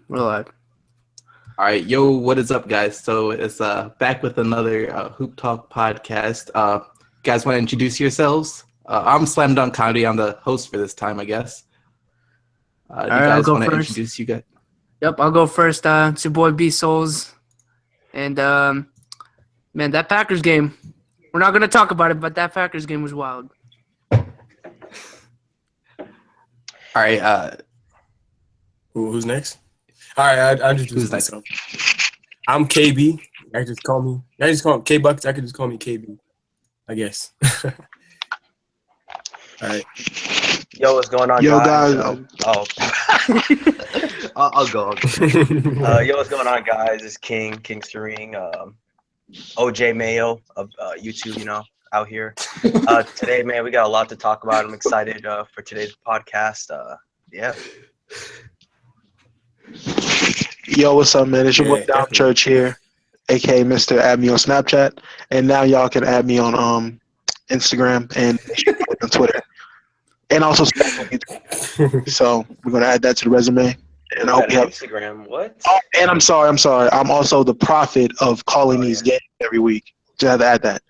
We're live. All right, yo, what is up, guys? So it's back with another Hoop Talk podcast. Guys, want to introduce yourselves? I'm Slam Dunk Comedy. I'm the host for this time, I guess. Do you guys want to introduce you guys? Yep, I'll go first. It's your boy B Souls, and man, that Packers game. We're not gonna talk about it, but that Packers game was wild. All right. Who's next? All right, I introduce myself. I'm KB. I just call me K Bucks. I can just call me KB, I guess. All right. Yo, what's going on, guys? I'll go. Yo, what's going on, guys? It's King Serene, OJ Mayo of YouTube, out here. Today, man, we got a lot to talk about. I'm excited for today's podcast. Yeah. Yo, what's up, man? It's your boy Dom Church here, aka Mr. Add me on Snapchat, and now y'all can add me on Instagram and on Twitter, and also YouTube. So we're gonna add that to the resume. And I hope you have Instagram. What? Oh, and I'm sorry. I'm also the prophet of calling these games every week. Just have to add that.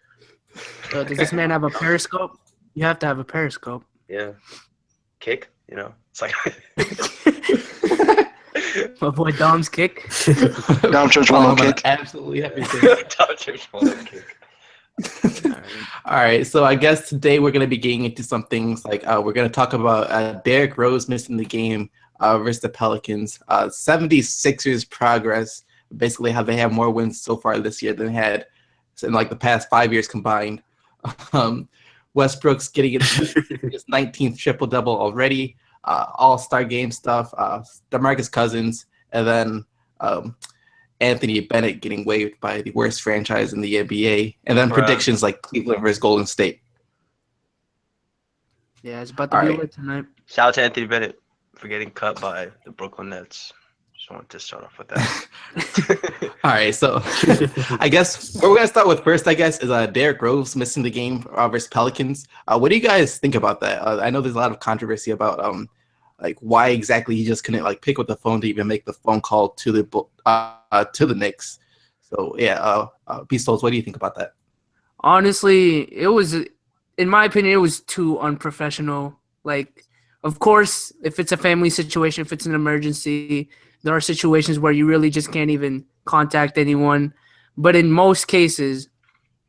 Does this man have a Periscope? You have to have a Periscope. Yeah. Kick. It's like. My boy Dom's kick. Dom Church one kick. Absolutely everything. Dom Church one kick. All right, so I guess today we're going to be getting into some things like we're going to talk about Derrick Rose missing the game versus the Pelicans. 76ers progress, basically how they have more wins so far this year than they had in like the past 5 years combined. Westbrook's getting his 19th triple-double already. All-star game stuff, DeMarcus Cousins, and then Anthony Bennett getting waived by the worst franchise in the NBA, and then predictions like Cleveland versus Golden State. Yeah, it's about to be lit tonight. Shout out to Anthony Bennett for getting cut by the Brooklyn Nets. Just wanted to start off with that. All right, so I guess what we're going to start with first, is Derrick Rose missing the game versus Pelicans. What do you guys think about that? I know there's a lot of controversy about like why exactly he just couldn't like pick up the phone to even make the phone call to the Knicks. So yeah, Pistols, what do you think about that? Honestly, it was, in my opinion, it was too unprofessional. Like, of course, if it's a family situation, if it's an emergency, there are situations where you really just can't even contact anyone. But in most cases,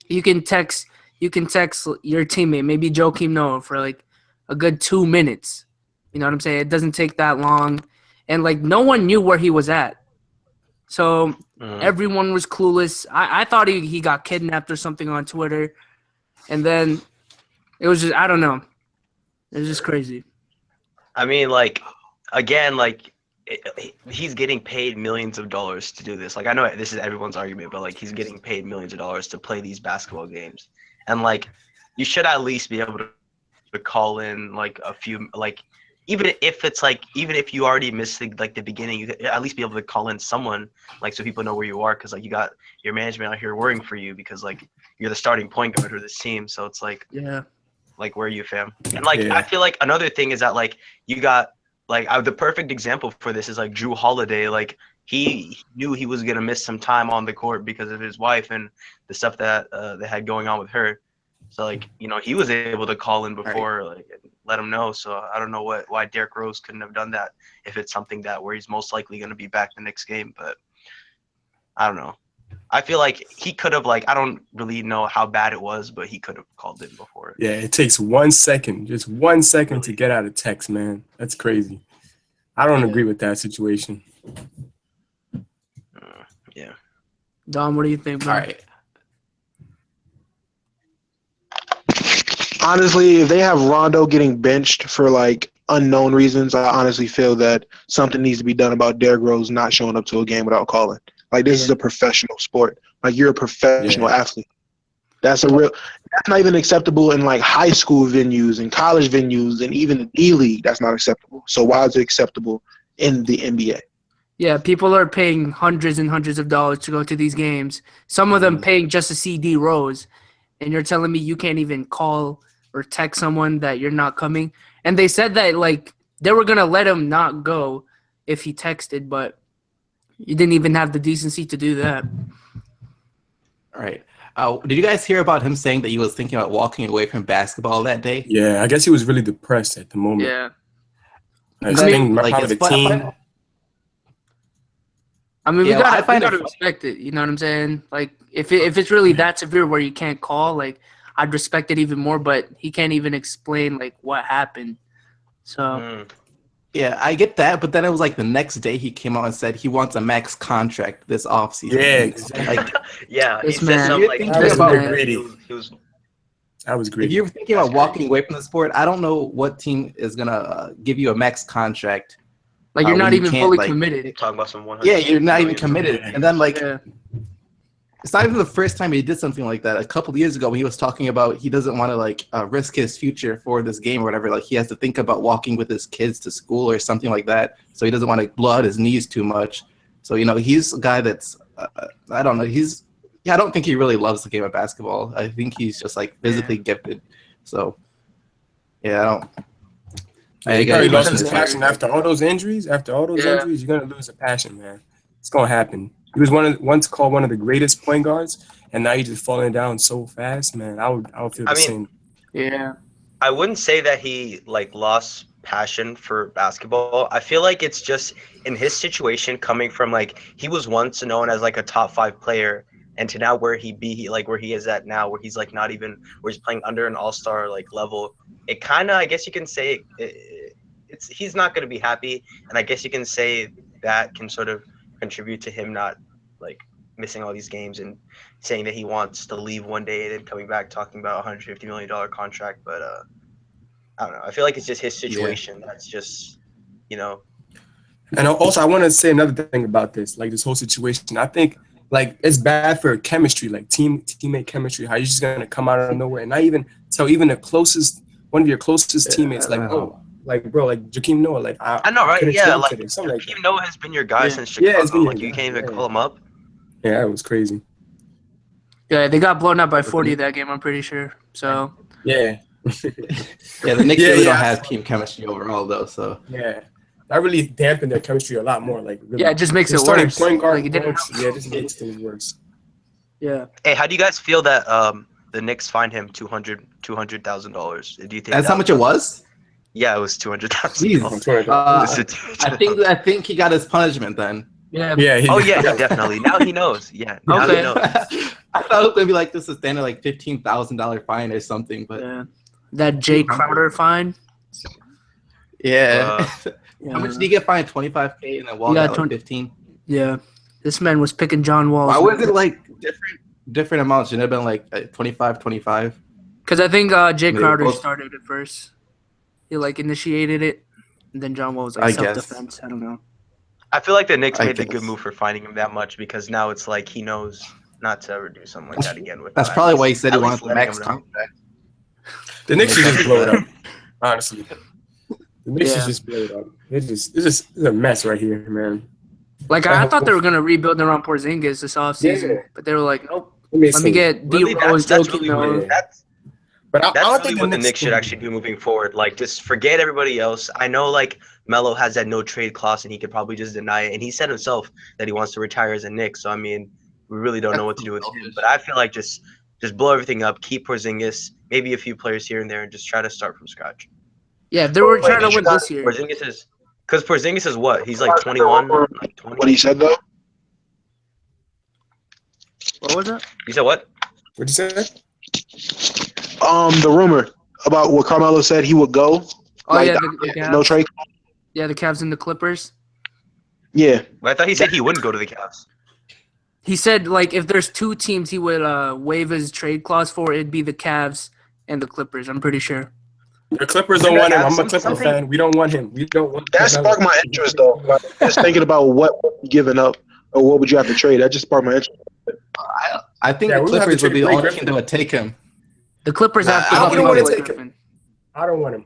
you can text your teammate, maybe Joakim Noah, for like a good 2 minutes. You know what I'm saying? It doesn't take that long. And like no one knew where he was at. So everyone was clueless. I thought he got kidnapped or something on Twitter. And then it was just, I don't know. It was just crazy. I mean, like, again, like, he's getting paid millions of dollars to do this. Like, I know this is everyone's argument, but like he's getting paid millions of dollars to play these basketball games. And like, you should at least be able to call in like a few, like, even if you already missed the beginning, you could at least be able to call in someone, like, so people know where you are, because like you got your management out here worrying for you because like you're the starting point guard for this team. So it's like, yeah, like, where are you, fam? And like, I feel like another thing is that like you got like the perfect example for this is like Drew Holiday. Like he knew he was gonna miss some time on the court because of his wife and the stuff that they had going on with her. So like, he was able to call in before, like, let him know. So I don't know why Derrick Rose couldn't have done that if it's something that where he's most likely going to be back the next game. But I don't know. I feel like he could have, like, I don't really know how bad it was, but he could have called in before. Yeah, it takes 1 second, just 1 second to get out of text, man. That's crazy. I don't agree with that situation. Yeah. Dom, what do you think, bro? All right. Honestly, if they have Rondo getting benched for like unknown reasons, I honestly feel that something needs to be done about Derrick Rose not showing up to a game without calling. Like, this is a professional sport. Like, you're a professional athlete. That's not even acceptable in like high school venues and college venues and even the D-League. That's not acceptable. So why is it acceptable in the NBA? Yeah, people are paying hundreds and hundreds of dollars to go to these games. Some of them paying just to see D Rose. And you're telling me you can't even call or text someone that you're not coming. And they said that, like, they were going to let him not go if he texted, but You didn't even have the decency to do that. All right. Did you guys hear about him saying that he was thinking about walking away from basketball that day? Yeah, I guess he was really depressed at the moment. Yeah. Like, I mean, staying part of the it's team. I mean, Yeah, we well, I gotta find it respect it. You know what I'm saying? Like, if it's really that severe where you can't call, like, I'd respect it even more. But he can't even explain like what happened. So Yeah, I get that, but then it was like the next day he came out and said he wants a max contract this offseason. Yeah, exactly. Like, Yeah, he This said man- something like That That was about very man. greedy. he was That was if greedy. you're thinking about walking away from the sport, I don't know what team is gonna give you a max contract. like you're when not you even can't, fully like- committed. talking about some 100. Yeah, you're not even million. committed. And then like Yeah. it's not even the first time he did something like that. A couple of years ago, when he was talking about he doesn't want to like risk his future for this game or whatever. Like he has to think about walking with his kids to school or something like that. So he doesn't want to blow out his knees too much. So he's a guy that's I don't know. I don't think he really loves the game of basketball. I think he's just like physically gifted. So yeah, I don't. He got probably a lost question his this passion after all those injuries. After all those Yeah. injuries, you're gonna lose a passion, man. It's gonna happen. He was once called one of the greatest point guards, and now he's just falling down so fast, man. I would feel the same. Yeah. I wouldn't say that he like lost passion for basketball. I feel like it's just in his situation coming from like he was once known as like a top 5 player, and to now where where he is at now, where he's like not even where he's playing under an all-star like level. It kind of, I guess you can say he's not going to be happy, and I guess you can say that can sort of contribute to him not like missing all these games and saying that he wants to leave one day and then coming back talking about a $150 million contract. But I don't know. I feel like it's just his situation. That's just, And also, I want to say another thing about this, like this whole situation. I think like it's bad for chemistry, like teammate chemistry. How you're just gonna come out of nowhere and not even tell even one of your closest teammates, like, oh, like bro, like Jakeem Noah, like I know, right? couldn't Yeah, show up like today, something like that. Jakeem Noah has been your guy Yeah. since Chicago. Yeah, it's been your like you guy, can't even yeah. call him up. Yeah, it was crazy. Yeah, they got blown out by 40 that game, I'm pretty sure. So Yeah. Yeah, the Knicks really don't have team chemistry overall though. So Yeah. That really dampened their chemistry a lot more. Like really. yeah, it just makes it Starting worse. point guard Like, it didn't works. Yeah, it just makes things worse. Yeah. Hey, how do you guys feel that the Knicks fined him $200,000? Do you think that's how much it was. Yeah, it was $200,000. Jeez. I think he got his punishment then. Yeah. Yeah. Oh yeah, definitely. Now he knows. Yeah. Now Okay. he knows. I thought it was gonna be like this is standard like $15,000 fine or something, but Yeah. That Jay Crowder fine. yeah. Yeah. How much did he get fined? $25K and then Wall He got got like 20 15. Yeah. This man was picking John Wall. Why was it like different amounts? Shouldn't it have been like 25? Because I think Jay They were Crowder both- started it first. He like initiated it, and then John Wall was I like guess. self-defense. I don't know. I feel like the Knicks I made the guess. good move for finding him that much because now it's like he knows not to ever do something like that again. That's at probably least- why he said he at wanted least the letting max him know. contract. The Knicks should just blow it up. Honestly. The Knicks Yeah. should just blow it up. It's a mess right here, man. Like I thought they were gonna rebuild around Porzingis this offseason, Yeah. but they were like, nope. It makes Let me sense. get Really, D Rose, that's Joakim really Noah. weird. That's But I That's don't really think what the Knicks should can- actually do moving forward. Like, just forget everybody else. I know, like, Melo has that no trade clause, and he could probably just deny it. And he said himself that he wants to retire as a Knick. So, I mean, we really don't know what to do with him. But I feel like just blow everything up, keep Porzingis, maybe a few players here and there, and just try to start from scratch. Yeah, if they were trying to win Wait, this year. Porzingis is – because Porzingis is what? He's like 21, like 20. What he said though? What was that? You said what? What'd you say? The rumor about what Carmelo said he would go. Oh Like, yeah, the Cavs. No trade. Yeah, the Cavs and the Clippers. Yeah. But I thought he said he wouldn't go to the Cavs. He said like if there's two teams he would waive his trade clause for, it'd be the Cavs and the Clippers. I'm pretty sure. The Clippers don't want him. I'm a Clipper fan. We don't want him. We don't want That sparked my interest though. Like, just thinking about what would be given up or what would you have to trade. That just sparked my interest. I think Yeah, the we would have to Clippers would trade be the Blake only Griffin. team that would take him. The Clippers Nah, have to I go wouldn't for wanna Blake take him. Griffin. I don't want him.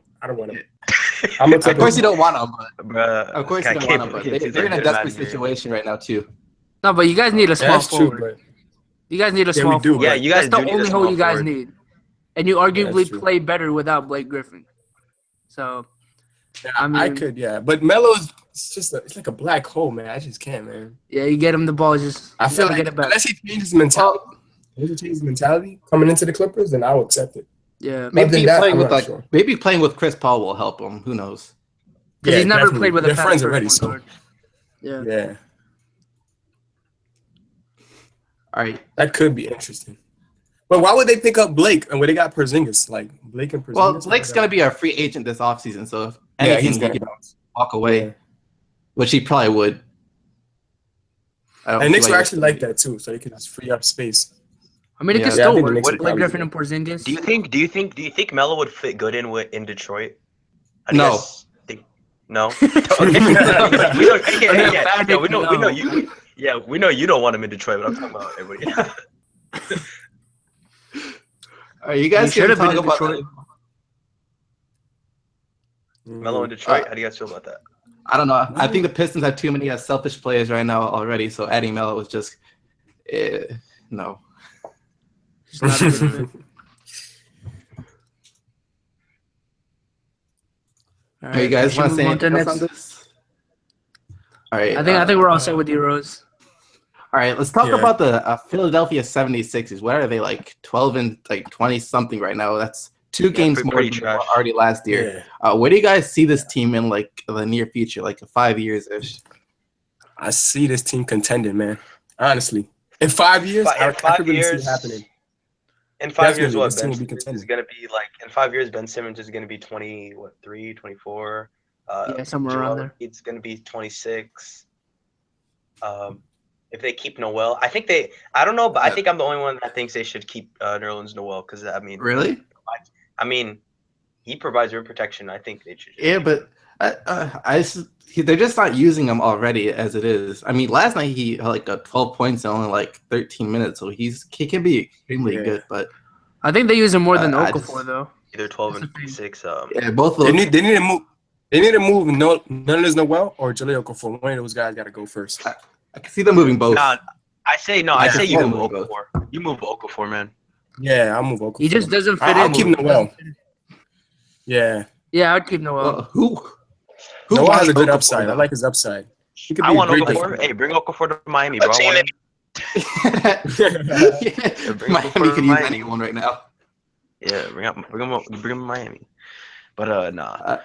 I'm a Clipper. Of course you don't want him, but Bruh, of course you don't want him. But they're in a desperate situation right now too. No, but you guys need a Yeah, small that's true, forward. but You guys need a Yeah, small we do, forward. Yeah, you guys That's do the need a only small hole you guys forward. need. And you arguably that's true. play better without Blake Griffin. So yeah, I I mean- could, yeah. But Melo's it's like a black hole, man. I just can't, man. Yeah, you get him the ball, just I feel never like get it back. unless he changes his mentality, coming into the Clippers, then I'll accept it. Yeah, Maybe that, playing I'm with not sure. maybe playing with Chris Paul will help him. Who knows? because he's never definitely. played with a They're fast friends first already, point so guard. Yeah. yeah, All right. that could be interesting. But why would they pick up Blake and when they got Porzingis? Like Blake and Porzingis. Well, Blake's gonna be a free agent this offseason, so if yeah, anything, he's he gonna can bounce. walk away, Yeah. which he probably would. And Knicks were actually like that too, so they could just free up space. I mean, it Yeah. could Yeah, I still think the work. Knicks would Blake probably Griffin do and Porzingis. Do you think Melo would fit good in Detroit? How do you No. guys think? No. Okay. We don't. Yeah, we know you. Yeah, we know you don't want him in Detroit, but I'm talking about everybody. All right, you guys He should should have been talk in about Detroit. Melo in Detroit. How do you guys feel about that? I don't know. I think the Pistons have too many selfish players right now already. So adding Melo was just no. He's not a good fit. All Hey, you guys should want to move say on to anything else on next? this? All right. I think we're all set with you, Rose. All right, let's talk Yeah. about the Philadelphia 76ers. What are they, like 12 and like 20 something right now? That's two games more pretty than trash. already last year. Yeah. Where do you guys see this team in like the near future, like 5 years ish? I see this team contending, man. Honestly, in 5 years, I could really see it happening. In 5 years, Definitely, what this team Ben will be Simmons is contending. going to be like? In 5 years, Ben Simmons is going to be 23, 24. Yeah, somewhere around there. It's going to be 26. If they keep Noel, I don't know, but I think I'm the only one that thinks they should keep Nerlens Noel because I mean, Really? he provides rim protection. I think they should. Yeah, but they're just not using him already as it is. I mean, last night he had like 12 points in only like 13 minutes, so he can be extremely good. But I think they use him more than I Okafor, just- though. Either 12 That's and the thing. 6. yeah, both of They them. need to move. They need to move. Nerlens Noel or Jaleel Okafor. One of those guys got to go first. I can see them moving both. Nah, I say Yeah, you I'll move move both. Okafor. You move Okafor, man. Yeah, I'll move Okafor. He just doesn't fit I'll in. keep Noel. Yeah, Yeah, I'd keep Noel. Well, who Noel has wants a good Okafor, upside. I though? like his upside. He could I be a want great Okafor. Hey, bring Okafor to Miami, bro. I want him. Yeah, bring Miami Okafor to could use Miami. anyone right now. Yeah, bring him to Miami. But nah.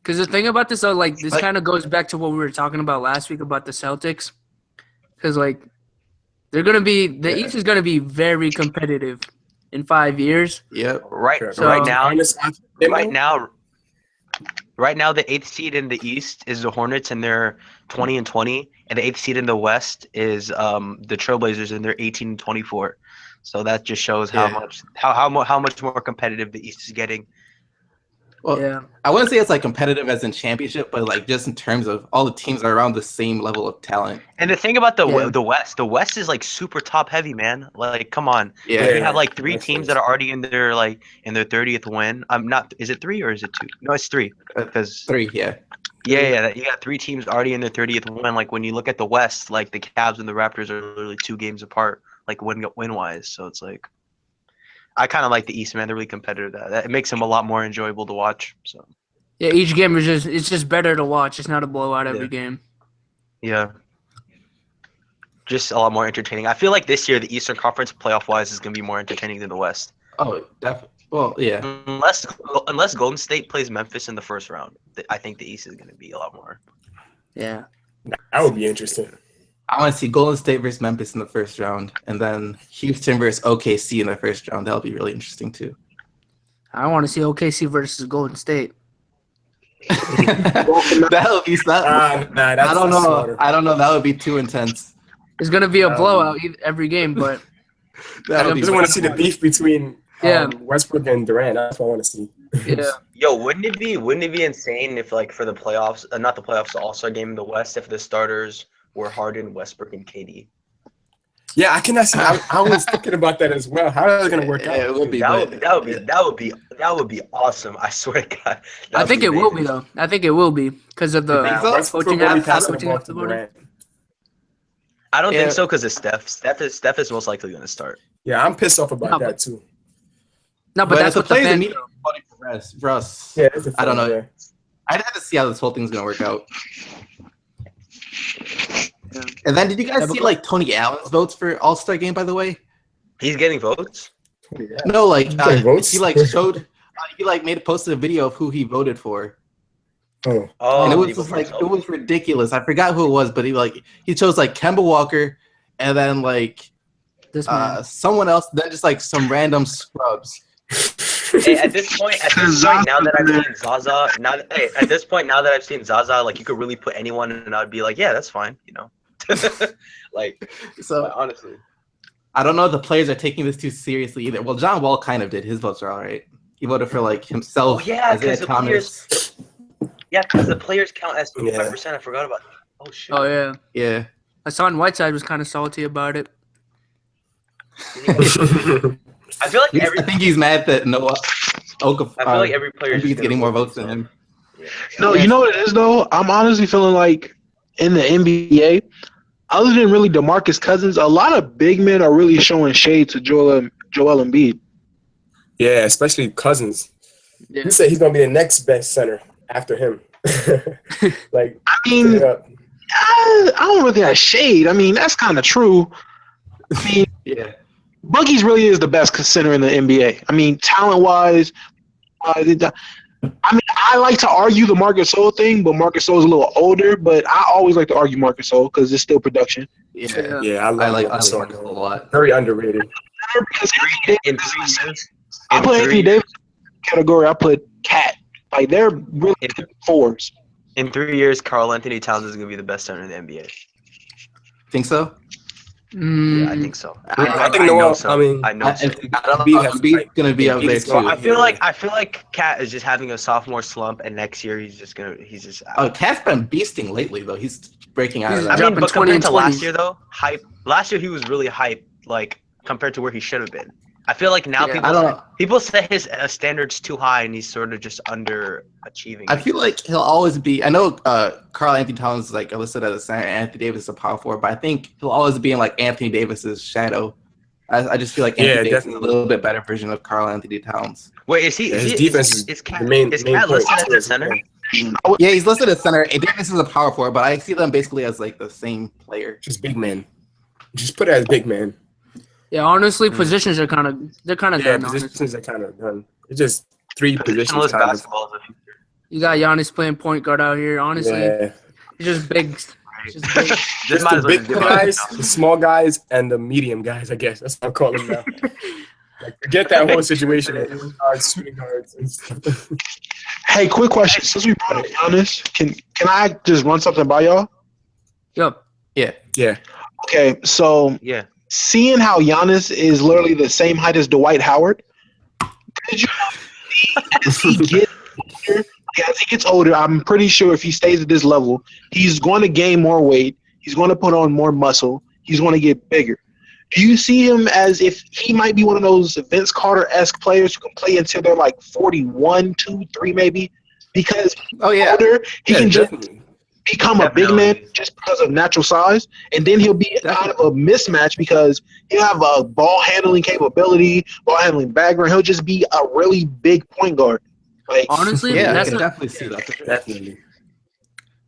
Because the thing about this, though, like, this Like- kind of goes back to what we were talking about last week about the Celtics. Because, like, they're going to be – the East is going to be very competitive in 5 years. Yep. Right So- Right now, the 8th seed in the East is the Hornets, and they're 20 and 20, and the 8th seed in the West is the Trailblazers, and they're 18 and 24. So that just shows how much more competitive the East is getting. Well, Yeah. I wouldn't say it's like competitive as in championship, but like just in terms of all the teams are around the same level of talent. And the thing about the Yeah. West is like super top heavy, man. Like, come on. Yeah. You have like 3 makes teams sense. that are already in their 30th win. Is it 3 or is it 2? No, it's 3. Because 3, yeah. yeah, you got 3 teams already in their 30th win. Like when you look at the West, like the Cavs and the Raptors are literally 2 games apart, like win wise. So it's like, I kind of like the East, man. They're really competitive. That it makes them a lot more enjoyable to watch. So Yeah, each game is just better to watch. It's not a blowout every Yeah. game. yeah, just a lot more entertaining. I feel like this year the Eastern Conference playoff wise is gonna be more entertaining than the West. Oh, definitely. Well, yeah. Unless Golden State plays Memphis in the first round, I think the East is gonna be a lot more. Yeah. That would be interesting. I want to see Golden State versus Memphis in the first round, and then Houston versus OKC in the first round. That'll be really interesting too. I want to see OKC versus Golden State. That'll be Nah, that's I don't know. slaughter. I don't know. That would be too intense. It's going to be a blowout every game, but That I would be. just want to see the beef between Yeah. Westbrook and Durant. That's what I want to see. yeah. Yo, wouldn't it be insane if like for the playoffs, not the playoffs, the All-Star game in the West, if the starters were Harden, Westbrook, and KD? Yeah, I cannot see. I was thinking about that as well. How is it going to work out? Yeah, it would be. That would be awesome. I swear to God. I think it will be, though. I think it will be because of the think so? Westbrook coaching will be staff. passing the Coaching ball staff to of Harden. Durant. I don't Yeah. think so because of Steph. Steph is most likely going to start. Yeah, I'm pissed off about No, that too. No, but that's if what the players fans immediately voting for us. Yeah, it's a I don't know. fair. I had to see how this whole thing's gonna work out. Yeah. And then, did you guys see like Tony Allen's votes for All-Star Game? By the way, He's getting votes. no, like votes? he like showed, he like posted a video of who he voted for, Oh, Oh, and it did was he vote just for like himself? it was ridiculous. I forgot who it was, but he chose like Kemba Walker, and then like This man. someone else, then just like some random scrubs. Hey, at this point, now that I've seen Zaza, now that I've seen Zaza, like you could really put anyone, and I'd be like, yeah, that's fine, you know. Like, So honestly, I don't know if the players are taking this too seriously either. Well, John Wall kind of did. His votes are all right. He voted for like himself. Oh, yeah, Isaiah 'cause the Thomas. because the players count as 25%. I forgot about that. Oh shit. Oh yeah. Yeah. Hassan Whiteside was kind of salty about it. I feel like I think he's mad that Noah Okafor. I feel like every player is Embiid's gonna getting more vote votes than him. No, you know what it is though? I'm honestly feeling like in the NBA, other than really DeMarcus Cousins, a lot of big men are really showing shade to Joel Embiid. yeah, especially Cousins. Yeah. He said he's gonna be the next best center after him. Like, I mean, straight up. I don't really have shade. I mean, that's kind of true. I mean, Yeah. Boogie's really is the best center in the NBA. I mean, talent-wise, I mean, I like to argue the Marcus Gasol thing, but Marcus Gasol is a little older. But I always like to argue Marcus Gasol because it's still production. Yeah. Yeah, I like Marcus Gasol, Marcus a lot. Very underrated. Because in 3 years. I put Anthony Davis category. I put Cat. Like they're really good fours. In 3 years, Karl Anthony Towns is gonna be the best center in the NBA. Think so? Yeah, I think so. I think Noah. I mean, I know. So. I don't know. Embiid has Embiid's like- gonna be up there Embiid's too. gonna- I feel like Cat is just having a sophomore slump, and next year he's just Oh, Cat's been beasting lately though. He's breaking out of He's that. I mean, dropping but 20 compared and to last 20s. year though, hype. Last year he was really hype, like compared to where he should have been. I feel like now Yeah, I don't know. people set his standards too high, and he's sort of just underachieving. I feel like he'll always be. I know Karl Anthony Towns is like listed as a center, and Anthony Davis is a power forward, but I think he'll always be in like Anthony Davis's shadow. I just feel like Anthony Davis is a little bit better version of Karl Anthony Towns. Wait, is he? Yeah, Is his he? defense Is is Cat, the main is main Cat point. listed as a center? Yeah, he's listed as center. And Davis is a power forward, but I see them basically as like the same player. just big man. Just put it as big man. Yeah, honestly, positions are kind of Yeah, done. Honestly. positions are kind of done. It's just three positions. Positionless Kind of. basketball is the future. You got Giannis playing point guard out here. Honestly, Yeah. he's just big. Just big. Just Just might the as well big just give it guys, up. the small guys, and the medium guys. I guess that's what I'm calling them now. Like, forget that whole situation. Of guards, shooting guards, and stuff. Hey, quick question. Since we brought up Giannis, can I just run something by y'all? Yup. Yeah. Yeah. Okay, so Yeah. seeing how Giannis is literally the same height as Dwight Howard, did you as he gets older, as he gets older, I'm pretty sure if he stays at this level, he's going to gain more weight. He's going to put on more muscle. He's going to get bigger. Do you see him as if he might be one of those Vince Carter-esque players who can play until they're like 41, 2, 3 maybe? Because Oh yeah. older, he Yeah, can just definitely. become a big man Definitely. just because of natural size, and then he'll be kind of a mismatch because he'll have a ball handling capability, ball handling background. He'll just be a really big point guard. Like, Honestly, Yeah, I that's can definitely see that. Definitely.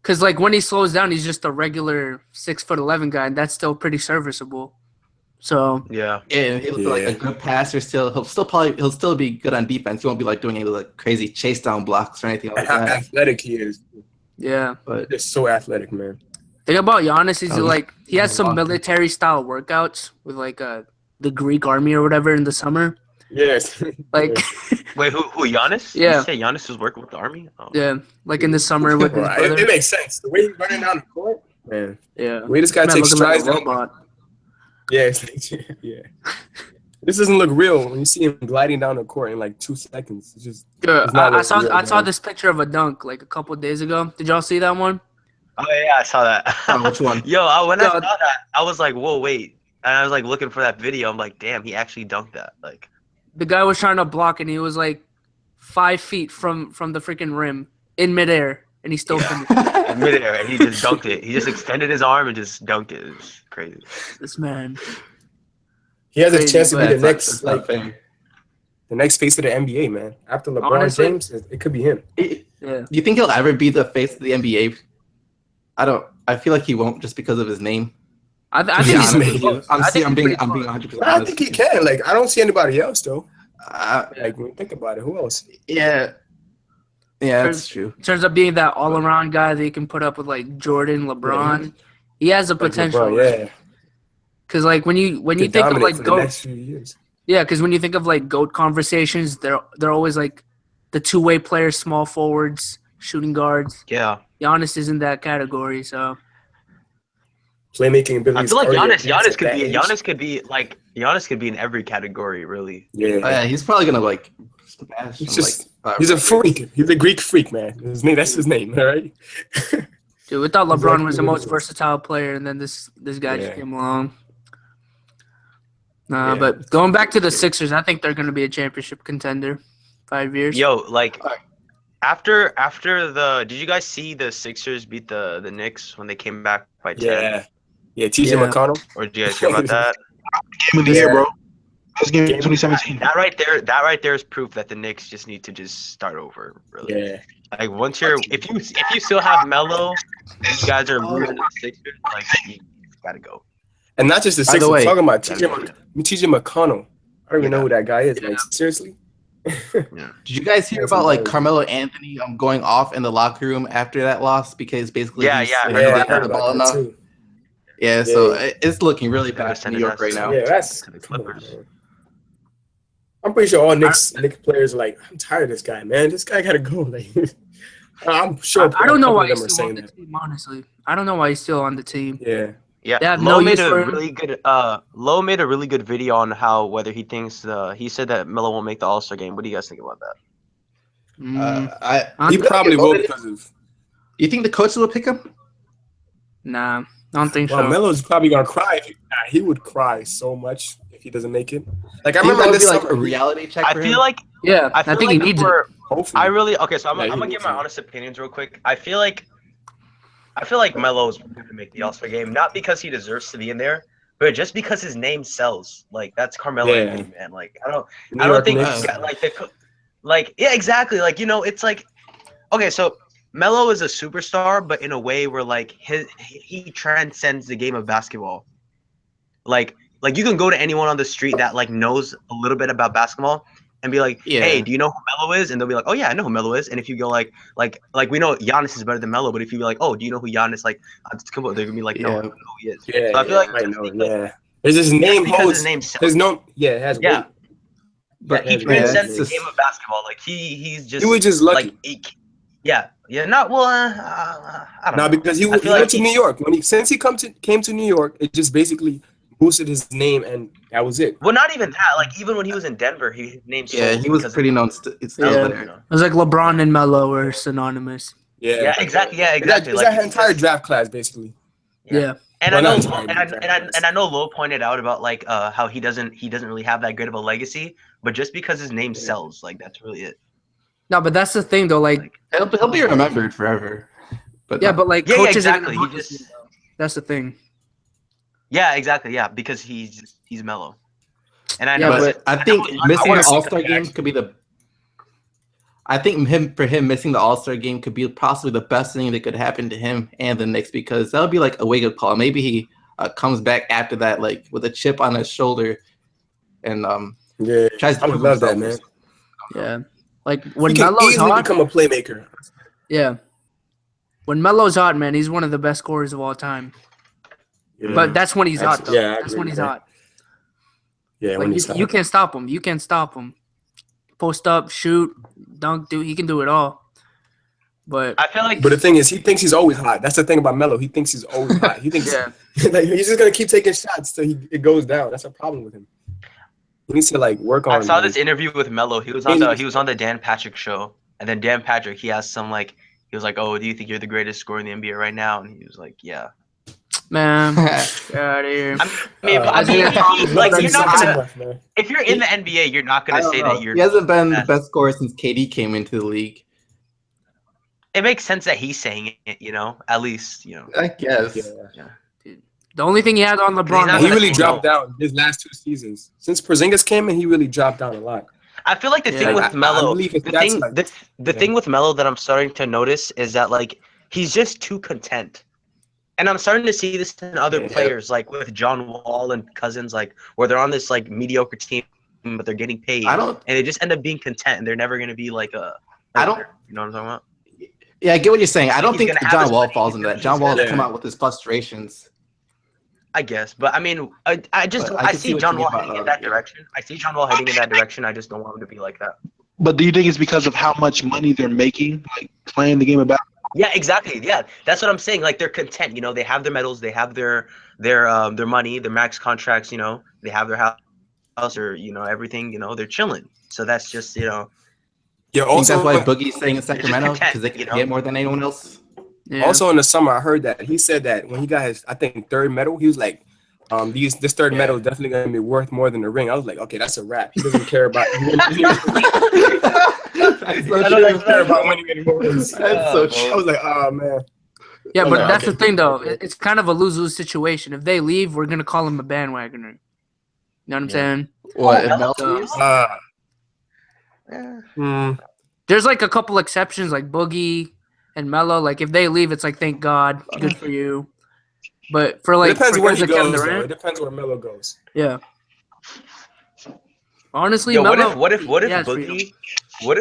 because like when he slows down, he's just a regular 6'11" guy, and that's still pretty serviceable. So Yeah. Yeah, he'll be like Yeah. a good passer still. He'll still be good on defense. He won't be like doing any like crazy chase down blocks or anything like And how that. athletic he is. yeah, But He's so athletic, man. thing about Giannis is Oh, like he has some walking. military style workouts with like the Greek army or whatever in the summer. Yes. Like Wait, who? Giannis? Yeah. You say Giannis was working with the army? Oh. yeah, like in the summer with his Well, brother. it makes sense. The way he's running down the court, man. Yeah, The way this guy Man, takes looking like a strides down. robot. Yeah, it's like, yeah. This doesn't look real when you see him gliding down the court in like 2 seconds. It's just Yeah, It's not I looking saw real, I saw man. this picture of a dunk like a couple days ago. Did y'all see that one? Oh yeah, I saw that. which one? Yo, when I Yo. saw that, I was like, whoa, wait. And I was like looking for that video. I'm like, damn, he actually dunked that. Like, The guy was trying to block and he was like 5 feet from the freaking rim in midair, and he still finished. in midair, and he just dunked it. He just extended his arm and just dunked it. It was crazy. This man. he has a Crazy, chance to be but the That's next not like fair. the next face of the NBA, man. After LeBron Honestly. James, it could be him. Yeah. Do you think he'll ever be the face of the NBA? I feel like he won't just because of his name. I To be think honest he's with you, I'm being 100% I honest. think he can. Like, I don't see anybody else though. Uh, Like, when you think about it, who else? yeah, that's true. in terms of being that all-around guy that you can put up with like Jordan, LeBron. He has the Like potential. LeBron, yeah. Because like when you Could think of dominate like for the GOAT, next few years. yeah, because when you think of like GOAT conversations, they're always like the two-way players, small forwards, shooting guards. Yeah. Giannis is in that category, so Playmaking I abilities. feel like already Giannis advanced at that age. Giannis could be in every category, really. Yeah. He's probably gonna like smash. He's some, just like, he's a freak. He's a Greek freak, man. That's his name, all right? dude, we thought LeBron Exactly was the what most it is. versatile player, and then this guy just Yeah. came along. Yeah. But going back to the Sixers, I think they're going to be a championship contender. 5 years. Yo, like after did you guys see the Sixers beat the Knicks when they came back by 10? Yeah. Yeah, TJ Yeah. McConnell. Or did you guys hear about that? Game of the year, bro. Best game of 2017. That right there is proof that the Knicks just need to just start over, really. Yeah. Like once if you still have Melo and you guys are losing the Sixers, like you gotta go. And not just the By the Sixers. I'm way- talking about Gotta go. TJ McConnell. I don't even know who that guy is. Yeah. Like, seriously? Did you guys hear about like Carmelo Anthony going off in the locker room after that loss because basically Yeah, he's, yeah, you I know, Yeah, they I heard heard the ball about that enough. too. Yeah, so it's looking really bad Send in New it York right us. now. Yeah, that's To the come on, Clippers. man. I'm pretty sure all Knicks players are like, I'm tired of this guy, man. This guy gotta go. Like, I'm sure. I don't know why them he's are still on saying the that. team, honestly. I don't know why he's still on the team. Yeah. Yeah, They have Lowe no made use a for him. really good. Lowe made a really good video on how whether he thinks he said that Melo won't make the All-Star game. What do you guys think about that? He probably will because of. You think the coaches will pick him? Nah, I don't think Well, so. Melo's probably gonna cry. He would cry so much if he doesn't make it. Like I I think remember that would this be like summer, a reality check I for feel him. like Yeah, I feel think like he needs it. hopefully. I really okay. So I'm Yeah, he gonna needs give my it. honest opinions real quick. I feel like Melo's going to make the All-Star game, not because he deserves to be in there, but just because his name sells. Like that's Carmelo Yeah. Anthony, man. Like I don't New York think Knicks. yeah, exactly. Like it's like okay, so Melo is a superstar, but in a way where like he transcends the game of basketball. Like you can go to anyone on the street that like knows a little bit about basketball and be like, Yeah. hey, do you know who Melo is? And they'll be like, oh yeah, I know who Melo is. And if you go like we know Giannis is better than Melo, but if you be like, oh, do you know who Giannis like? They're gonna be like, no, I don't know who he is. Yeah, So I feel like I know. Yeah, there's his name because holds. his name sells. There's no. Yeah, it has Yeah. weight. But he Yeah, transcends it's the just- game of basketball. Like he's just He was just lucky. like yeah. Not well. I don't No, know. because he I went feel like to New York. Since he came to New York, it just basically boosted his name, and that was it. Well, not even that. Like even when he was in Denver, his name Yeah, sold he was because pretty known. It's still Yeah. there. you know. It was like LeBron and Melo were synonymous. Yeah, exactly. Yeah, exactly. It's Like that entire draft class, basically. Yeah. And Well, I know, not entirely, and I know, Lo pointed out about like how he doesn't really have that great of a legacy, but just because his name sells, like that's really it. No, but that's the thing though. Like, He'll be remembered forever. But yeah, no. but like Yeah, coaches are exactly. gonna He notice just him, though. That's the thing. yeah, exactly. Yeah, because he's Melo. And I Yeah, know, but I think I missing wanna the see All-Star that game actually. could be the. I think him missing the All-Star game could be possibly the best thing that could happen to him and the Knicks because that would be like a wake-up call. Maybe he comes back after that, like with a chip on his shoulder, and Yeah, tries to I would prove love that, himself. man. Yeah. Like when He can Melo's easily hot. become a playmaker. Yeah. When Melo's hot, man, he's one of the best scorers of all time. Yeah. But that's when he's hot, though. Yeah, I That's agree when with he's that. hot. Yeah, when Like he's you can't stop him. You can't stop him. Post up, shoot, dunk, he can do it all. But I feel like But the thing is, he thinks he's always hot. That's the thing about Melo. He thinks he's always hot. He thinks yeah, like, he's just gonna keep taking shots till it goes down. That's a problem with him. He needs to like work on. I saw this interview with Melo. He was on the Dan Patrick show, and then Dan Patrick he asked some like he was like, "Oh, do you think you're the greatest scorer in the NBA right now?" And he was like, "Yeah." man, get out of here. Like you're not gonna. much, man. If you're in the NBA, you're not I gonna don't say know. that you're. He hasn't been the best. best scorer since KD came into the league. It makes sense that he's saying it, you know. At least, you know. I guess. Yeah. The only thing he had on LeBron, not He gonna really say dropped no. down his last 2 seasons. Since Porzingis came in, he really dropped down a lot. I feel like the thing Yeah. with I Melo, believe it's- the that's thing, like- the thing with Melo that I'm starting to notice is that like he's just too content, and I'm starting to see this in other Yeah. players, like with John Wall and Cousins, like where they're on this like mediocre team, but they're getting paid, I don't. and they just end up being content, and they're never gonna be like a. I don't- You know what I'm talking about? Yeah, I get what you're saying. I don't He's think gonna have John his Wall money. falls into that. He's John Wall has gonna- come out with his frustrations. I guess, but I mean, I But I can see what John you mean Wall about, heading in that direction. I see John Wall heading in that direction. I just don't want him to be like that. But do you think it's because of how much money they're making, like playing the game of basketball? Yeah, exactly. Yeah, that's what I'm saying. Like they're content. You know, they have their medals, they have their money, their max contracts. You know, they have their house or everything. You know, they're chilling. So that's just Yeah. I think Also, that's why Boogie's staying in Sacramento content, because they can you know? get more than anyone else. Yeah. also in the summer, I heard that he said that when he got his, I think, third medal, he was like, this third medal is definitely gonna be worth more than the ring. I was like, okay, that's a wrap. He doesn't care about. That's so I true. don't care about winning anymore. That's so I was like, oh man. Yeah, but Okay. that's the thing, though. It's kind of a lose-lose situation. If they leave, we're gonna call him a bandwagoner. You know what I'm saying? What? if Melo Melo leaves? leaves? There's like a couple exceptions, like Boogie and Melo. Like if they leave, it's like thank God, good for you. But for It like depends for where guys he like Kevin goes. Though. Durant, It depends where Melo goes. yeah. Honestly, Yo, Melo. what if yeah, it's freedom. Boogie, what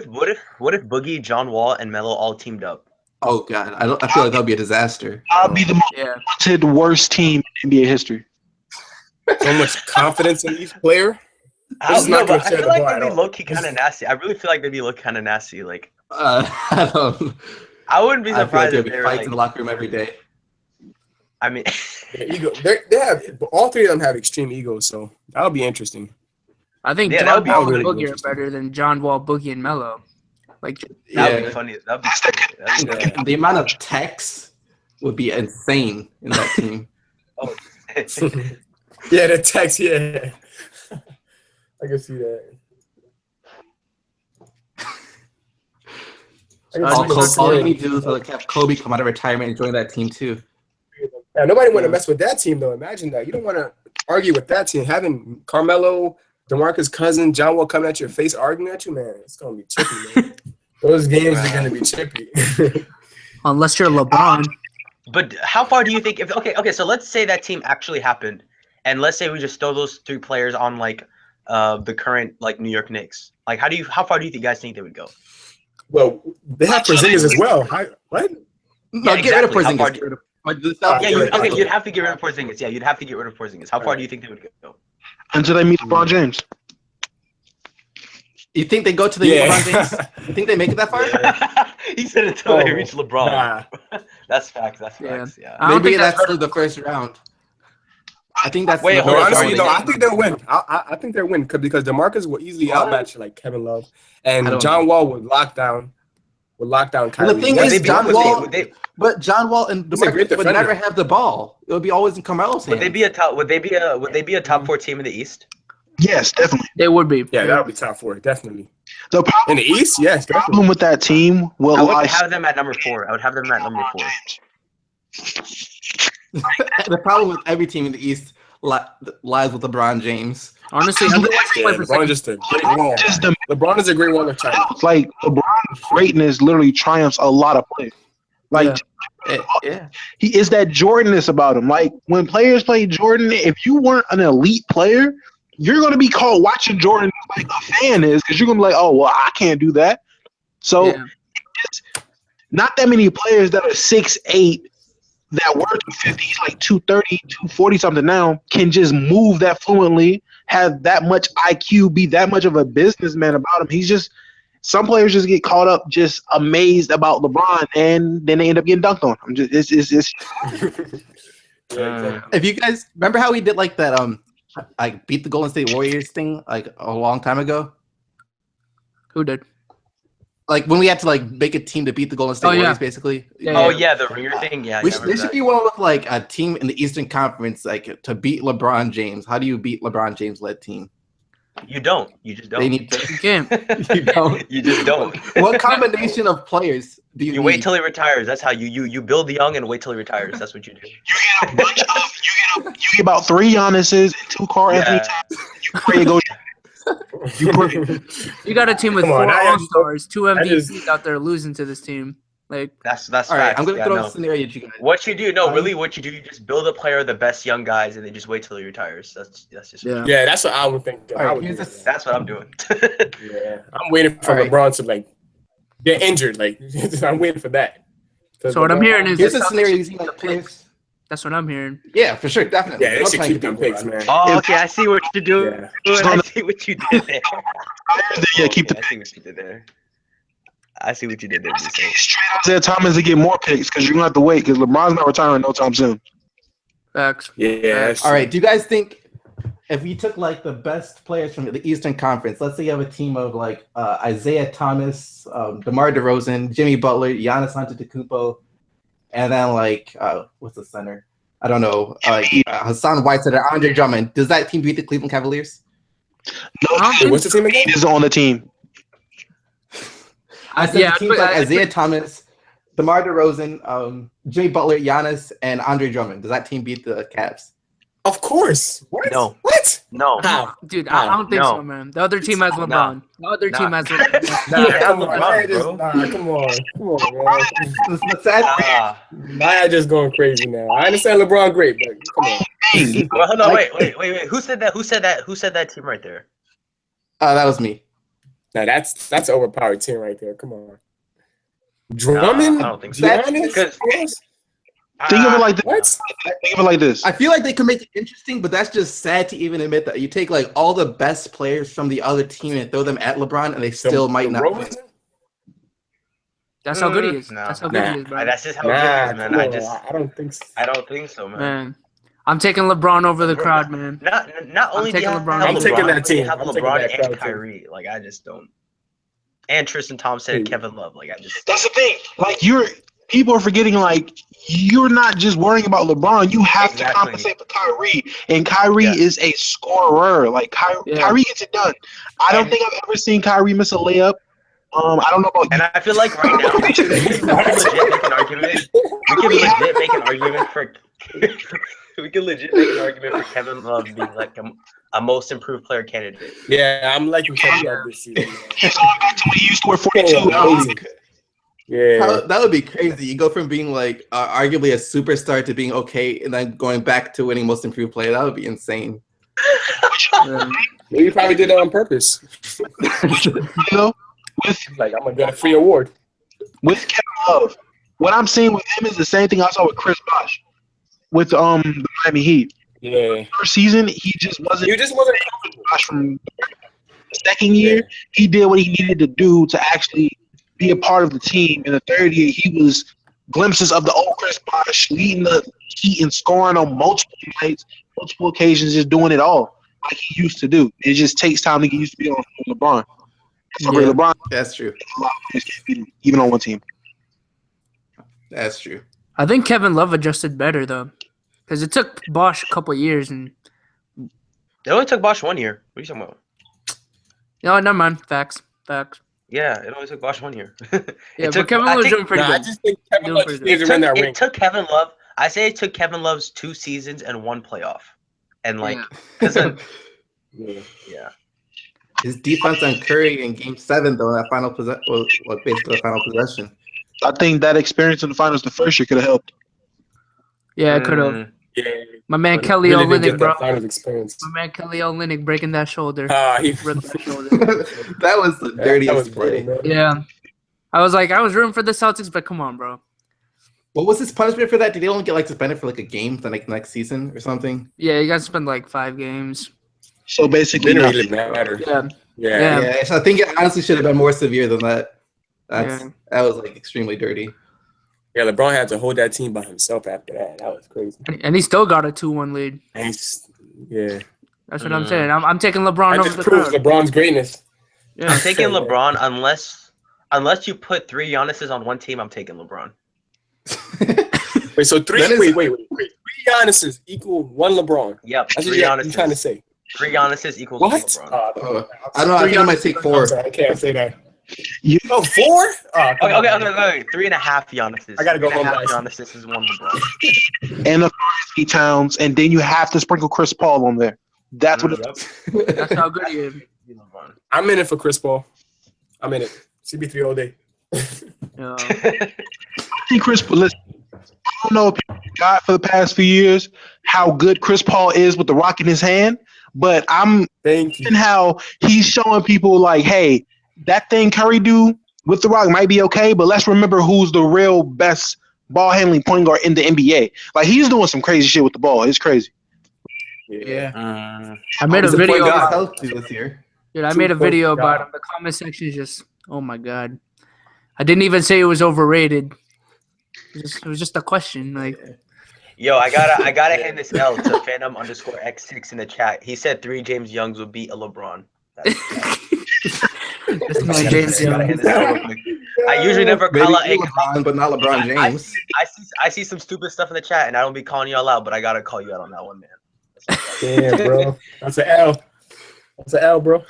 if Boogie, John Wall, and Melo all teamed up? Oh God, I feel like that'll be a disaster. I'll be the most Yeah, talented worst team in NBA history. So much confidence in each player. I This is don't know, not gonna but I share feel the like ball they'd at be all. low key kind of nasty. I really feel like they'd be low kind of nasty. Like I don't. I wouldn't be I feel like surprised there'll if be they were fights like. in the locker room every day. I mean, Their ego. They have all three of them have extreme egos, so that'll be interesting. I think Yeah, that John would be Wall and really Boogie are interesting. better than John Wall, Boogie, and Melo. Like that would Yeah. be funny. That'd be funny. That'd be The amount of texts would be insane in that team. Yeah, the text. Yeah, I can see that. All you need to do is like have Kobe come out of retirement and join that team too. Yeah, nobody want to mess with that team though. Imagine that. You don't want to argue with that team. Having Carmelo, DeMarcus Cousins, John Wall coming at your face arguing at you, man, it's gonna be chippy, man. Those games are gonna be chippy. unless you're LeBron. But how far do you think? If okay, so let's say that team actually happened, and let's say we just throw those three players on like the current like New York Knicks. Like, how far do you guys think they would go? Well, they have Porzingis as well. What? No, Yeah, get rid of exactly. How far Porzingis. do Get rid of- like, the South- Yeah, Okay, you'd have to get rid of Porzingis. Yeah, you'd have to get rid of Porzingis. How far do you think they would go? Until they meet LeBron James. You think they go to the LeBron James? You think they make it that far? He said until they reach LeBron. Nah. That's facts. That's Yeah. facts. Yeah. I don't Maybe think that's that's through the first round. I think that's Wait, the hold No, on, first honestly, round. I think they'll win. I think they'll win because DeMarcus will easily outmatch like Kevin Love, I and don't John know. Wall would lock down Kyrie. The thing Would is, they be- John would they- Wall, would they- but John Wall and He's a great DeMarcus would defender. never have the ball. It would be always in Carmelo's hands. Would they be a top? Would they be a top 4 team in the East? Yes, definitely. They would be. Yeah, that'll be top 4, definitely. The In the East, yes, definitely. problem with that team will I would lie. have them at number 4. I would have them at number 4. The problem with every team in the East lies with LeBron James. Honestly, Yeah, everyone should play for LeBron second. is just a great wall. Just the LeBron is a great wall of China. like LeBron's greatness literally triumphs a lot of players. Like Yeah. he is that Jordanness about him. Like when players play Jordan, if you weren't an elite player, you're gonna be called watching Jordan like a fan is because you're gonna be like, oh well, I can't do that. So Yeah. it's not that many players that are 6'8" that were 250, he's like 230, 240 something now, can just move that fluently, have that much IQ, be that much of a businessman about him. He's just some players just get caught up just amazed about LeBron and then they end up getting dunked on. I'm just it's If you guys remember how we did like that, like beat the Golden State Warriors thing like a long time ago, Who did? like when we had to like make a team to beat the Golden State Oh, yeah. Warriors, basically. Yeah, Oh yeah, the ringer thing. Yeah, We yeah, I there remember should that. be one with like a team in the Eastern Conference, like to beat LeBron James. How do you beat LeBron James led team? You don't. You just don't. They need to. You can't. You don't. You just don't. What combination of players do you You need? wait till he retires. That's how you build young and wait till he retires. That's what you do. a bunch of you get about 3 Giannis's and 2 Carl Anthony Yeah. Towns. You ready to go. You got a team with Come on, 4 I just- All-Stars, 2 I MVPs just- out there losing to this team. Like, That's All right, facts. I'm gonna Yeah, throw no. a scenario at you guys. What you do? No, I- really, what you do? You just build a player of the best young guys, and then just wait till he retires. That's just. yeah. Yeah, that's what I would think. All right, I would here's do this- that. That's what I'm doing. Yeah, I'm waiting for All right. LeBron to like get injured. Like I'm waiting for that. So what I'm hearing is Here's the a Celtics scenario should using keep like the picks. players. That's what I'm hearing. Yeah, for sure, definitely. Yeah, they I'm should trying to keep them get picks, LeBron. man. Oh, okay. I see what you're doing. Yeah. I see what you did there. Yeah, keep the I see what you did there. I see what you did there. That's the Diesel. case. Trade Isaiah Thomas to get more picks because you're gonna have to wait because LeBron's not retiring no time soon. Facts. Yeah. that's All true. right, do you guys think if we took like the best players from the Eastern Conference, let's say you have a team of like Isaiah Thomas, DeMar DeRozan, Jimmy Butler, Giannis Antetokounmpo, and then like what's the center? I don't know, Hassan Whiteside or Andre Drummond. Does that team beat the Cleveland Cavaliers? No, Wait, what's the team again? Embiid is on the team. I said Yeah, teams like Isaiah Thomas, DeMar DeRozan, Jimmy Butler, Giannis, and Andre Drummond. Does that team beat the Cavs? Of course. What? No. What? No. How? Dude, I don't think No. so, man. The other team has LeBron. The other team has LeBron. Nah, Yeah, come on. LeBron, Naya just, bro. come on, man. The sad thing- Ah. Naya just going crazy now. I understand LeBron great, but come on. Well, hold on. Wait. Who said that? Who said that team right there? that was me. Now that's an overpowered team right there. Come on. Drummond? I don't think so. Giannis? Because- Think of it like this. What? Think of it like this. I feel like they could make it interesting, but that's just sad to even admit that you take like all the best players from the other team and throw them at LeBron, and they still might not. Win. DeRozan? That's how good he is. No. That's how good he Nah. is, bro. That's just how Nah, it is, man. come I on. just, I don't think so. I don't think so, man. Man, I'm taking LeBron over the crowd, man. Not only do you taking have LeBron. LeBron, I'm taking that but you team. have I'm taking LeBron that crowd and too. Kyrie. Like I just don't. And Tristan Thompson and Kevin Love. Like I just. That's the thing. Like people are forgetting. Like you're not just worrying about LeBron. You have to Exactly. compensate for Kyrie, and Kyrie Yeah. is a scorer. Like Kyrie gets it done. I don't think I've ever seen Kyrie miss a layup. I don't know about And I feel like right now we can legit make an argument. We can legit make an argument for. We can legit make an argument for Kevin Love being like a most improved player candidate. Yeah, I'm liking Kevin Love this season. he's going back to when he used to wear 42. Amazing. Yeah. That would be crazy. You go from being like arguably a superstar to being okay, and then going back to winning most improved player. That would be insane. He probably did that on purpose. You know, Like, I'm going to get a free award. with Kevin Love, what I'm seeing with him is the same thing I saw with Chris Bosh with the Miami Heat. Yeah. First season, he just wasn't. You just wasn't Bosh from the second year, he did what he needed to do to actually be a part of the team. In the third year, he was glimpses of the old Chris Bosh, leading the Heat and scoring on multiple nights, multiple occasions, just doing it all like he used to do. It just takes time to get used to be on LeBron. So Yeah. LeBron, That's true. a lot of players can't beat him, even on one team. That's true. I think Kevin Love adjusted better though, because it took Bosch a couple years, and It only took Bosch 1 year. What are you talking about? no, never mind. Facts. Yeah, it only took Bosch 1 year. Yeah, but took- Kevin I Love was think- doing pretty I good. just think Kevin Doing Love pretty just good. needs to win that ring. It took Kevin Love. I say it took Kevin Love's 2 seasons and 1 playoff, and like, Yeah. 'cause then- Yeah. yeah. His defense on Curry in Game 7, though, that final possession, well, basically the final possession. I think that experience in the finals the first year could have helped. Yeah, it could have. Mm. Yeah. My man But Kelly really didn't Olynyk, get bro. that finals experience. My man Kelly Olynyk breaking that shoulder. He Ripped that shoulder. That was the that dirtiest was play. brutal, man. Yeah. I was rooting for the Celtics, but come on, bro. What was his punishment for that? Did he only get like suspended for like a game the next season or something? Yeah, you got to spend like 5 games. So basically, Didn't nothing. really matter. Yeah. Yeah. Yeah. So I think it honestly should have been more severe than that. Yeah. That was like extremely dirty. Yeah, LeBron had to hold that team by himself after that. That was crazy. And he still got a 2-1 lead. And he's, yeah. That's what I'm saying. I'm taking LeBron That over just the proves crowd. LeBron's greatness. Yeah. I'm taking LeBron unless you put 3 Giannis's on one team. I'm taking LeBron. Wait, so three? That is- Wait. 3 Giannis's equal 1 LeBron. Yep, That's 3 what you're trying to Giannis's. say. 3 Giannis's equals What? LeBron. I don't know. I think I might take 4. I'm sorry, I can't say that. You- Oh, 4? Oh, come Okay, on. okay. 3.5 Giannis's. I gotta go 3.5 home, Giannis's is 1 LeBron. and the Karl Towns, and then you have to sprinkle Chris Paul on there. That's what. Yep. That's how good he is. I'm in it for Chris Paul. I'm in it. CB3 all day. I think Chris Paul. Listen, I don't know if you got for the past few years how good Chris Paul is with the rock in his hand, but I'm Thank you. and how he's showing people like, hey, that thing Curry do with the rock might be okay, but let's remember who's the real best ball handling point guard in the NBA. Like he's doing some crazy shit with the ball. It's crazy. Yeah. I made a He's the point video guard about healthy this year. Dude, I made a video about him. The comment section is just, oh my god. I didn't even say it was overrated. It was just a question. Like, Yo, I gotta hand this L to Phantom_X6 in the chat. He said 3 James Youngs would beat a LeBron. that's my James Young. I usually never call out LeBron, but not LeBron James. I see some stupid stuff in the chat, and I don't be calling y'all out, but I gotta call you out on that one, man. Damn, bro. That's an L. That's an L, bro.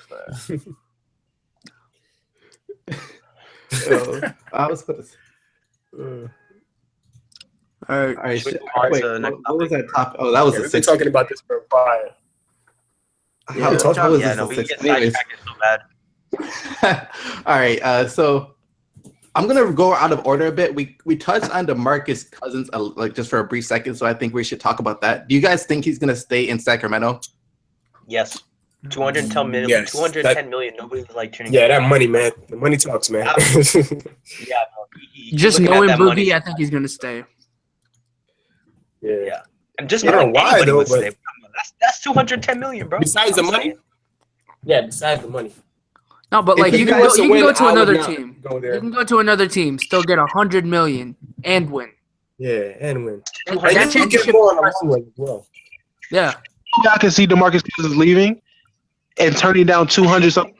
I was put this. All right. All right. Switch Wait, to the next what was that topic? Oh, that was the We've been 6. talking about this for a while. How was Yeah, this no, the we 6? get Anyways. sidetracked so bad. All right. So I'm gonna go out of order a bit. We touched on DeMarcus Cousins like just for a brief second, so I think we should talk about that. Do you guys think he's gonna stay in Sacramento? Yes. 210 million. Yes, 210 million. Nobody was like turning. Yeah, that money, man. The money talks, man. Yeah, bro. Just looking at knowing that money- Boogie, I think he's gonna stay. Yeah. And just I don't knowing know why, anybody though, would but- stay. That's 210 million, bro. Besides the I'm money? saying. Yeah, besides the money. No, but If like he you can wants go, to you can win, go to I would another not team. Go there. You can go to another team, still get 100 million and win. Yeah, and win. That And then you get championship more on the price- long run as well. Yeah. I can see DeMarcus Cousins leaving and turning down 200 something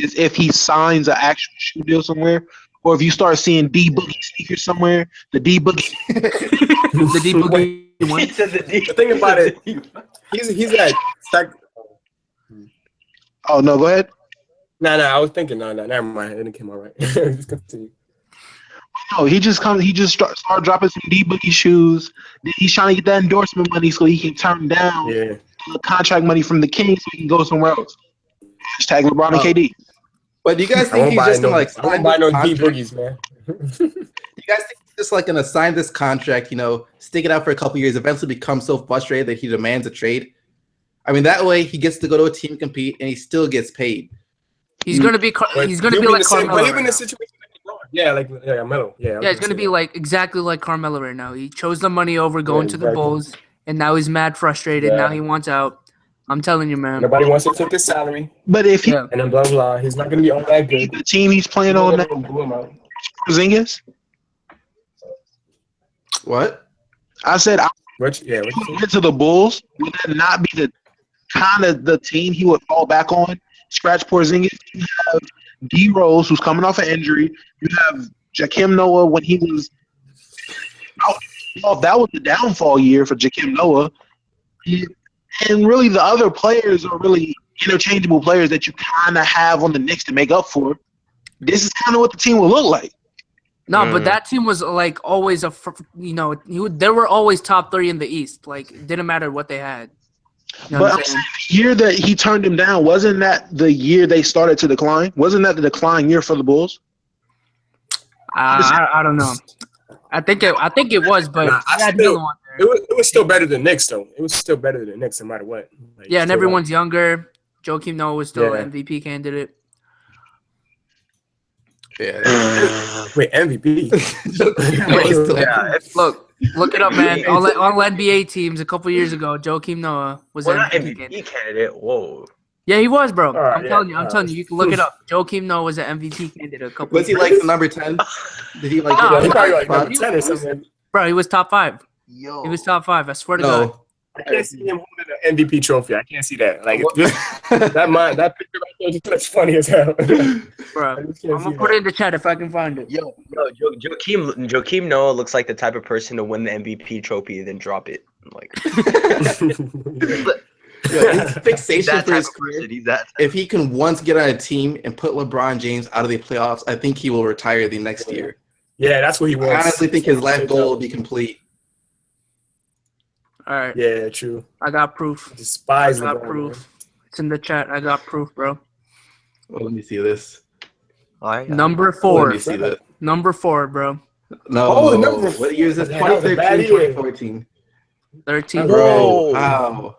is if he signs an actual shoe deal somewhere, or if you start seeing D Boogie sneakers somewhere. The D Boogie, The D Boogie one. He said the The thing about it, he's at oh no, go ahead. No, I was thinking, no, never mind. It didn't come out right. Just continue. No, he just start dropping some D Boogie shoes. Then he's trying to get that endorsement money so he can turn down Yeah. the contract money from the Kings so he can go somewhere else. Hashtag LeBron and KD. But do you guys I think won't he's buy just no, gonna like I won't sign buy no this D contract? boogies, man. You guys think he's just like gonna sign this contract, stick it out for a couple years, eventually become so frustrated that he demands a trade? I mean, that way he gets to go to a team, compete, and he still gets paid. He's gonna be. He's gonna be like Carmelo. But even right in now. a situation like LeBron. Yeah, like Melo. Yeah, Yeah, it's gonna be like exactly like Carmelo right now. He chose the money over going to the exactly. Bulls, and now he's mad frustrated. Yeah. Now he wants out. I'm telling you, man. Nobody wants to take his salary, But if he Yeah. and then blah blah. He's not gonna be all that good. the team he's playing on now, Blew him out. Porzingis, What? I said I What you would say? get to the Bulls. Would that not be the kind of the team he would fall back on? Scratch Porzingis. You have D Rose, who's coming off an injury. You have Jakim Noah when he was out. Well, that was the downfall year for Jakim Noah. And really, the other players are really interchangeable players that you kind of have on the Knicks to make up for. This is kind of what the team will look like. No, but that team was like always they were always top 3 in the East. Like it didn't matter what they had. You know But what I'm I'm saying? saying the year that he turned him down, wasn't that the year they started to decline? Wasn't that the decline year for the Bulls? I don't know. I think it was, but Nah, he had Melo on there. It was still better than Knicks though. It was still better than Knicks no matter what. Like, Yeah, and still, everyone's younger. Joakim Noah was still Yeah. an MVP candidate. Yeah. wait, MVP. Look it up, man. All NBA teams a couple years ago, Joakim Noah was We're an not MVP MVP candidate. candidate. Whoa. Yeah, he was, bro. right, I'm telling you. yeah. You can look it up. Joakim Noah was an MVP candidate a couple Was he years like the number 10? Did he like? No, Yeah, he probably like Five? number 10 or something. Bro, he was top 5. Yo. He was top 5. I swear to God. No. I can't see him holding an MVP trophy. I can't see that. Like What? that picture right there just looks funny as hell. Bro, I I'm just can't gonna see put that. it in the chat if I can find it. Joakim Noah looks like the type of person to win the MVP trophy and then drop it. Like Yo, his fixation that for type his of career. person. He's that. If he can once get on a team and put LeBron James out of the playoffs, I think he will retire the next year. Yeah, that's what he wants. I honestly think his life goal will be complete. All right, Yeah, true. I got proof. Despise I got LeBron, proof. It's in the chat. I got proof, bro. Well, let me see this. All right. Number Let four. me see this. Number 4. Let Four. me see this. Number 4, bro. No. Oh, number What year is this? Man, that was a bad 2013, year. 2014. 13. Bro, how?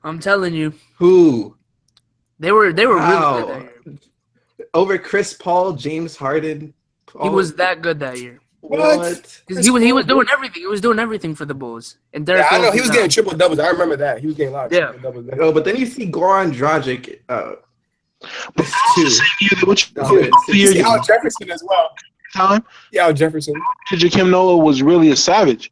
I'm telling you, Who? they were really good How? that year. Over Chris Paul, James Harden. He was that good that year. What? He was doing everything. He was doing everything for the Bulls. And Derrick Yeah, I know Rose he was getting triple doubles. I remember that. He was getting a lot of Yeah. triple doubles. Oh, but then you see Goran Dragic. But This too. which You see year Al Jefferson as well. time? Yeah, Al Jefferson. Jakim Noah was really a savage.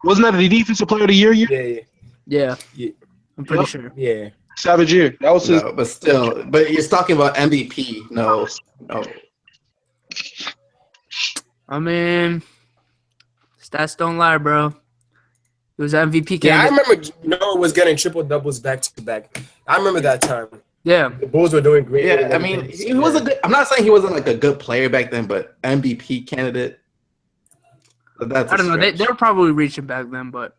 Wasn't that the defensive player of the year? Yeah. Yeah. I'm pretty sure. Yeah. Savage year. That was his. No, but still, but you're talking about MVP. No. I mean, stats don't lie, bro. He was MVP Yeah, I candidate. remember Noah was getting triple doubles back to back. I remember that time. Yeah. The Bulls were doing great. Yeah, I mean, he was a good. I'm not saying he wasn't like a good player back then, but MVP candidate. But that's I don't know. They stretch. were probably reaching back then, but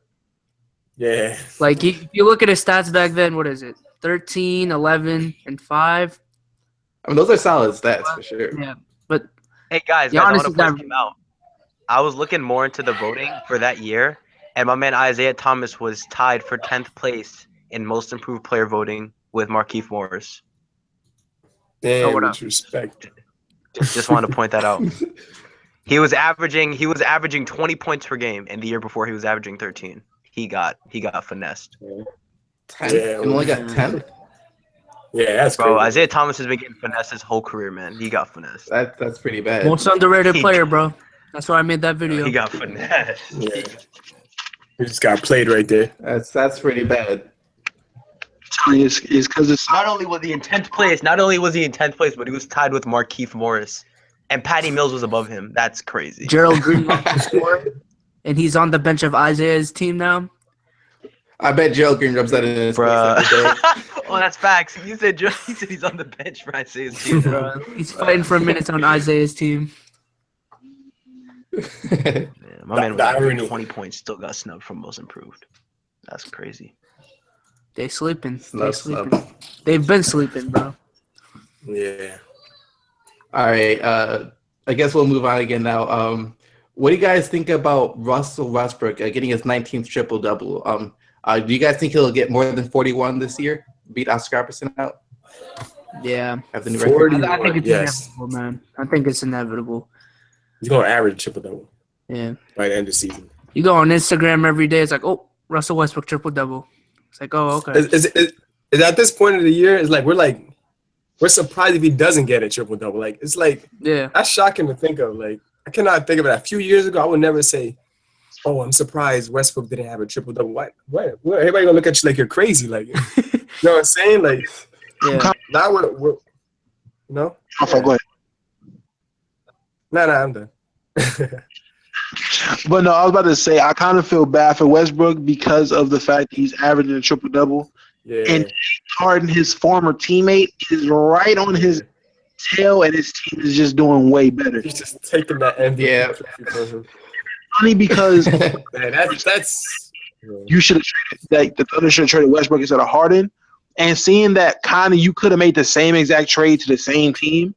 Yeah. like if you look at his stats back then, what is it? 13, 11, and 5. I mean, those are solid stats for sure. Yeah. But Hey guys, Giannis I want to is not- point him out. I was looking more into the voting for that year, and my man Isaiah Thomas was tied for 10th place in most improved player voting with Markieff Morris. Damn, what much up? respect. Just wanted to point that out. He was averaging 20 points per game, and the year before he was averaging 13. He got finessed. 10. Yeah, And only got 10. Yeah, that's Bro, crazy. Isaiah Thomas has been getting finessed his whole career, man. He got finessed. That's pretty bad. most underrated player, bro. That's why I made that video. He got finessed. Yeah. He just got played right there. That's pretty bad. It's because it's Not only was he in 10th place, but he was tied with Markieff Morris. And Patty Mills was above him. That's crazy. Gerald Green scored, and he's on the bench of Isaiah's team now. I bet Gerald Green rubs that in his face Bruh. every day. Oh, that's facts. You said he's on the bench for Isaiah's team. Bro, he's fighting for minutes on Isaiah's team. Yeah, my man was The averaging irony. 20 points, still got snubbed from most improved. That's crazy. They sleeping. They Snub, sleeping. snub. They've been sleeping, bro. Yeah. All right. I guess we'll move on again now. What do you guys think about Russell Westbrook getting his 19th triple double? Do you guys think he'll get more than 41 this year? Beat Oscar Robertson out? Yeah. Have the new 40. record? I think it's Yes. inevitable, man. I think it's inevitable. He's going to average triple double Yeah. by the end of the season. You go on Instagram every day, it's like, oh, Russell Westbrook triple double. It's like, oh, okay. Is at this point of the year, it's like we're surprised if he doesn't get a triple double. Like it's like Yeah. that's shocking to think of. Like I cannot think of it. A few years ago, I would never say, "Oh, I'm surprised Westbrook didn't have a triple double." What? Everybody gonna look at you like you're crazy. Like you know what I'm saying? Like Yeah. now we're no. Go ahead. No, I'm done. But no, I was about to say I kind of feel bad for Westbrook because of the fact that he's averaging a triple double. Yeah. And Harden, his former teammate, is right on his tail, and his team is just doing way better. He's just taking that MVP. Yeah. trophy from him. Funny because Man, that's you should have traded that the Thunder should have traded Westbrook instead of Harden, and seeing that kind of you could have made the same exact trade to the same team.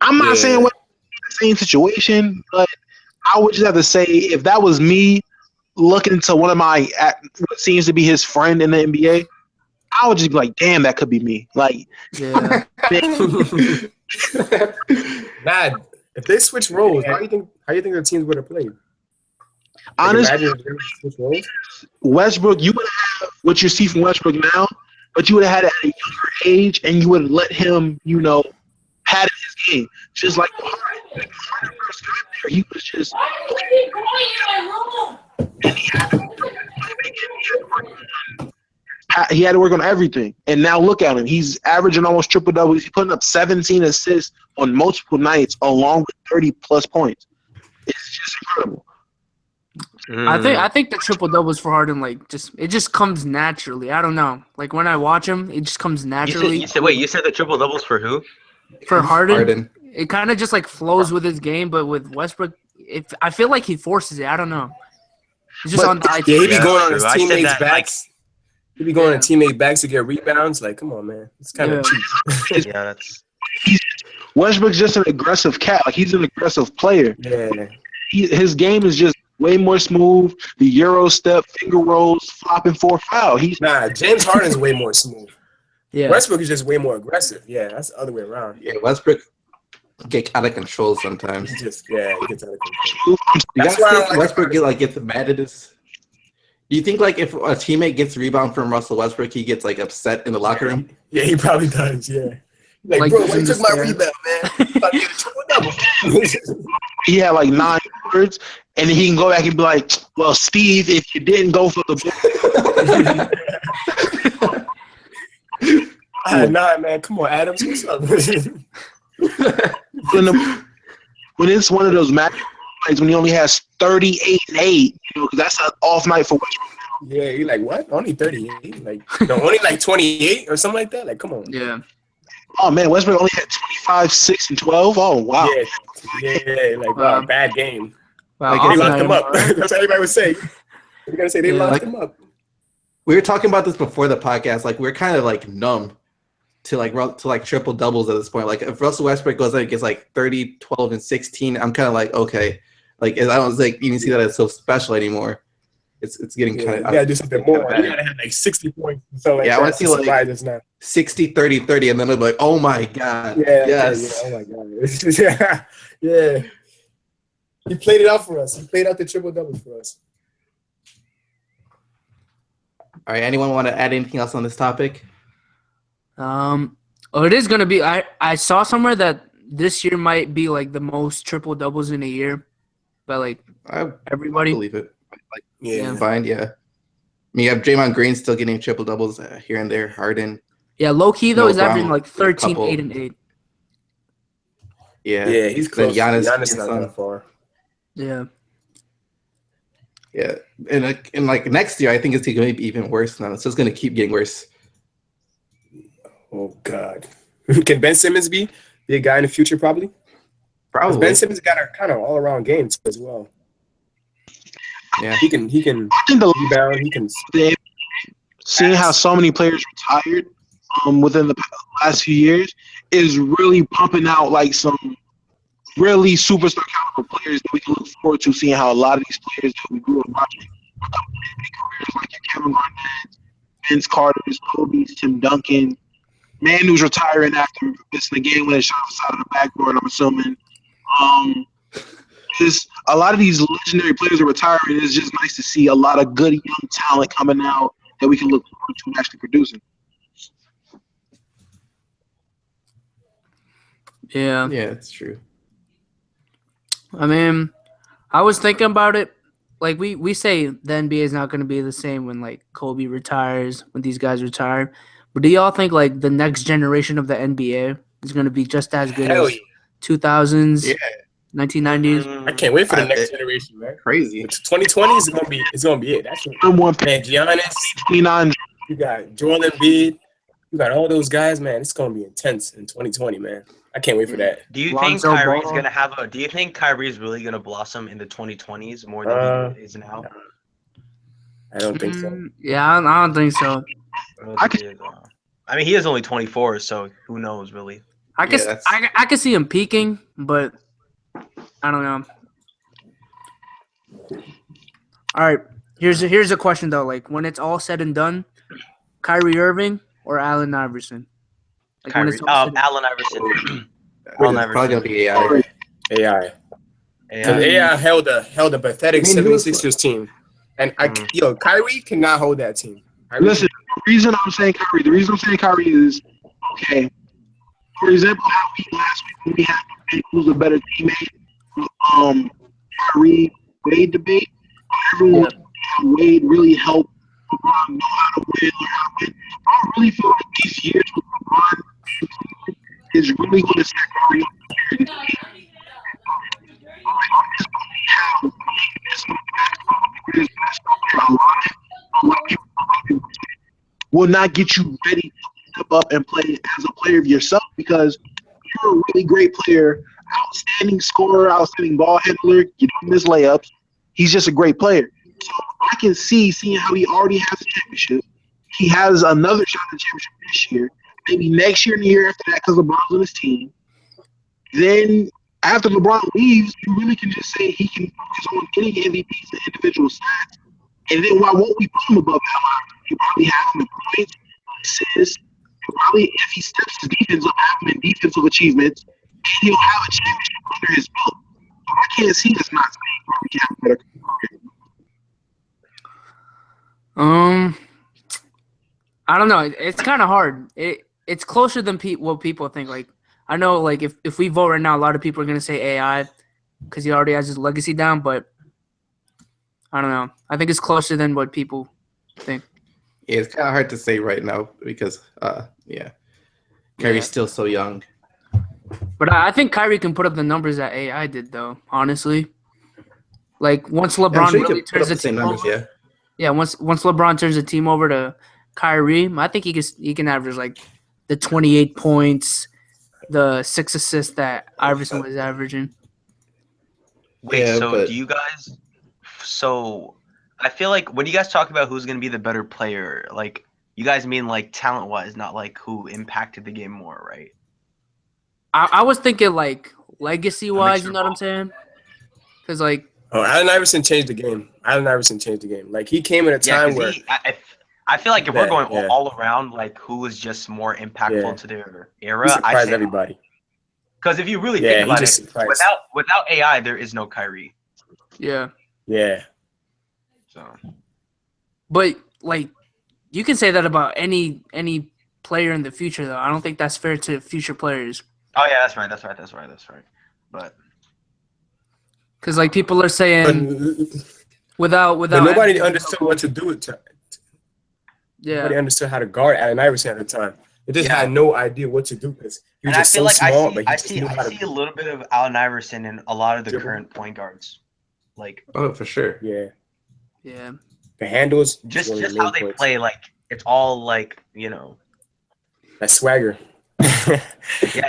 I'm not Yeah. saying what the same situation, but I would just have to say if that was me looking to one of my what seems to be his friend in the NBA, I would just be like, damn, that could be me. Like, Yeah. bad. If they switch roles, how do you think the teams would have played? Like, honestly, imagine if they switch roles. Westbrook, you would have what you see from Westbrook now, but you would have had it at a younger age, and you would have let him, had it his game. Just like Harden. When Harden first got there, he was just he had to work on everything. And now look at him. He's averaging almost triple doubles. He's putting up 17 assists on multiple nights along with 30-plus points. It's just incredible. I think the triple doubles for Harden, like, it just comes naturally. I don't know. Like, when I watch him, it just comes naturally. You said the triple doubles for who? For Harden, Harden. it kind of just, like, flows with his game. But with Westbrook, I feel like he forces it. I don't know. He's just But- on the Yeah, he be Yeah, going on true. his I said teammates' that, like, backs. He be going to teammate backs to get rebounds. Like, come on, man. It's kind of cheap. Yeah, that's. Westbrook's just an aggressive cat. Like, he's an aggressive player. Yeah. His game is just way more smooth. The Euro step, finger rolls, flopping for a foul. James Harden's way more smooth. Yeah. Westbrook is just way more aggressive. Yeah, that's the other way around. Yeah, Westbrook get out of control sometimes. He gets out of control. That's why Westbrook gets mad at this. Do you think like if a teammate gets a rebound from Russell Westbrook, he gets like upset in the locker room? Yeah, he probably does. Yeah. Like bro, why you took my rebound, man? About to get a triple-double. He had like 9 words, and then he can go back and be like, "Well, Steve, if you didn't go for the nah, man, come on, Adams, what's up?" When it's one of those matches when he only has 38 and 8, because that's an off night for Westbrook. Yeah, you're like, what? Only 38? Like, no, only like 28 or something like that? Like, come on. Yeah. Oh, man, Westbrook only had 25, 6, and 12? Oh, wow. Yeah, like, wow, bad game. Wow, like, they locked him up. That's what everybody would say. You're going to say they locked him up. We were talking about this before the podcast. Like, we're kind of, like, numb to triple doubles at this point. Like, if Russell Westbrook goes out and gets, like, 30, 12, and 16, I'm kind of like, okay. Like, I don't even see that as so special anymore. It's getting kind of. You gotta do something more. You gotta have like 60 points. So like, I want to see like it's not 60, 30, 30, and then it'll be like, oh my god. Yeah. Yes. Yeah, oh my god. Yeah. He played it out for us. He played out the triple doubles for us. All right. Anyone want to add anything else on this topic? It is gonna be. I saw somewhere that this year might be like the most triple doubles in a year, but like everybody believe it. Fine. Yeah. I mean, you have Draymond Green still getting triple doubles here and there. Harden. Yeah, low key though is Brown, averaging like 13, 8, and 8. Yeah, he's close. Giannis not that far. Yeah. Yeah, and like next year, I think it's going to be even worse now. It's just going to keep getting worse. Oh God, can Ben Simmons be a guy in the future? Probably. Ben Simmons got a kind of all around game as well. Yeah, he can rebound. He can. Seeing how so many players retired within the last few years is really pumping out like some really superstar caliber players that we can look forward to. Seeing how a lot of these players that we grew up watching, careers like your Kevin Garnett, Vince Carter's, Kobe's, Tim Duncan, man who's retiring after missing a game-winning shot outside of the backboard. I'm assuming. Just a lot of these legendary players are retiring. It's just nice to see a lot of good young talent coming out that we can look forward to actually producing. Yeah, it's true. I mean, I was thinking about it. Like we say the NBA is not going to be the same when like Kobe retires, when these guys retire. But do y'all think like the next generation of the NBA is going to be just as good as 2000s? Yeah. 1990s. I can't wait for the next generation, man. Crazy. 2020 is gonna be it. That's what, man. Giannis, 29. You got Joel Embiid. You got all those guys, man. It's gonna be intense in 2020, man. I can't wait for that. Do you think Kyrie's gonna have a? Do you think Kyrie's really gonna blossom in the 2020s more than he is now? I don't think so. Yeah, I don't think so. I mean, he is only 24, so who knows, really? I could see him peaking, but I don't know. All right, here's a question though. Like when it's all said and done, Kyrie Irving or Allen Iverson? Like, Allen Iverson. Allen Iverson. Probably gonna be AI. AI held a pathetic 76ers team, and Kyrie cannot hold that team. Listen, the reason I'm saying Kyrie is okay. For example, how we last week when we had who's a better teammate, Kyrie Wade debate. Everyone Wade really helped LeBron know how to win, learn how to win. I really feel like these years with LeBron is really going to set Kyrie up in the game. A lot of people will not get you ready to step up and play as a player of yourself because you're a really great player, outstanding scorer, outstanding ball handler. You don't miss layups. He's just a great player. So I can seeing how he already has a championship. he has another shot at the championship this year. Maybe next year and the year after that, because LeBron's on his team. Then after LeBron leaves, you really can just say he can focus on getting MVPs and individual stats. And then why won't we put him above that? He probably has him in points, assists, and probably if he steps his defense up, have him in defensive achievements, and he'll have a championship under his belt. So I can't see this not saying we can have a better career. I don't know. It's kind of hard. It's closer than what people think. Like, I know, like, if we vote right now, a lot of people are going to say AI because he already has his legacy down, but I don't know. I think it's closer than what people think. Yeah, it's kind of hard to say right now because, Kyrie's still so young. But I think Kyrie can put up the numbers that AI did, though, honestly. Like, once LeBron really turns the team over. Yeah, once LeBron turns the team over to Kyrie, I think he can average, like, the 28 points, the 6 assists that Iverson was averaging. Wait, do you guys – so I feel like when you guys talk about who's going to be the better player, like, you guys mean, like, talent-wise, not, like, who impacted the game more, right? I was thinking, like, legacy-wise, you know what I'm saying? Because, like – Allen Iverson changed the game. Like, he came at a time where – I feel like if we're going all around, like, who was just more impactful to their era, he surprised everybody. Because if you really think about it, without AI, there is no Kyrie. Yeah. Yeah. So. But, like, you can say that about any player in the future, though. I don't think that's fair to future players. Oh, yeah, that's right. But. Because, like, people are saying without but nobody understood what to do with it. Yeah. Nobody understood how to guard Allen Iverson at the time. They just had no idea what to do because he was just so small. I see a little bit of Allen Iverson in a lot of the current point guards. Like, oh, for sure. Yeah. Yeah. The handles. Just how they play, like, it's all, like, you know. That swagger.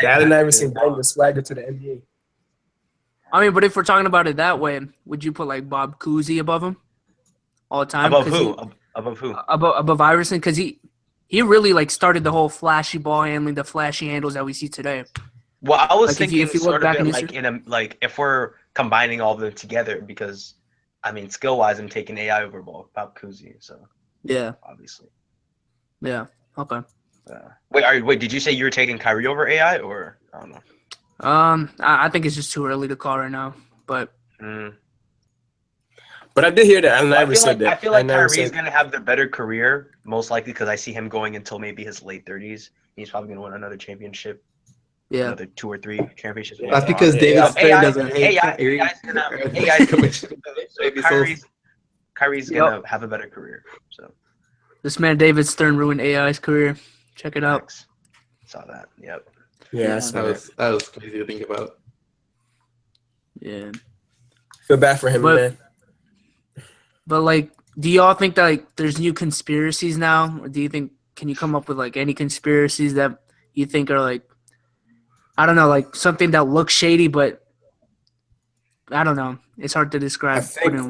Allen Iverson brought the swagger to the NBA. I mean, but if we're talking about it that way, would you put, like, Bob Cousy above him all the time? Above who? Above who? Above Iverson, because he really, like, started the whole flashy ball handling, the flashy handles that we see today. Well, I was like, thinking if you look back like if we're combining all of them together, because I mean, skill wise, I'm taking AI over Bob Cousy, so yeah, obviously. Yeah. Okay. Wait, did you say you were taking Kyrie over AI, or I don't know? I think it's just too early to call right now, but. But I did hear that Allen Iverson said that. I feel like Kyrie's going to have the better career, most likely, because I see him going until maybe his late 30s. He's probably going to win another championship. Yeah. Another 2 or 3 championships. That's because David Stern doesn't hate Kyrie's going to have a better career. So this man David Stern ruined AI's career. Check it out. Saw that. Yep. Yeah, that was crazy to think about. Yeah. Feel bad for him, man. But, like, do y'all think that, like, there's new conspiracies now? Or do you think, can you come up with, like, any conspiracies that you think are, like, I don't know, like, something that looks shady, but I don't know. It's hard to describe.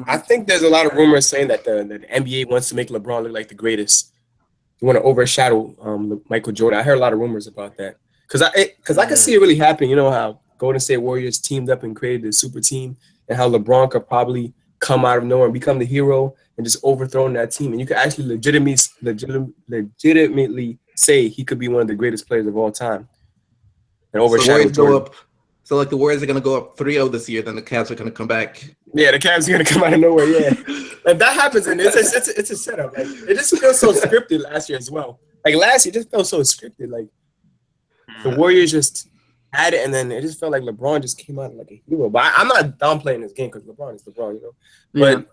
I think there's a lot of rumors saying that the NBA wants to make LeBron look like the greatest. They want to overshadow Michael Jordan. I heard a lot of rumors about that. Because I can see it really happening. You know how Golden State Warriors teamed up and created the super team, and how LeBron could probably come out of nowhere and become the hero and just overthrow that team. And you could actually legitimately say he could be one of the greatest players of all time. And overshadow Jordan. So, like, the Warriors are going to go up 3-0 this year, then the Cavs are going to come back. Yeah, the Cavs are going to come out of nowhere, yeah. And that happens, and it's a setup. Like, it just feels so scripted last year as well. Like, last year, it just felt so scripted. Like, the Warriors just had it, and then it just felt like LeBron just came out like a hero. But I'm not downplaying this game because LeBron is LeBron, you know. But,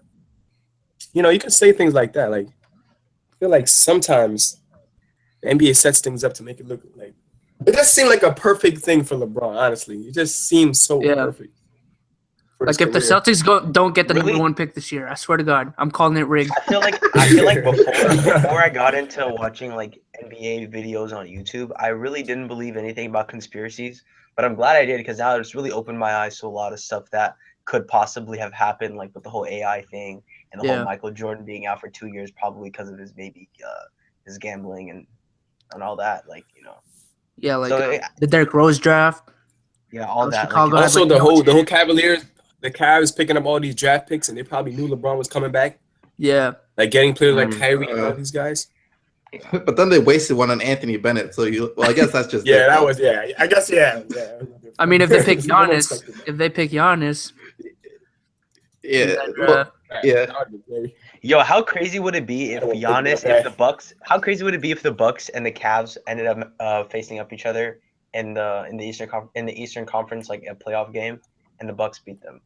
you know, you can say things like that. Like, I feel like sometimes the NBA sets things up to make it look like it just seemed like a perfect thing for LeBron, honestly. It just seems so perfect. Like, if the Celtics don't get the number 1 pick this year, I swear to God, I'm calling it rigged. I feel like before I got into watching, like, NBA videos on YouTube, I really didn't believe anything about conspiracies. But I'm glad I did, because now it's really opened my eyes to a lot of stuff that could possibly have happened, like with the whole AI thing and the whole Michael Jordan being out for 2 years, probably because of his maybe his gambling and all that. Like, you know. Yeah, like So the Derrick Rose draft. yeah, all that. Chicago Like, had, Also, like, the no whole chance. Cavaliers, the Cavs picking up all these draft picks, and they probably knew LeBron was coming back. Yeah, Like getting players like Kyrie and all Uh, these guys. But then they wasted one on Anthony Bennett. So I guess that's just Yeah, their that fault. was I guess yeah. I mean, if they pick No one Giannis, expected that. if they pick Giannis, Yeah. in that Well, draft, yeah. That would be very- yo, how crazy would it be if I don't think about Giannis, that. if the Bucks, how crazy would it be if the Bucks and the Cavs ended up facing up each other in the Eastern Conference, like a playoff game, and the Bucks beat them?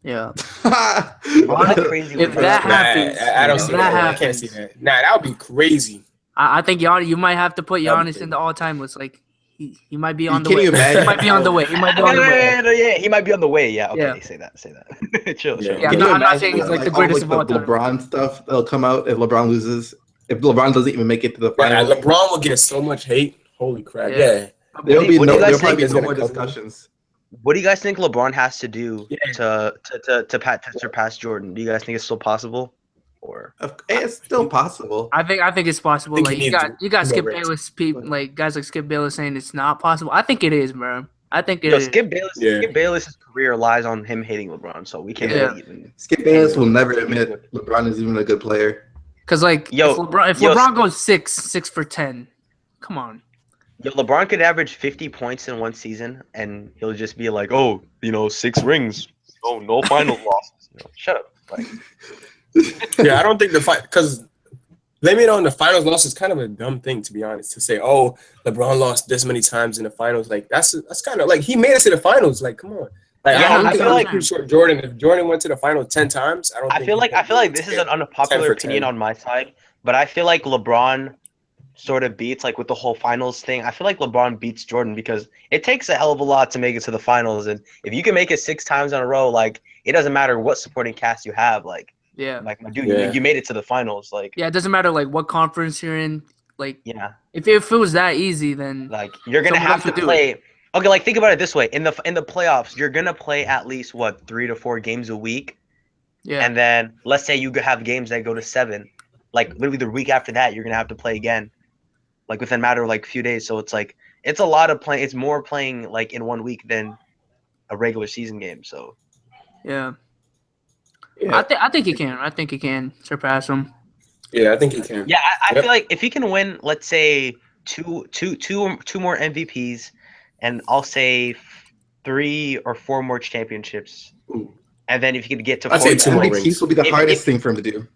yeah. How crazy If would that Nah, happens, I don't if see that that. I can't see happens, that. Nah, that would be crazy. I think Giannis, you might have to put That'd be Giannis in the all-time list. Like he might be You on the can't way. even imagine He might be on the way. He might be No, on the no, way. no, no, yeah, he might be on the way. Yeah, okay, Yeah. say that. Chill, Yeah. chill. Yeah, Can I'm you not imagine saying he's like the all, greatest of the all time. LeBron stuff that'll come out if LeBron loses? If LeBron doesn't even make it to the Yeah, finals, LeBron will get so much hate. Holy crap! Yeah. Yeah, there'll What do you guys probably be think no is more gonna come? discussions. What do you guys think LeBron has to do Yeah. to surpass Jordan? Do you guys think it's still possible, or It's still possible. I think it's possible. think Like he you needs got to- you got more Skip rings. Bayless, people like guys like Skip Bayless saying it's not possible. I think it is, bro. I think it yo, is. Skip Bayless? Yeah. Skip Bayless's career lies on him hating LeBron, so we can't Yeah. really even. Skip Bayless will never admit LeBron is even a good player. Because like Yo, if LeBron goes 6 for 10, come on. Yo, LeBron could average 50 points in one season, and he'll just be like, "Oh, 6 rings, no final losses." Shut up. Like, Yeah, I don't think the fight because blaming it on the finals loss is kind of a dumb thing to be honest. To say, oh, LeBron lost this many times in the finals, like that's kind of like he made it to the finals. Like, come on. Like, Yeah, I I think feel I'm like- pretty sure Jordan. If Jordan went to the final 10 times, I feel like this is an unpopular 10 for opinion 10. on my side, but I feel like LeBron sort of beats like with the whole finals thing. I feel like LeBron beats Jordan because it takes a hell of a lot to make it to the finals, and if you can make it 6 times in a row, like it doesn't matter what supporting cast you have, like my dude, Yeah. you made it to the finals, like Yeah, it doesn't matter like what conference you're in. Like yeah, if it was that easy, then like you're gonna Someone have else to would do play. Okay, like think about it this way: in the playoffs, you're gonna play at least 3 to 4 games a week, yeah, and then let's say you have games that go to 7, like literally the week after that, you're gonna have to play again, like within a matter of like a few days. So it's like it's a lot of playing. It's more playing like in 1 week than a regular season game. So yeah. Yeah. I think he can. I think he can surpass him. Yeah, I think he can. yeah, I Yep. feel like if he can win, let's say two more MVPs, and I'll say 3 or 4 more championships, Ooh. and then if he could get to I'd say 40, 2 more MVPs rings. will be the If- hardest if- thing for him to do.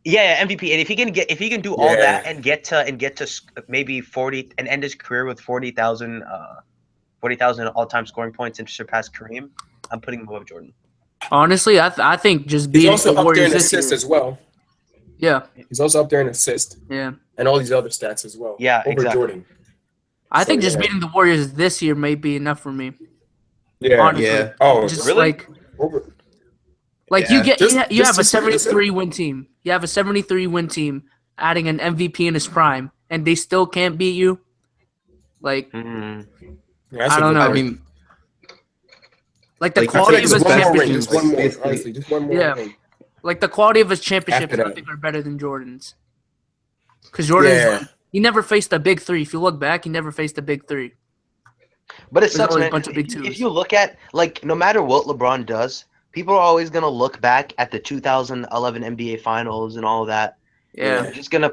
Yeah, MVP. And if he can do all Yeah. that and get to maybe 40 and end his career with 40,000 all-time scoring points and surpass Kareem, I'm putting him above Jordan. Honestly, I think just He's beating also the up there Warriors in this assists year. as well. Yeah, He's also up there in assists yeah. and all these other stats as well. Yeah, over exactly. Jordan. I think So, just yeah. beating the Warriors this year may be enough for me. Yeah. Honestly. Yeah. Oh, Just really? over. Like Yeah. you get Just- you have a just- 73 win team. You have a 73 win team adding an MVP in his prime, and they still can't beat you. Like Mm. Yeah, that's I a don't good know. I point. mean, like the Like, I feel quality like of the his Just one more ring, championships. just one more. basically- Honestly, just one more Yeah. ring. Like the quality of his championships, After I that. think are better than Jordan's. Because Jordan's Yeah. he never faced a big 3. If you look back, he never faced a big 3. But it There's sucks, always a man. bunch of big If twos. you look at like no matter what LeBron does, people are always gonna look back at the 2011 NBA Finals and all of that. Yeah, They're just gonna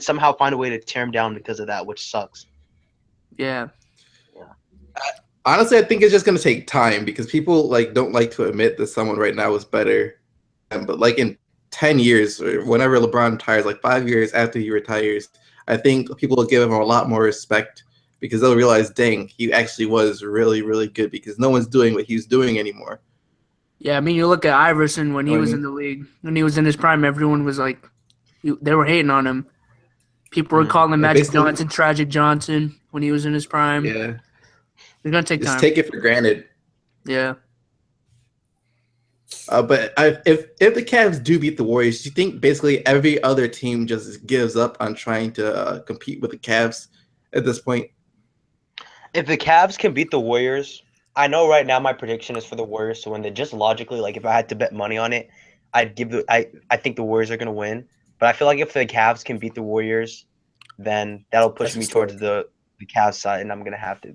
somehow find a way to tear him down because of that, which sucks. yeah. honestly, I think it's just gonna take time because people don't like to admit that someone right now is better. But like in 10 years or whenever LeBron retires, like 5 years after he retires, I think people will give him a lot more respect because they'll realize, dang, he actually was really, really good because no one's doing what he's doing anymore. Yeah, I mean, you look at Iverson when he I was mean- in the league. When he was in his prime, everyone was like, they were hating on him. People were calling him Yeah, Magic basically- Johnson, Tragic Johnson when he was in his prime. Yeah, It's going to take just time. take it for granted. Yeah. But if the Cavs do beat the Warriors, do you think basically every other team just gives up on trying to compete with the Cavs at this point? If the Cavs can beat the Warriors, I know right now my prediction is for the Warriors to win. That just logically, like if I had to bet money on it, I think the Warriors are gonna win. But I feel like if the Cavs can beat the Warriors, then that'll push That's me historic. towards the Cavs side, and I'm gonna have to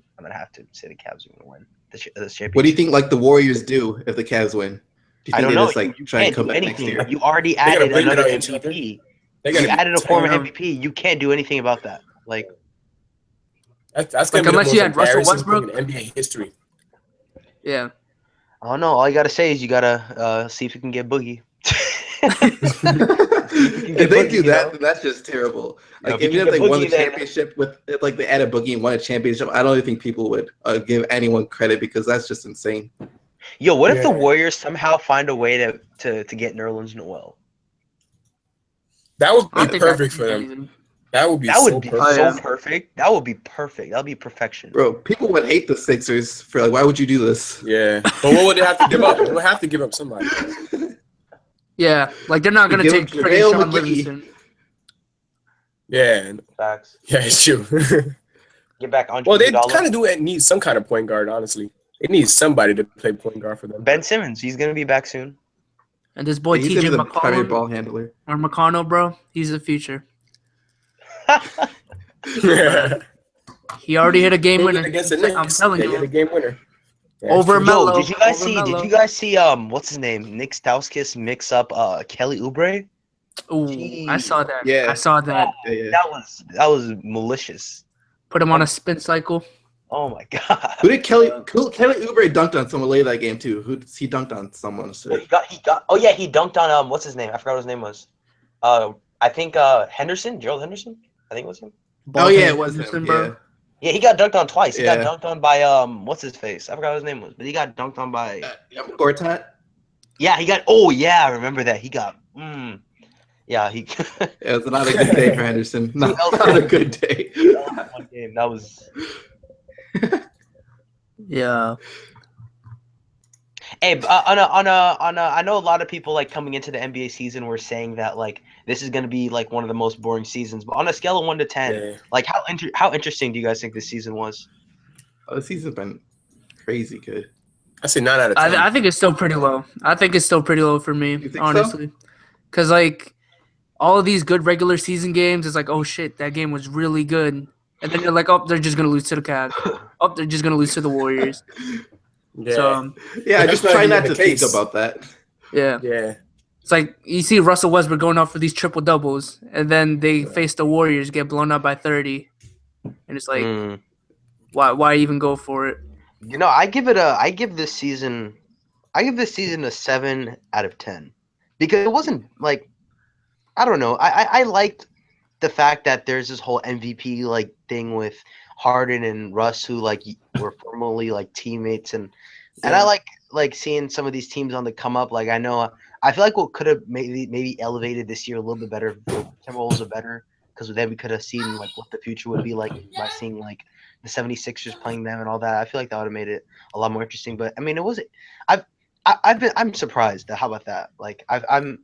say the Cavs are gonna win this championship. What do you think like the Warriors do if the Cavs win? Do you I think don't they know. just like You try and can't come do back next anything. year? You already gotta added blame it another on each other. MVP. They You gotta added a former tear up. MVP. You can't do anything about that. Like, That's Like, gonna be the unless most you had Russell embarrassing thing in Westbrook. NBA history. Yeah. I don't know. All you gotta say is you gotta see if you can get Boogie. If they do that, then that's just terrible. Yeah, Like if you even can if they get won the Boogie, then- championship with like they added Boogie and won a championship, I don't even think people would give anyone credit because that's just insane. Yo, what if the Yeah. Warriors somehow find a way to get Nerlens Noel? That would I don't be think perfect that's for them. even- That would be That so would be perfect. so yeah. perfect. That would be perfect. That would be perfection. Bro, people would hate the Sixers for like, why would you do this? Yeah, but what would they have to give up? They would have to give up somebody. Yeah, like they're not gonna Give take him freaking JaVale Sean McGee. Livingston. Yeah, Facts. yeah, it's true. Get back Andre Well, they Iguodala. kind of do need some kind of point guard. Honestly, they need somebody to play point guard for them. Ben Simmons. He's gonna be back soon. And this boy He's gonna TJ be the primary McCollum ball handler. or McConnell, bro, he's the future. He already hit a game Prove it winner. against the I'm Knicks. telling They get a you. game winner. Yeah, Over it's true. Melo. Yo, did you guys Over see? Melo. Did you guys see? What's his name? Nick Stauskas mix up Kelly Oubre. Ooh, I saw that. Yeah. I saw that. Yeah. That was malicious. Put him on a spin cycle. Oh my god. Who did Kelly Oubre dunked on someone late that game too? He dunked on someone? So. He got. Oh yeah, he dunked on what's his name? I forgot what his name was. I think Henderson, Gerald Henderson. I think it was him. Oh yeah, it was Henderson, him. bro. Yeah. Yeah, he got dunked on twice. He Yeah. got dunked on by what's his face? I forgot what his name was, but he got dunked on by. Gortat. Yeah, he got. Oh yeah, I remember that. He got. Yeah, he. It was not a good day for Henderson. Not a good day. One game that was. Yeah. Hey, I know a lot of people like coming into the NBA season were saying that like this is gonna be like one of the most boring seasons. But on a scale of 1 to 10, Yeah. like how interesting do you guys think this season was? Oh, the season's been crazy good. I say 9 out of 10. I think it's still pretty low. I think it's still pretty low for me, You think so? honestly. Because, like, all of these good regular season games, it's like, oh, shit, that game was really good. And then you're like, oh, they're just going to lose to the Cavs. Oh, they're just going to lose to the Warriors. Yeah. So, Yeah, I That's just not try even not the to think case. about that. yeah. Yeah. It's like you see Russell Westbrook going off for these triple doubles, and then they face the Warriors, get blown up by 30. And it's like, why even go for it? You know, I give this season a 7 out of 10 because it wasn't like I don't know. I liked the fact that there's this whole MVP like thing with Harden and Russ who like were formerly like teammates and I like seeing some of these teams on the come up. Like I feel like what could have maybe elevated this year a little bit better if the Timberwolves are better because then we could have seen like what the future would be like by seeing like the 76ers playing them and all that. I feel like that would have made it a lot more interesting. But I mean, I'm surprised. How about that? Like I'm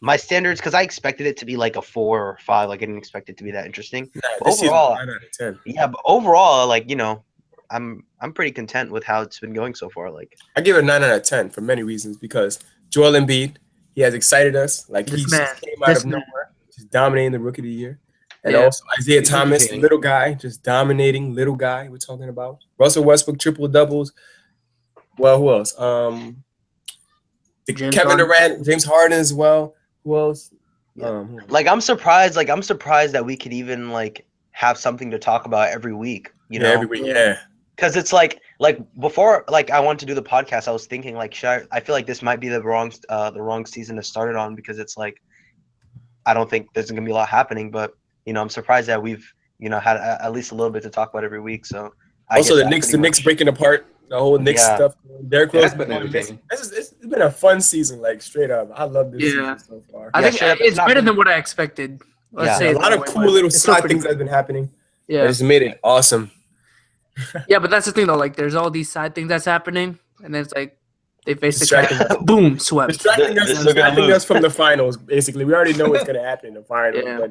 my standards because I expected it to be like a 4 or 5. Like I didn't expect it to be that interesting. Nah, But this season, overall, 9 out of 10. yeah, but overall, like I'm pretty content with how it's been going so far. Like I give it a 9 out of 10 for many reasons because Joel Embiid, he has excited us. Like he This just man. came out This of man. nowhere, just dominating the Rookie of the Year. And Yeah. also Isaiah He's Thomas, entertaining. little guy, just dominating little guy. We're talking about Russell Westbrook triple doubles. Well, who else? James Kevin Harden. Durant, James Harden as well. Who else? Yeah. Like I'm surprised that we could even like have something to talk about every week. You know, every week, yeah. because it's like before like I wanted to do the podcast, I was thinking like I feel like this might be the wrong season to start it on because it's like I don't think there's gonna be a lot happening, but I'm surprised that we've had at least a little bit to talk about every week. So Also, the Knicks breaking apart. The whole Knicks Yeah. stuff. Derrick Yeah, Rose that's been entertaining. It's been a fun season, like straight up. I love this Yeah. season so far. I Yeah, think straight up, it's it's not better been- than what I expected. Let's Yeah. say A it lot that of way, cool but little it's still side pretty things that have been happening. Yeah. That just made it awesome. Yeah, but that's the thing though. Like, there's all these side things that's happening, and then it's like they face the Distracting. Cavs, boom, swept. Distracting us from the finals. Basically, we already know what's going to happen in the finals. Yeah. But,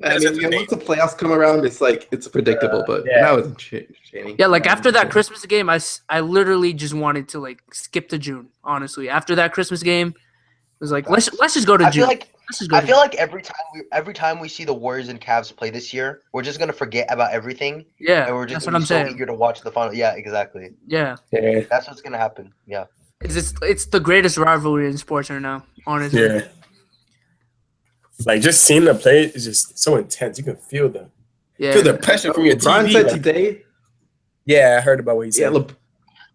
I mean, once the playoffs come around, it's like it's predictable, but yeah. now it's entertaining. Yeah, like after that Christmas game, I literally just wanted to like skip to June. Honestly, after that Christmas game, it was like let's just go to I June. feel like This is I good. feel like every time we see the Warriors and Cavs play this year, we're just gonna forget about everything, Yeah, and we're just that's gonna what be I'm so saying. eager to watch the final. Yeah, exactly. Yeah, Yeah, That's what's gonna happen. Yeah. it's the greatest rivalry in sports right now. Honestly. yeah. Like just seeing them play is just so intense. You can feel the Yeah. pressure from your LeBron TV. said like- today. yeah, I heard about what he Yeah, said. look.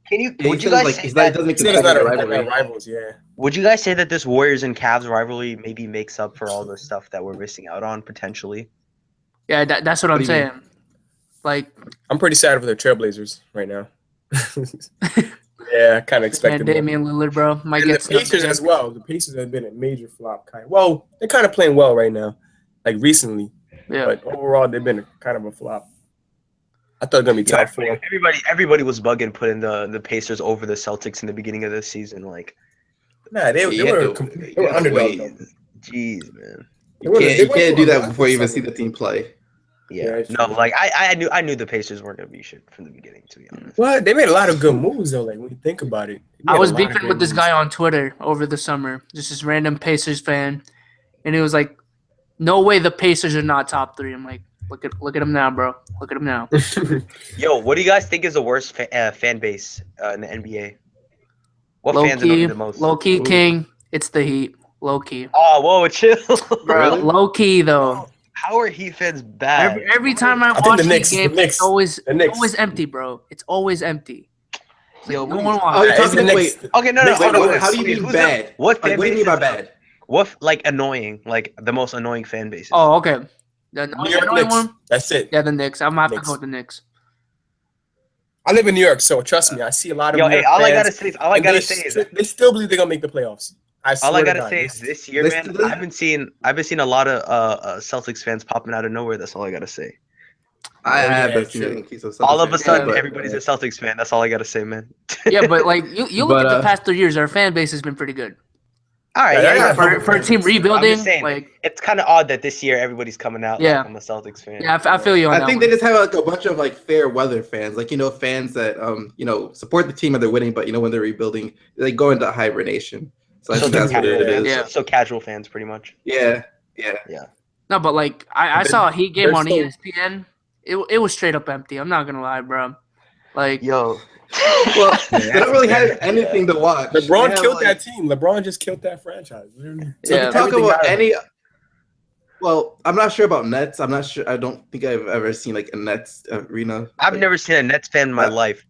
Can you? He Would you said guys like say it that? doesn't make He said it's not a a rivalry. rivals. Yeah. Would you guys say that this Warriors and Cavs rivalry maybe makes up for all the stuff that we're missing out on potentially? Yeah, that's what What I'm do you mean? saying. Like, I'm pretty sad for the Trailblazers right now. Yeah, I kind of man, expected more. Damian Lillard, bro, might And get the Pacers snubbed as there. well. The Pacers have been a major flop. Well, they're kind of playing well right now, like recently. Yeah. But overall, they've been kind of a flop. I thought it was gonna be Yeah, top four. everybody was bugging putting the Pacers over the Celtics in the beginning of this season. Like, Nah, they You were had to- complete, you they were had to underdogs. wait. though. jeez, man. You can't do that before you even see the team play. Yeah. it's No, true. like I knew the Pacers weren't gonna be shit from the beginning, to be honest. What? They made a lot of good moves though. Like when you think about it, They I made was a lot of beefing great with this moves. guy on Twitter over the summer, just this random Pacers fan, and he was like, "No way, the Pacers are not top 3." I'm like, "Look at them now, bro. Look at them now." Yo, what do you guys think is the worst fan base in the NBA? What Low fans annoy key, you the most? low key, Ooh. King. It's the Heat. Low key, Oh, whoa, chill. bro. Really? Low key though. How are Heat fans bad? Every time I think watch the the Knicks- game, the Knicks- it's always the Knicks. always empty, bro. It's always empty. It's like, Yo, no what one do you- wants. Oh, you're It's talking the wait. Knicks. Okay, no, Knicks hold are the on. worst. How do you Okay, mean who's bad? What fan Like, what do you base mean by is- bad? What like annoying? Like the most annoying fan bases? Oh, okay. The New York annoying Knicks. one? That's it. Yeah, the Knicks. I'm gonna have to Knicks. go with the Knicks. I live in New York, so trust me, I see a lot of Yo, New hey, York all I fans, gotta say is they still believe they're gonna make the playoffs. I swear all I to gotta God. say is this year, This- man. this- I've been seeing a lot of Celtics fans popping out of nowhere. That's all I gotta say. I yeah, haven't true. seen it in case of All of a Celtics, sudden, but- everybody's a Celtics fan. That's all I gotta say, man. Yeah, but like you look But, at the past 3 years, our fan base has been pretty good. All right, Yeah, yeah, yeah, yeah. For a team I'm rebuilding, just saying, like it's kind of odd that this year everybody's coming out. Yeah. Like, I'm a Celtics fan. yeah, I feel you on I that think one. they just have like a bunch of like fair weather fans, like fans that support the team and they're winning, but when they're rebuilding, they go into hibernation. So I So think they're that's what it casual is. Yeah. fans. So casual fans, pretty much. Yeah. No, but like I But saw a Heat game they're on still- ESPN. It was straight up empty. I'm not gonna lie, bro. Like Yo. Well, they don't really have anything to watch. LeBron They have, killed like- that team. LeBron just killed that franchise. Literally. So Yeah. if you talk Everything about out of any. Well, I'm not sure about Nets. I'm not sure. I don't think I've ever seen like a Nets arena. I've Like, never seen a Nets fan in my Uh, life.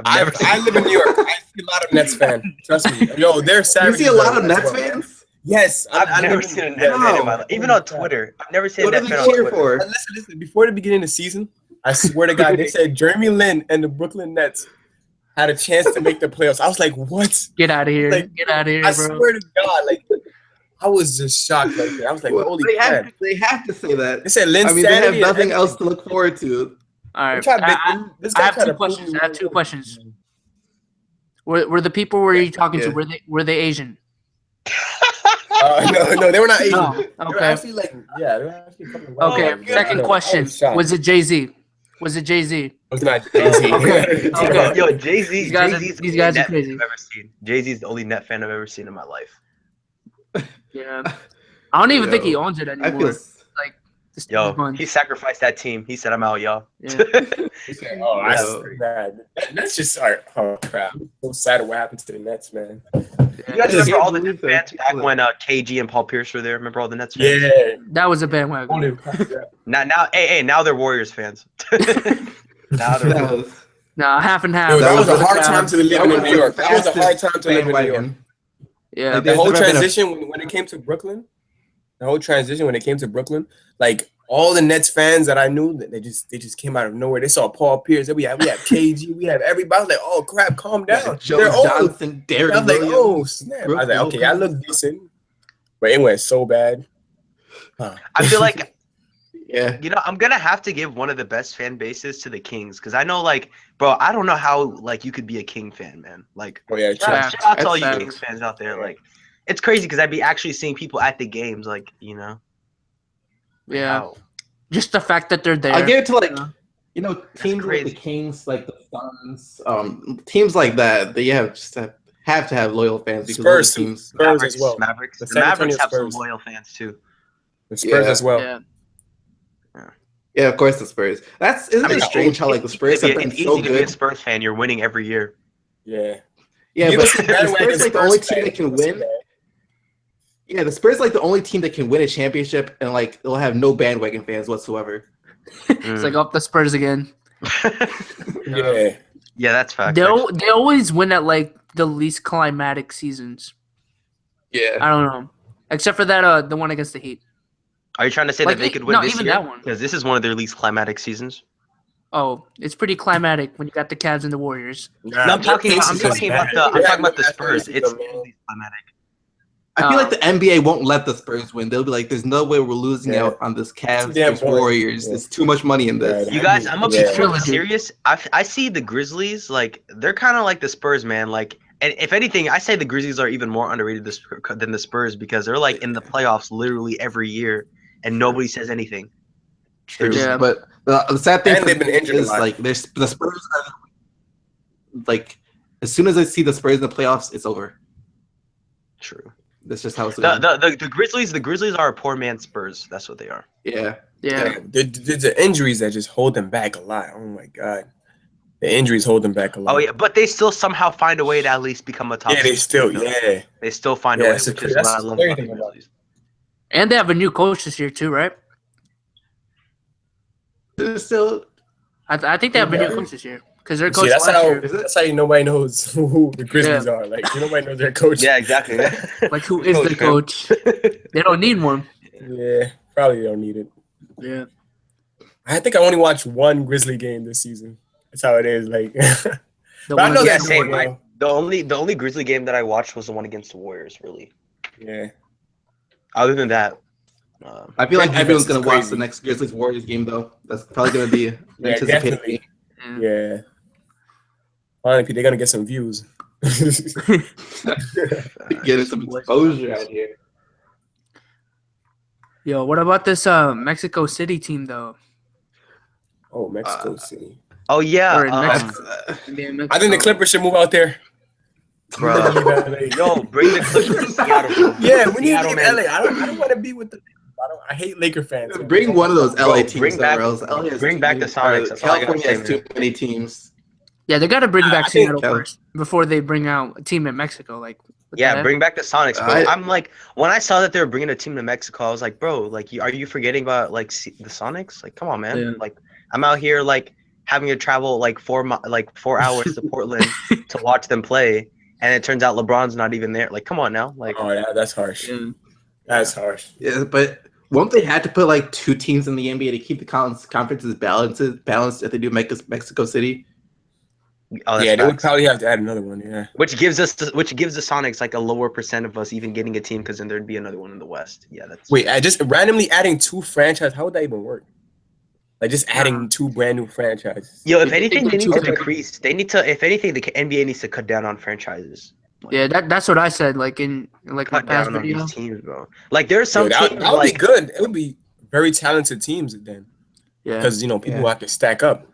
I've never seen. I live in New York. I see a lot of Nets fans. Trust me. Yo, they're You savages. see a lot of as Nets well. fans. Yes, I've never live in- seen a yeah, Nets fan in no. my life. Even on Twitter, I've never seen a What do Nets they fan on cheer Twitter. for? Listen. Before the beginning of the season, I swear to God, they said Jeremy Lin and the Brooklyn Nets had a chance to make the playoffs. I was like, what? get out of here, Like, get out of here, I bro. swear to God, like I was just shocked right there. I was like, Well, holy they crap. have to say that. They said Lin I mean, they have Sanity and nothing everything. else to look forward to. All They right, tried to- I this guy have tried two to prove questions. me I have two wrong. questions. Were the people were you talking to? Yeah. Were they Asian? No, they were not Asian. No. They were Okay. actually like, yeah, they were actually a couple of white Okay. guys. Second I was question: shocked. was it Jay-Z? Was it Jay-Z? It was not Jay-Z. Okay. Okay. Yo, Jay-Z. These guys are- Jay-Z's the these only guys are Net fan crazy. I've ever seen. Jay-Z's the only net fan I've ever seen in my life. Yeah. I don't even think he Yo, owns it I anymore. feel. This Yo, team's gone. he sacrificed that team. He said, "I'm out, y'all." Yeah. He said, oh, I Yo. see that. That's just oh crap. I'm so sad what happened to the Nets, man. You guys I remember all the can't Nets believe fans that back people- when KG and Paul Pierce were there? Remember all the Nets fans? Yeah. That was a bandwagon. Only yeah. Now they're Warriors fans. Now they're That was Nah, half and half. Yo, that was a was hard the- time to live that in was New York. the That was a hard fastest time to live in New York. bandwagon. Yeah. Like, The There's whole never been a- transition when it came to Brooklyn, like all the Nets fans that I knew, they just came out of nowhere. They saw Paul Pierce. We have KG. We have everybody. I was like, oh crap, calm down. Joe They're old. Johnson, Derrick I was like, Williams. oh snap. I was like, okay, I look decent, but it went so bad. I feel like Yeah. I'm gonna have to give one of the best fan bases to the Kings because I know, like, bro, I don't know how like you could be a King fan, man. Like, Oh yeah, true. Yeah. shout out to all you Facts. Kings fans out there. Like, it's crazy because I'd be actually seeing people at the games, like, Yeah. wow. Just the fact that they're there. I'll give it to like Yeah. teams like the crazy. Kings, like the Suns, teams like that. They have just have have to have loyal fans because Spurs, other teams. Spurs as well. Mavericks. The The San Antonio Mavericks have some Spurs. loyal fans too. The Spurs Yeah. as well. Yeah. Yeah, of course the Spurs. Isn't it strange how like the Spurs have been It's so easy to be a good? Spurs fan. You're winning every year. Yeah. Yeah, You but don't see the Spurs like the only team that can win. fans. Yeah, the Spurs like the only team that can win a championship and like they'll have no bandwagon fans whatsoever. It's like up the Spurs again. Yeah. Yeah, that's fact. They always win at like the least climatic seasons. Yeah. I don't know, except for that the one against the Heat. Are you trying to say Like, that they could win no, this even year? that one. Because this is one of their least climatic seasons. Oh, it's pretty climatic when you got the Cavs and the Warriors. Nah, No, I'm their talking pace about is just bad. the Spurs. It's man. the least climatic. I feel like the NBA won't let the Spurs win. They'll be like, "There's no way we're losing out on this Cavs damn versus boring. Warriors. Yeah. There's too much money in this." Right. You guys, I'm gonna Yeah. be really serious. I see the Grizzlies like they're kind of like the Spurs, man. Like, and if anything, I say the Grizzlies are even more underrated than the Spurs because they're like in the playoffs literally every year, and nobody says anything. True. Yeah. But the sad thing And for they've been me injured a is lot. like the Spurs are like as soon as I see the Spurs in the playoffs, it's over. True. That's just how it's going. The Grizzlies are a poor man's Spurs. That's what they are. Yeah. Yeah. The injuries that just hold them back a lot. Oh my god, the injuries hold them back a lot. Oh yeah, but they still somehow find a way to at least become a top. Yeah, they seed, still, you know? yeah. They still find Yeah, a way, it's a which cra- is what that's I love the about thing the about Grizzlies. And they have a new coach this year too, right? It's still I think they have a new coach this year because their coach See, that's last how year. that's how nobody knows who the Grizzlies are. Like nobody knows their coach. Yeah, exactly. Like, who is the fam. coach? They don't need one. Yeah, probably don't need it. Yeah. I think I only watched one Grizzly game this season. That's how it is. Like, The but I one know Yeah, against- they're same. doing well. The only Grizzly game that I watched was the one against the Warriors. Really. Yeah, Other than that, I feel like Their everyone's defense gonna is watch the crazy. next Grizzlies Warriors game though. That's probably gonna be an Yeah, anticipated definitely. game. yeah. Finally, they're gonna get some views. Getting some exposure out here. Yo, what about this Mexico City team though? Oh, Mexico City. oh yeah, Or in Mexico. I think the Clippers should move out there. bro. Yo, bring the Clippers to Seattle, bro. Yeah, we need to Seattle, leave man. LA. I don't want to be with the. I hate Laker fans. Bring one of those LA teams bring back- somewhere else. LA has bring too back many- the Sonics. That's all I gotta California say, has too man. many teams. Yeah, they got to bring back I think- Seattle first before they bring out a team in Mexico. Like, what the Yeah, heck? bring back the Sonics, bro. I- I'm like, when I saw that they were bringing a team to Mexico, I was like, bro, like, are you forgetting about like the Sonics? Like, come on, man. Yeah. Like, I'm out here like having to travel like 4 hours to Portland to watch them play, and it turns out LeBron's not even there. Like, come on now. Like, Oh yeah, that's harsh. Yeah. That's harsh. Yeah, but won't they have to put like two teams in the NBA to keep the conferences balanced if they do Mexico City? oh, that's Yeah, they would facts. probably have to add another one. Yeah. Which gives the Sonics like a lower percent of us even getting a team because then there'd be another one in the West. Yeah, that's Wait, I just randomly adding two franchises. How would that even work? Like just adding two brand new franchises. Yo, if They anything, they do need to too. decrease. They need to, if anything, the NBA needs to cut down on franchises. Yeah, that's what I said. Like in like my Cut past down on video. these teams, bro. Like there's some Yo, teams that would like be good. It would be very talented teams then, Yeah. because people have to stack up.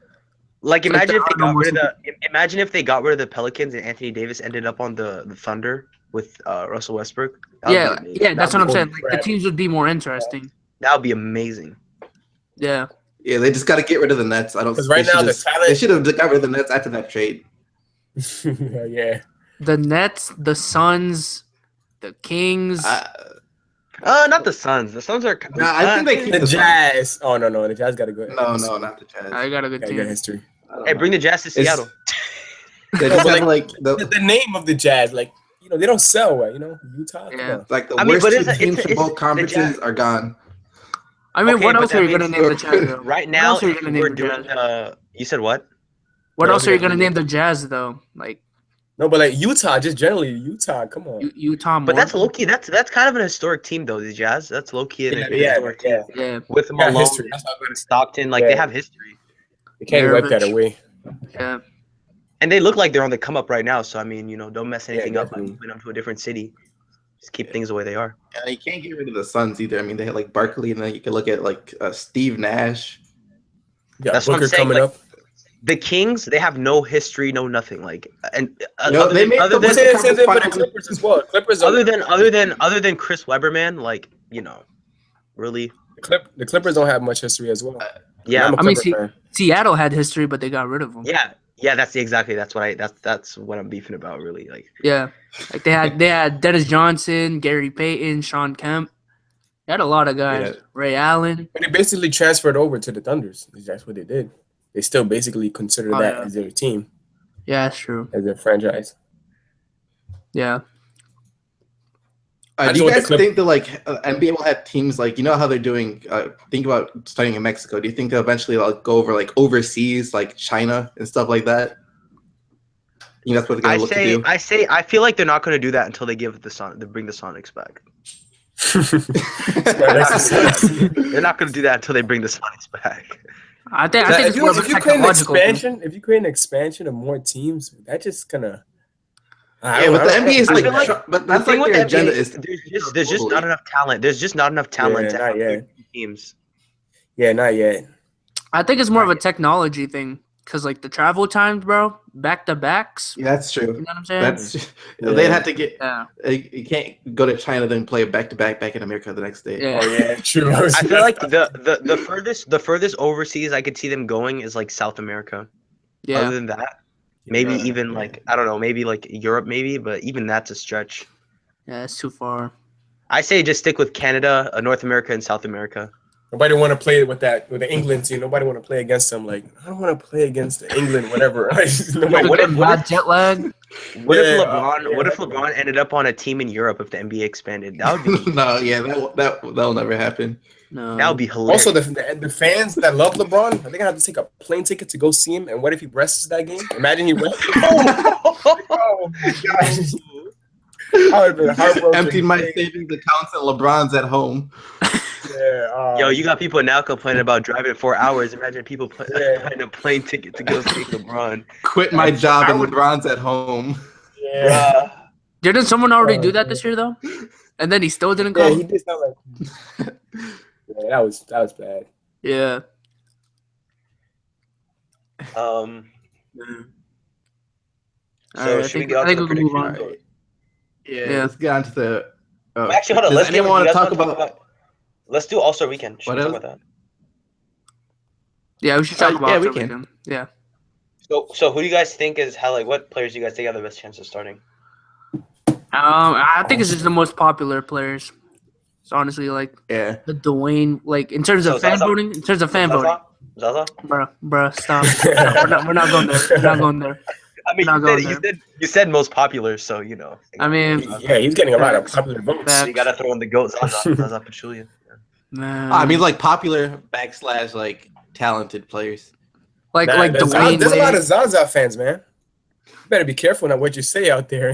Like Like imagine there if they are no got more rid of imagine if they got rid of the Pelicans and Anthony Davis ended up on the Thunder with Russell Westbrook. Yeah, yeah, that's what I'm That'd saying. be Like the crap. teams would be more interesting. That would be amazing. Yeah. Yeah, they just got to get rid of the Nets. I don't. 'Cause right they should now the just- talent- they should have got rid of the Nets after that trade. Yeah. The Nets, the Suns, the Kings. Not the Suns. The Suns are. Nah, I think they keep The the Jazz. Oh no, the Jazz got to go. No, not the Jazz. I got a good Got team. history. I don't Hey, know. bring the Jazz to Seattle. They just but have like The name of the Jazz, like they don't sell well. Utah. Come Yeah. on. like the I mean, worst but two it's teams the from both Jazz- conferences are gone. I mean, Okay, what but else that are you gonna means- name the Jazz though? Right What now, else are you if gonna we're name the doing. Jazz? You said what? What else are you gonna Yeah. name the Jazz though? Like No, but like Utah, just generally Utah. Come on. Utah. But that's more? low key. That's kind of an historic team though. The Jazz. That's low key an historic team. Yeah. With Got Malone history. That's not and Stockton, like they Yeah. have history, You can't wipe that Maravich. away. Yeah. and they look like they're on the come up right now. So I mean, don't mess anything up by definitely. moving them to a different city. Just keep things the way they are. And you can't get rid of the Suns either. I mean, they had like Barkley, and then you can look at like Steve Nash. Yeah, That's what I'm Booker saying, coming like- up. the Kings, they have no history, no nothing. Like, and they made other the than Same thing for the Clippers as well. Clippers other than Chris Webber, man, like, really, the Clippers don't have much history as well. And yeah, I'm a I mean, Clipper fan. Seattle had history, but they got rid of them. yeah. That's what I'm beefing about, really. Like, Yeah, like they had Dennis Johnson, Gary Payton, Sean Kemp. They had a lot of guys. Yeah. Ray Allen. But they basically transferred over to the Thunders. That's what they did. They still basically consider that as their team, Yeah, that's true. as their franchise. Yeah. Do you guys think that like NBA will have teams like how they're doing? Think about starting in Mexico. Do you think they'll eventually go over like overseas, like China and stuff like that? That's what they're gonna look to do. I feel like they're not going to do that until they bring the Sonics back. They're not going to do that until they bring the Sonics back. I think it's more of a technological thing. If you create an expansion of more teams, that just gonna. Yeah, but the NBA is like, but that's the thing like with their the NBA agenda is there's just not enough talent. There's just not enough talent to not have yet. teams. Yeah, not yet. I think it's more of a technology thing because like the travel times, bro, back to backs. Yeah, that's true. You know what I'm saying? They'd have to get. Yeah. You can't go to China then play back to back in America the next day. Yeah. Oh yeah, true. I feel like the furthest overseas I could see them going is like South America. Yeah. Other than that, maybe even like I don't know, maybe like Europe, maybe, but even that's a stretch. Yeah, it's too far. I say just stick with Canada, North America, and South America. Nobody want to play with the England team. Nobody want to play against them. Like I don't want to play against England, whatever. What if jet lag? What if LeBron ended up on a team in Europe if the NBA expanded? That would be No, yeah, that'll never happen. No. that would be hilarious. Also, the fans that love LeBron, are they gonna have to take a plane ticket to go see him? And what if he rests that game? Imagine he rests. Oh my gosh. I would have been heartbroken. Emptied my savings accounts and LeBron's at home. Yeah. Yo, you got people now complaining about driving 4 hours. Imagine people buying a plane ticket to go see LeBron. Quit my job and LeBron's at home. Yeah. Didn't someone already do that this year though? And then he still didn't Yeah, come. he did sound like. Yeah, that was bad. Yeah. So Alright, should we get on to the move on. predictions? Yeah, let's get on to the. Actually, hold on. Does anyone want to talk about? Let's do All-Star Weekend. Should we talk What about that? Yeah, we should talk about yeah, it. we can. Yeah. So who do you guys think is what players do you guys think have the best chance of starting? I think it's just the most popular players. It's honestly like Yeah. the Dwayne, like in terms of So fan Zaza? voting. In terms of fan voting, Zaza? bruh, stop. we're not going there. We're not going there. I mean, Not going there. you said most popular, so I mean, Yeah, he's getting a lot of popular votes. Facts. you gotta throw in the GOAT Zaza Pachulia. man, I mean, like popular / like talented players. like There's Dwayne. a lot Wade. of Zaza fans, man. You better be careful now what you say out there.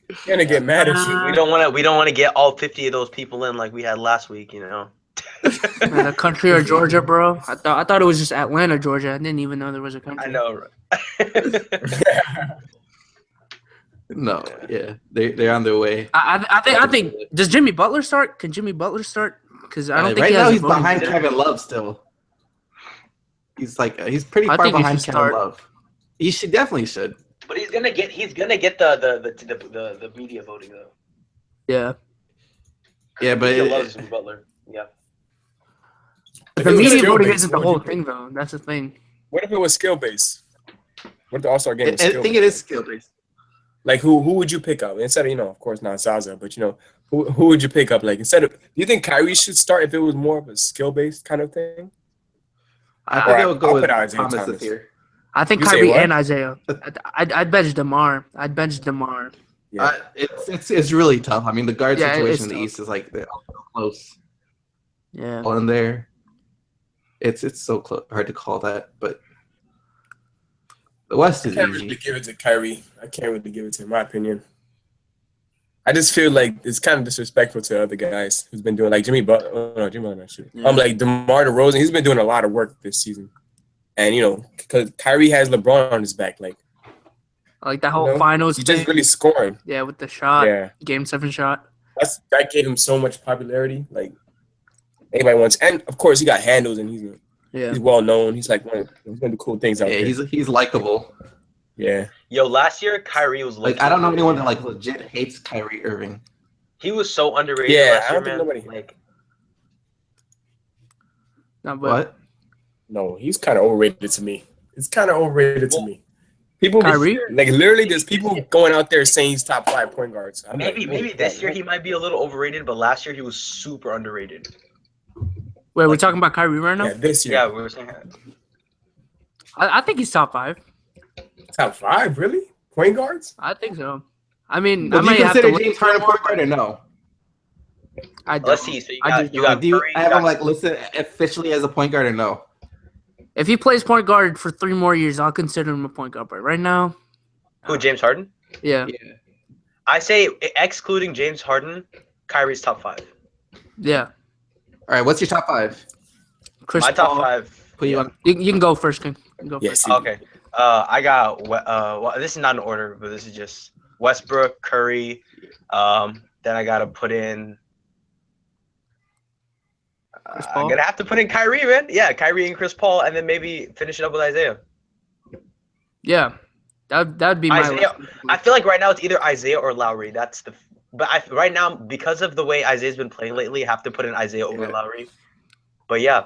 You're gonna get mad at you. We don't want to get all 50 of those people in like we had last week, Man, the country or Georgia, bro. I thought it was just Atlanta, Georgia. I didn't even know there was a country. I know. No, yeah, they're on their way. I think. Does Jimmy Butler start? Can Jimmy Butler start? Because I don't think right he now has he's a voting behind share. Kevin Love still. He's pretty I far think he behind should Kevin start. Love. He definitely should. But he's gonna get the media voting though. Yeah. Yeah, but Media loves Jimmy Butler. Yeah. The media voting isn't the whole thing, though. That's the thing. What if it was skill based? What if the All-Star game was I skill think it is skill based. Like who would you pick up instead of of course not Zaza, but who would you pick up? Like instead of, do you think Kyrie should start if it was more of a skill based kind of thing? I think I would go I'll with put Isaiah Thomas Thomas. this year. I think You say Kyrie what? and Isaiah. I'd bench DeMar. I'd bench DeMar. Yeah. It's really tough. I mean, the guard Yeah, situation it's in the tough. East is like they're all so close. Yeah. All in there, it's so hard to call that, but the West I is can't easy. really give it to Kyrie. I can't really give it to him, in my opinion. I just feel like it's kind of disrespectful to other guys who's been doing like Jimmy Butler. Oh, no, Jimmy Butler, not sure. Yeah. Like DeMar DeRozan, he's been doing a lot of work this season, and because Kyrie has LeBron on his back, like Like that whole finals he's thing. just really scoring. Yeah, with the shot. Yeah, Game 7 shot. that gave him so much popularity. Like anybody wants, and of course he got handles, and he's Yeah. He's well known. He's like he's gonna do cool things out Yeah, there. he's likable. Yeah. Yo, last year Kyrie was Like I don't know anyone that like legit hates Kyrie Irving. He was so underrated Yeah, last I year, don't think man. nobody. Like, No, but What? No, he's kind of overrated to me. It's kind of overrated to me. People, Kyrie? like literally, there's people going out there saying he's top 5 point guards. I'm maybe like, holy this crap. year he might be a little overrated, but last year he was super underrated. wait, we're talking about Kyrie right now? Yeah, this year. Yeah, we were saying I think he's top 5. Top 5, really? Point guards? I think so. I mean, But I do you might have to consider look James for Harden more, point guard or no? I don't. Let's see. So you I got just you don't. got Do you Curry, have you him got- like listed officially as a point guard or no? If he plays point guard for 3 more years, I'll consider him a point guard. But right now, who, James Harden? yeah, I say excluding James Harden, Kyrie's top 5. yeah. All right, what's your top 5? Chris My top Paul. 5. Put you on. You can go first, King. You can go Yes. first. Okay. I got well, this is not in order, but this is just Westbrook, Curry. Then I gotta put in. Chris I'm Paul? gonna have to put in Kyrie, man. Yeah, Kyrie and Chris Paul, and then maybe finish it up with Isaiah. Yeah, that'd be my Isaiah. list. I feel like right now it's either Isaiah or Lowry. That's the. But right now, because of the way Isaiah's been playing lately, I have to put in Isaiah over Lowry. But yeah.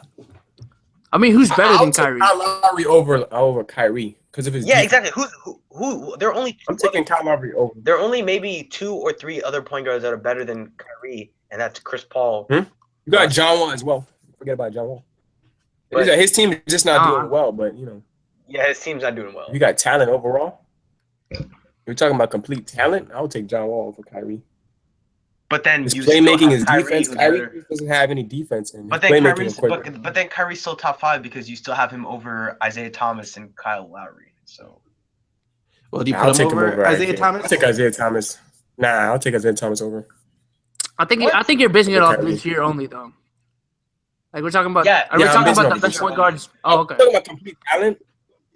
I mean, who's better I'll than take Kyrie? Kyle Lowry over Kyrie because of his. Yeah, defense. exactly. Who? There are only. I'm taking Kyle Lowry over. There are only maybe 2 or 3 other point guards that are better than Kyrie, and that's Chris Paul. You got John Wall as well. Forget about John Wall. But- His team is just not doing well, but Yeah, his team's not doing well. you got talent overall. You're talking about complete talent. I would take John Wall over Kyrie. But then His you still playmaking, have his Kyrie, defense. who's Kyrie better. doesn't have any defense, and But his then playmaking. but then Kyrie's still top 5 because you still have him over Isaiah Thomas and Kyle Lowry. So Well, do you I'll put him take over Isaiah Thomas? I'll take Isaiah Thomas. Nah, I'll take Isaiah Thomas over. I think you're basing it off Kyrie. this year only, though. Like we're talking about. Yeah, Are we I'm talking basing about it the off best this point year. guards? Oh, okay. I'm talking about complete talent.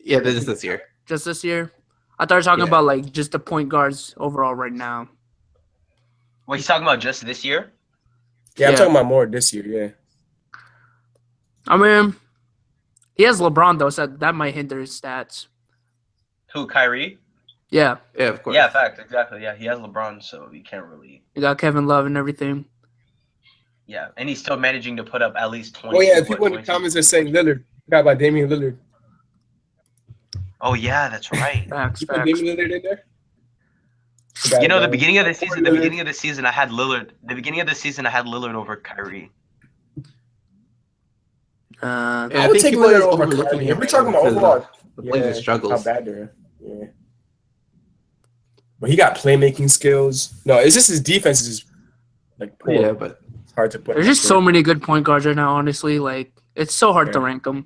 Yeah, this is this year. Just this year. I thought you were talking Yeah. about like just the point guards overall right now. what he's talking about just this year? Yeah, I'm Yeah. talking about more this year. Yeah. I mean, he has LeBron though, so that might hinder his stats. Who, Kyrie? Yeah, Yeah, of course. Yeah, fact, exactly. Yeah, he has LeBron, so you can't really. you got Kevin Love and everything. Yeah, and he's still managing to put up at least 20. Oh yeah, people in the comments are saying Lillard. Forgot about Damian Lillard. Oh yeah, that's right. Facts, You put facts. Damian Lillard in there? You know, the beginning of the season, I had Lillard. The beginning of the season, I had Lillard over Kyrie. Uh, Yeah, I would think take people Lillard are over overlooking Kyrie. him If we're talking about because of overall, the playing struggles. How bad they're. Yeah. But he got playmaking skills. No, it's just his defense is just like poor. Yeah, but It's hard to put. there's just so many good point guards right now. Honestly, like it's so hard to Yeah. rank them.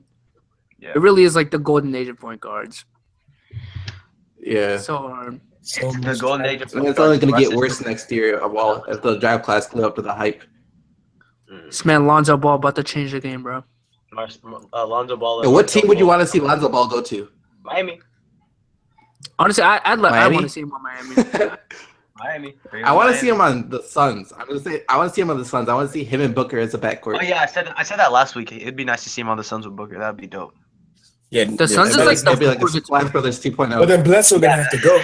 Yeah. It really is like the golden age of point guards. yeah. So hard. So The much golden talent. age of And it's only going to get worse next year while as the draft class live up to the hype. This man Lonzo Ball about to change the game, bro. Lonzo Ball. And what team would you want to see Lonzo Ball go to? Miami. Honestly, I Miami? want to see him on Miami. Miami. I want to see him on the Suns. I'm gonna say I want to see him on the Suns. I want to see him and Booker as a backcourt. Oh yeah, I said that last week. It'd be nice to see him on the Suns with Booker. That'd be dope. Yeah, The Suns It'd is be like the it'd be like a fourth- Splash Brothers 2.0. But then Bledsoe gonna have to go.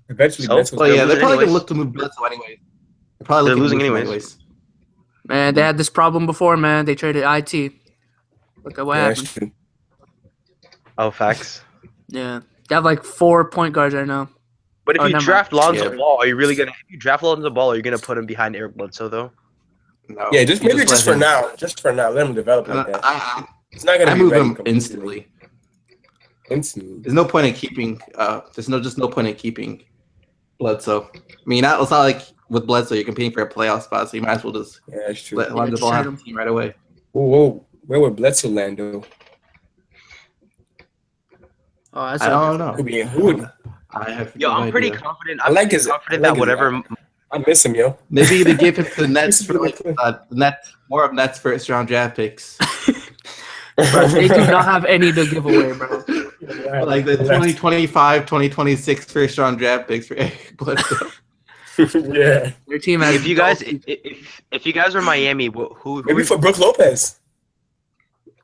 Eventually, So? Bledsoe's Well, yeah, gonna they're losing probably gonna anyways. look to move Bledsoe anyway. They're probably They're looking to losing move him anyways. Man, they had this problem before, man. They traded IT. Look at what Yeah, happened. that's true. Oh, facts. Yeah, they have like 4 point guards right now. But if Oh, you never draft Lonzo Yeah. Ball, are you really gonna? If you draft Lonzo Ball, are you gonna put him behind Eric Bledsoe though? No, Yeah, just you maybe just for let him- now. Just for now, let him develop like that. It's not gonna I be move ready him completely. instantly. Instantly. There's no point in keeping. There's no point in keeping Bledsoe. I mean, it's not like with Bledsoe you're competing for a playoff spot, so you might as well just Yeah, that's true. let Lonzo just Ball trade have him. the team right away. Whoa, where would Bledsoe land though? Oh, that's I don't know. Who would? I have Yo, no I'm pretty idea. confident. I I'm like pretty his- confident I like that his- whatever. I miss him, yo. Maybe they give it to the Nets for like Nets more of Nets first round draft picks. Bro, they do not have any to give away, bro. Like the 2025, 2026 first round draft picks for Eric Bledsoe. Yeah. Their team has. If you guys, if you guys are Miami, who Maybe for Brooke Lopez.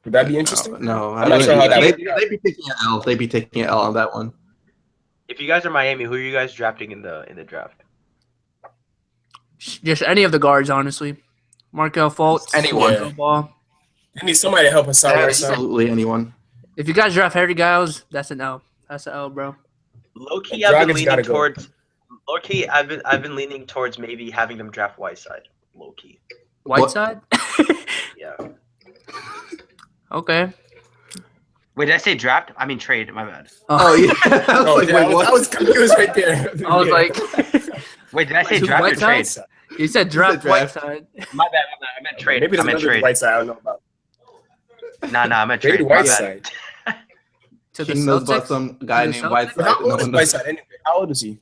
Would that be interesting? No, I'm not sure how that would. They'd be taking an L. They'd be taking an L on that one. If you guys are Miami, who are you guys drafting in the draft? Just any of the guards, honestly. Markel Fultz. Anyone. Yeah. Ball. I need somebody to help us out. Right side. Absolutely anyone. If you guys draft Harry Giles, that's an L. That's an L, bro. Low key, And I've been Dragic leaning gotta go. towards. Low key, I've been leaning towards maybe having them draft Whiteside. Low key, Whiteside? yeah. Okay. Wait, did I say draft? I mean trade. My bad. Oh yeah. I was Oh, like, yeah, wait, what? I was confused right there. I was like, Wait, did I say Who, draft or Whiteside? trade? you said draft draft. Whiteside. My bad. I meant trade. Maybe I there's meant another trade. Whiteside I don't know about. Nah, I meant Maybe trade. My bad. Whiteside. To the King knows about Celtics? some guy To the named Celtics? Whiteside. How old No is one knows. Whiteside anyway? How old is he?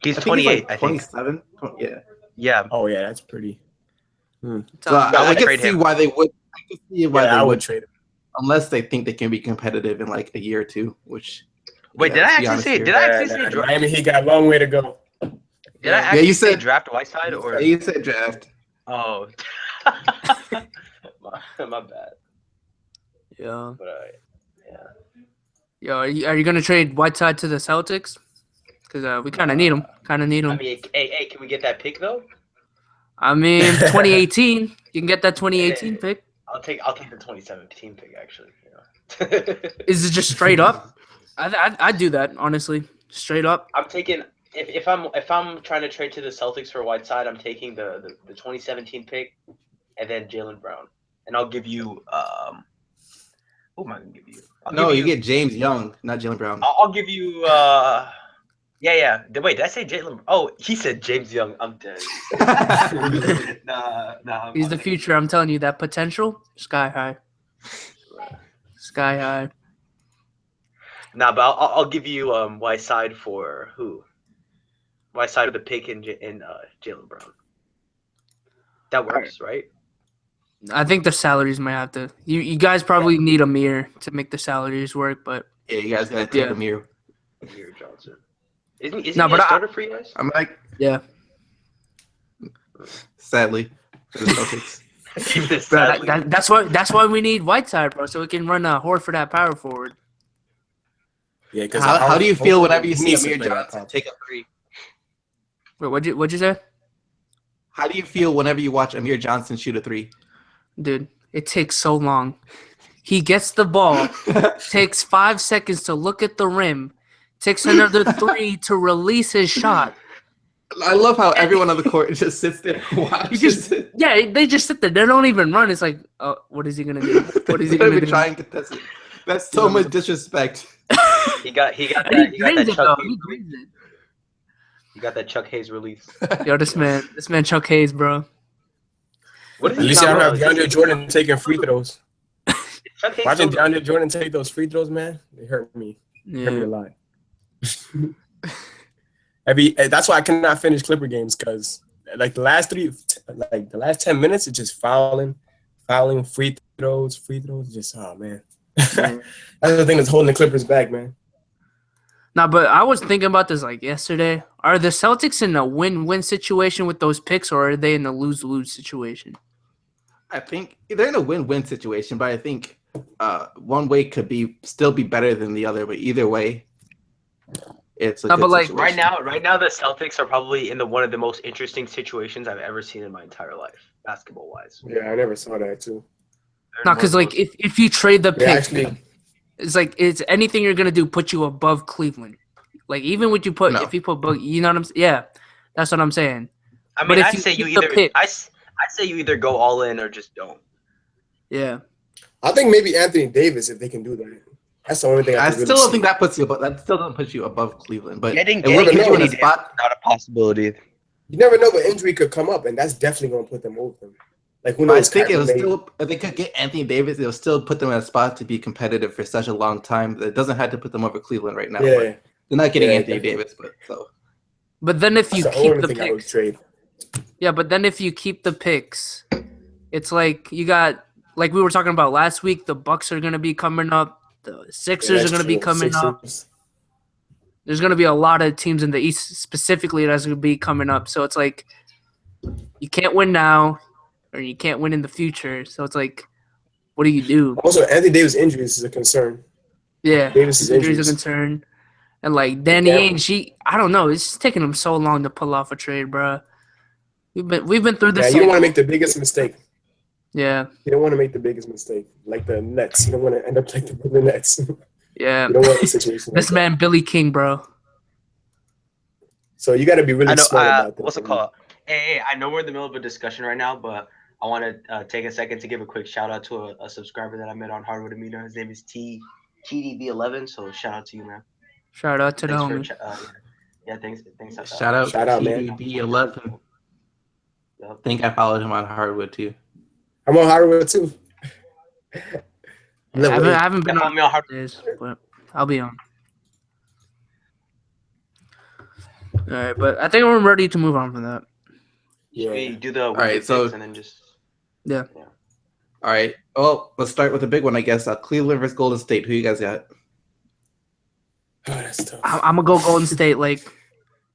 He's I think 28. like I think. 27. Yeah. Yeah. Oh yeah, that's pretty. So Tell me. I would can trade see him. why they would. I can see why Yeah, they I would, would trade him. unless they think they can be competitive in like a year or two. Which. Wait, did let's I be actually honest say? here. Did I actually say Nah, draft? Miami Heat got a long way to go. Did I Yeah, actually you say said- draft Whiteside or? You said draft. Oh. my bad. Yeah. But yeah. Yo, are you gonna trade Whiteside to the Celtics? Because we kind of need him. I mean, hey, can we get that pick though? 2018. You can get that 2018 pick. I'll take the 2017 pick actually. You know. Is it just straight up? I'd do that, honestly. Straight up. I'm taking if I'm trying to trade to the Celtics for Whiteside, I'm taking the 2017 pick and then Jaylen Brown, and I'll give you who am I gonna give you? No, you get James Young, not Jaylen Brown. I'll give you yeah. Wait, did I say Jaylen? Oh, he said James Young. I'm dead. nah. He's the future. I'm telling you, that potential, sky high. Sky high. Nah, but I'll give you Whiteside for who? Whiteside with the pick in Jaylen Brown. That works, right? I think the salaries might have to. You guys probably need Amir to make the salaries work, but Yeah, you guys gotta take Yeah. him here. Amir Johnson. Isn't No, he but a I- starter for you guys? I'm like, yeah. sadly, for the Celtics. Bro, Sadly. that's why we need Whiteside, bro, so we can run a Horford at power forward. Yeah, because How do you feel whenever you he see needs to Amir play that Johnson part. take a three? Wait, what'd you say? How do you feel whenever you watch Amir Johnson shoot a three? Dude, it takes so long. He gets the ball, takes 5 seconds to look at the rim, takes another 3 to release his shot. I love how everyone on the court just sits there and You watches. just, yeah, they just sit there. They don't even run. It's like, oh, what is he gonna do? What is he They're gonna even do? trying to test it. That's so much disrespect. He got And that. he He got grins that it Chuck. though. He grins it. He got that Chuck Hayes release. Yo, this man, Chuck Hayes, bro. What is At he least not y'all have real? DeAndre Jordan taking free throws. Chuck Hayes Watching still- DeAndre Jordan take those free throws, man, they hurt me. Hurt me Yeah. a lot. That's why I cannot finish Clipper games because like the last 10 minutes, it's just fouling, free throws, just oh man. That's the thing that's holding the Clippers back, man. Nah, but I was thinking about this like yesterday. Are the Celtics in a win-win situation with those picks, or are they in a lose-lose situation? I think they're in a win-win situation, but I think one way could still be better than the other. But either way, it's a No, good but, like, situation. Right now, the Celtics are probably in one of the most interesting situations I've ever seen in my entire life, basketball wise. Yeah, I never saw that too. No, because like if you trade the They pick, actually, it's like it's anything you're gonna do put you above Cleveland. Like even what you put, No. if you put, you know what I'm saying? Yeah, that's what I'm saying. I mean, but if I you say you keep the either pick- I say you either go all in or just don't. Yeah, I think maybe Anthony Davis if they can do that. That's the only thing I can still really don't think see. that puts you, but that still doesn't put you above Cleveland. But Getting it would put you in a Anthony spot. Davis is not a possibility. You never know what injury could come up, and that's definitely going to put them over them. Like who But I knows? think Kyrie may- if they could get Anthony Davis, it'll still put them in a spot to be competitive for such a long time. It doesn't have to put them over Cleveland right now. Yeah, But they're not getting Yeah, Anthony definitely. Davis, but so but then if that's you the keep only the thing I would picks, trade. yeah, but then if you keep the picks, it's like you got like we were talking about last week. The Bucks are gonna be coming up. The Sixers are gonna be coming up. There's going to be a lot of teams in the East specifically that's going to be coming up. So it's like you can't win now or you can't win in the future. So it's like what do you do? Also, Anthony Davis' injuries is a concern. Yeah, Davis's injuries are injuries. concerned. And like Danny Ainge, I don't know. It's just taking him so long to pull off a trade, bro. We've been through this. Yeah, you don't want to make the biggest mistake. Yeah. You don't want to make the biggest mistake, like the Nets. You don't want to end up like the Brooklyn Nets. Yeah. You don't want a situation This like man, Billy King, bro. that. So you got to be really I know. smart about that. What's it called? Hey, I know we're in the middle of a discussion right now, but I want to take a second to give a quick shout out to a subscriber that I met on Hardwood Amino. His name is TDB11. So shout out to you, man. Shout out to the Thanks homie. yeah, thanks. Shout out, man. TDB11. Yep. I think I followed him on Hardwood too. I'm on Hardwood too. I haven't been on days, but I'll be on. All right, but I think we're ready to move on from that. Should we do the right, so- and then just Yeah. All right. Well, let's start with the big one, I guess. Cleveland versus Golden State. Who you guys got? Oh, that's tough. I'm gonna go Golden State. Like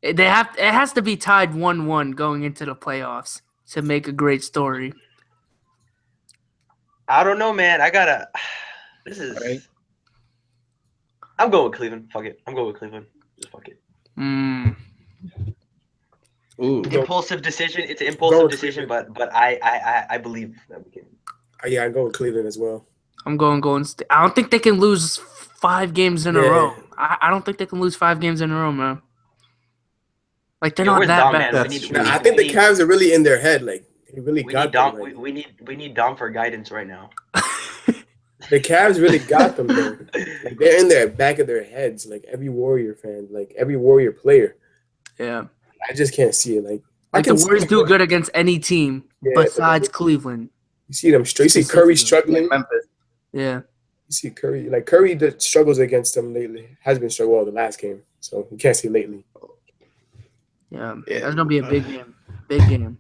it has to be tied 1-1 going into the playoffs to make a great story. I don't know, man. This is. All right. I'm going with Cleveland. Fuck it. I'm going with Cleveland. Just fuck it. Ooh. Impulsive decision. It's an impulsive decision, but I believe that we can. Yeah, I go with Cleveland as well. I'm going Golden State. I don't think they can lose 5 games in a row. I don't think they can lose 5 games in a row, man. Like they're not where's that Dom, bad. man? That's true. I think the Cavs are really in their head. Like they really We got need Dom. them. Like, We need Dom for guidance right now. the Cavs really got them. Though. Like they're in their back of their heads. Like every Warrior fan, like every Warrior player. Yeah. I just can't see it. Like Like the Warriors do good against any team besides Cleveland. You see them. You see Curry struggling. Memphis. Yeah. You see Curry. Like Curry that struggles against them lately has been struggling well the last game. So you can't see lately. Yeah. Yeah. That's gonna be a big game. Big game.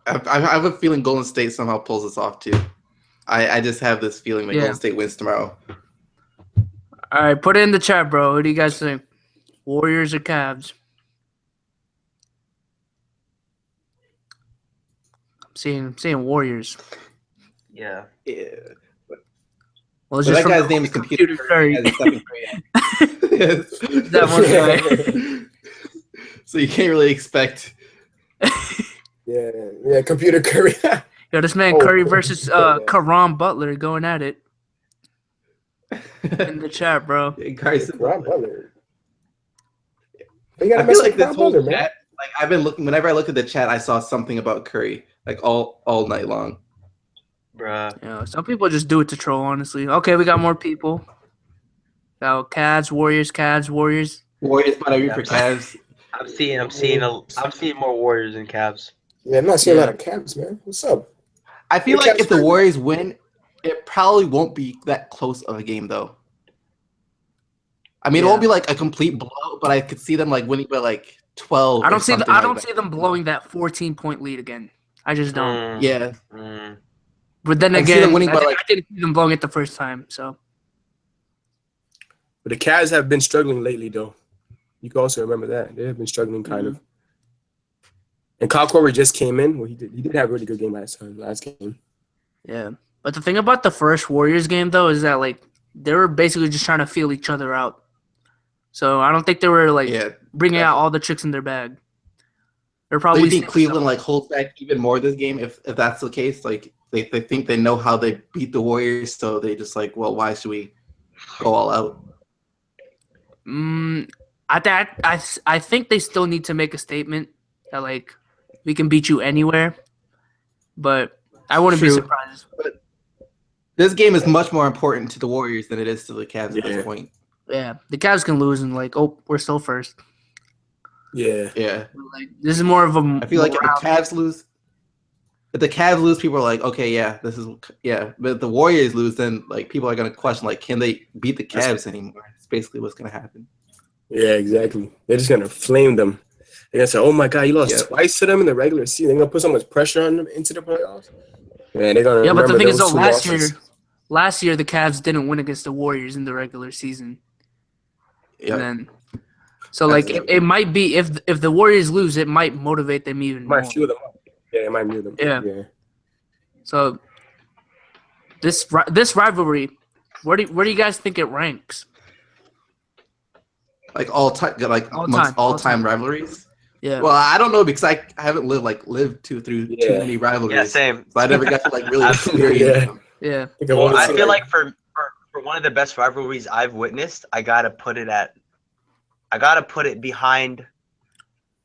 I have a feeling Golden State somehow pulls this off too. I just have this feeling that Golden State wins tomorrow. All right, put it in the chat, bro. What do you guys think? Warriors or Cavs? I'm seeing Warriors. Yeah. Yeah. Well, it's So just that from guy's name is Computer Curry. Curry. That one guy. So you can't really expect. Yeah, Computer Curry. Yo, this man Curry versus Karan Butler going at it in the chat, bro. Carson Ron Butler. I feel like this whole chat, like I've been looking. Whenever I look at the chat, I saw something about Curry, like all night long. Bruh. Yeah, some people just do it to troll, honestly. Okay, we got more people. Now, Cavs, Warriors, Cavs, Warriors. Warriors might be for Cavs. I'm seeing more Warriors than Cavs. Yeah, I'm not seeing a lot of Cavs, man. What's up? I feel like if the Warriors win, it probably won't be that close of a game, though. I mean, it won't be like a complete blowout, but I could see them like winning by like 12. I don't see them blowing that 14-point lead again. I just don't. Yeah. But then I see again, them winning by, I didn't see them blowing it the first time. So. But the Cavs have been struggling lately, though. You can also remember that they have been struggling kind of. And Kyle Korver just came in. Well, he did have a really good game last game. Yeah, but the thing about the first Warriors game though is that like they were basically just trying to feel each other out. So I don't think they were like bringing out all the tricks in their bag. They're probably. Do you think Cleveland like holds back even more this game if that's the case? Like they think they know how they beat the Warriors, so they just like, well, why should we go all out? I think they still need to make a statement that like we can beat you anywhere, but I wouldn't be surprised. But this game is much more important to the Warriors than it is to the Cavs at this point. Yeah, the Cavs can lose and like, oh, we're still first. Yeah. Like this is more of a. I feel like if the Cavs lose, people are like, okay, but if the Warriors lose, then like people are gonna question like, can they beat the Cavs anymore? It's basically what's gonna happen. Yeah, exactly. They're just gonna flame them. They're gonna say, "Oh my God, you lost twice to them in the regular season." They're gonna put so much pressure on them into the playoffs. Man, they're gonna. Yeah, but the thing is, though, last year the Cavs didn't win against the Warriors in the regular season. Yeah. And then, so like it might be if the Warriors lose, it might motivate them even more. Might fuel them up. Yeah, it might fuel them. Yeah. So this rivalry, where do you guys think it ranks? Like all time, like amongst all time rivalries. Yeah. Well, I don't know because I haven't lived through too many rivalries. Yeah, same. So I never got to like really experience them. Yeah. Well, I feel like for one of the best rivalries I've witnessed, I gotta put it behind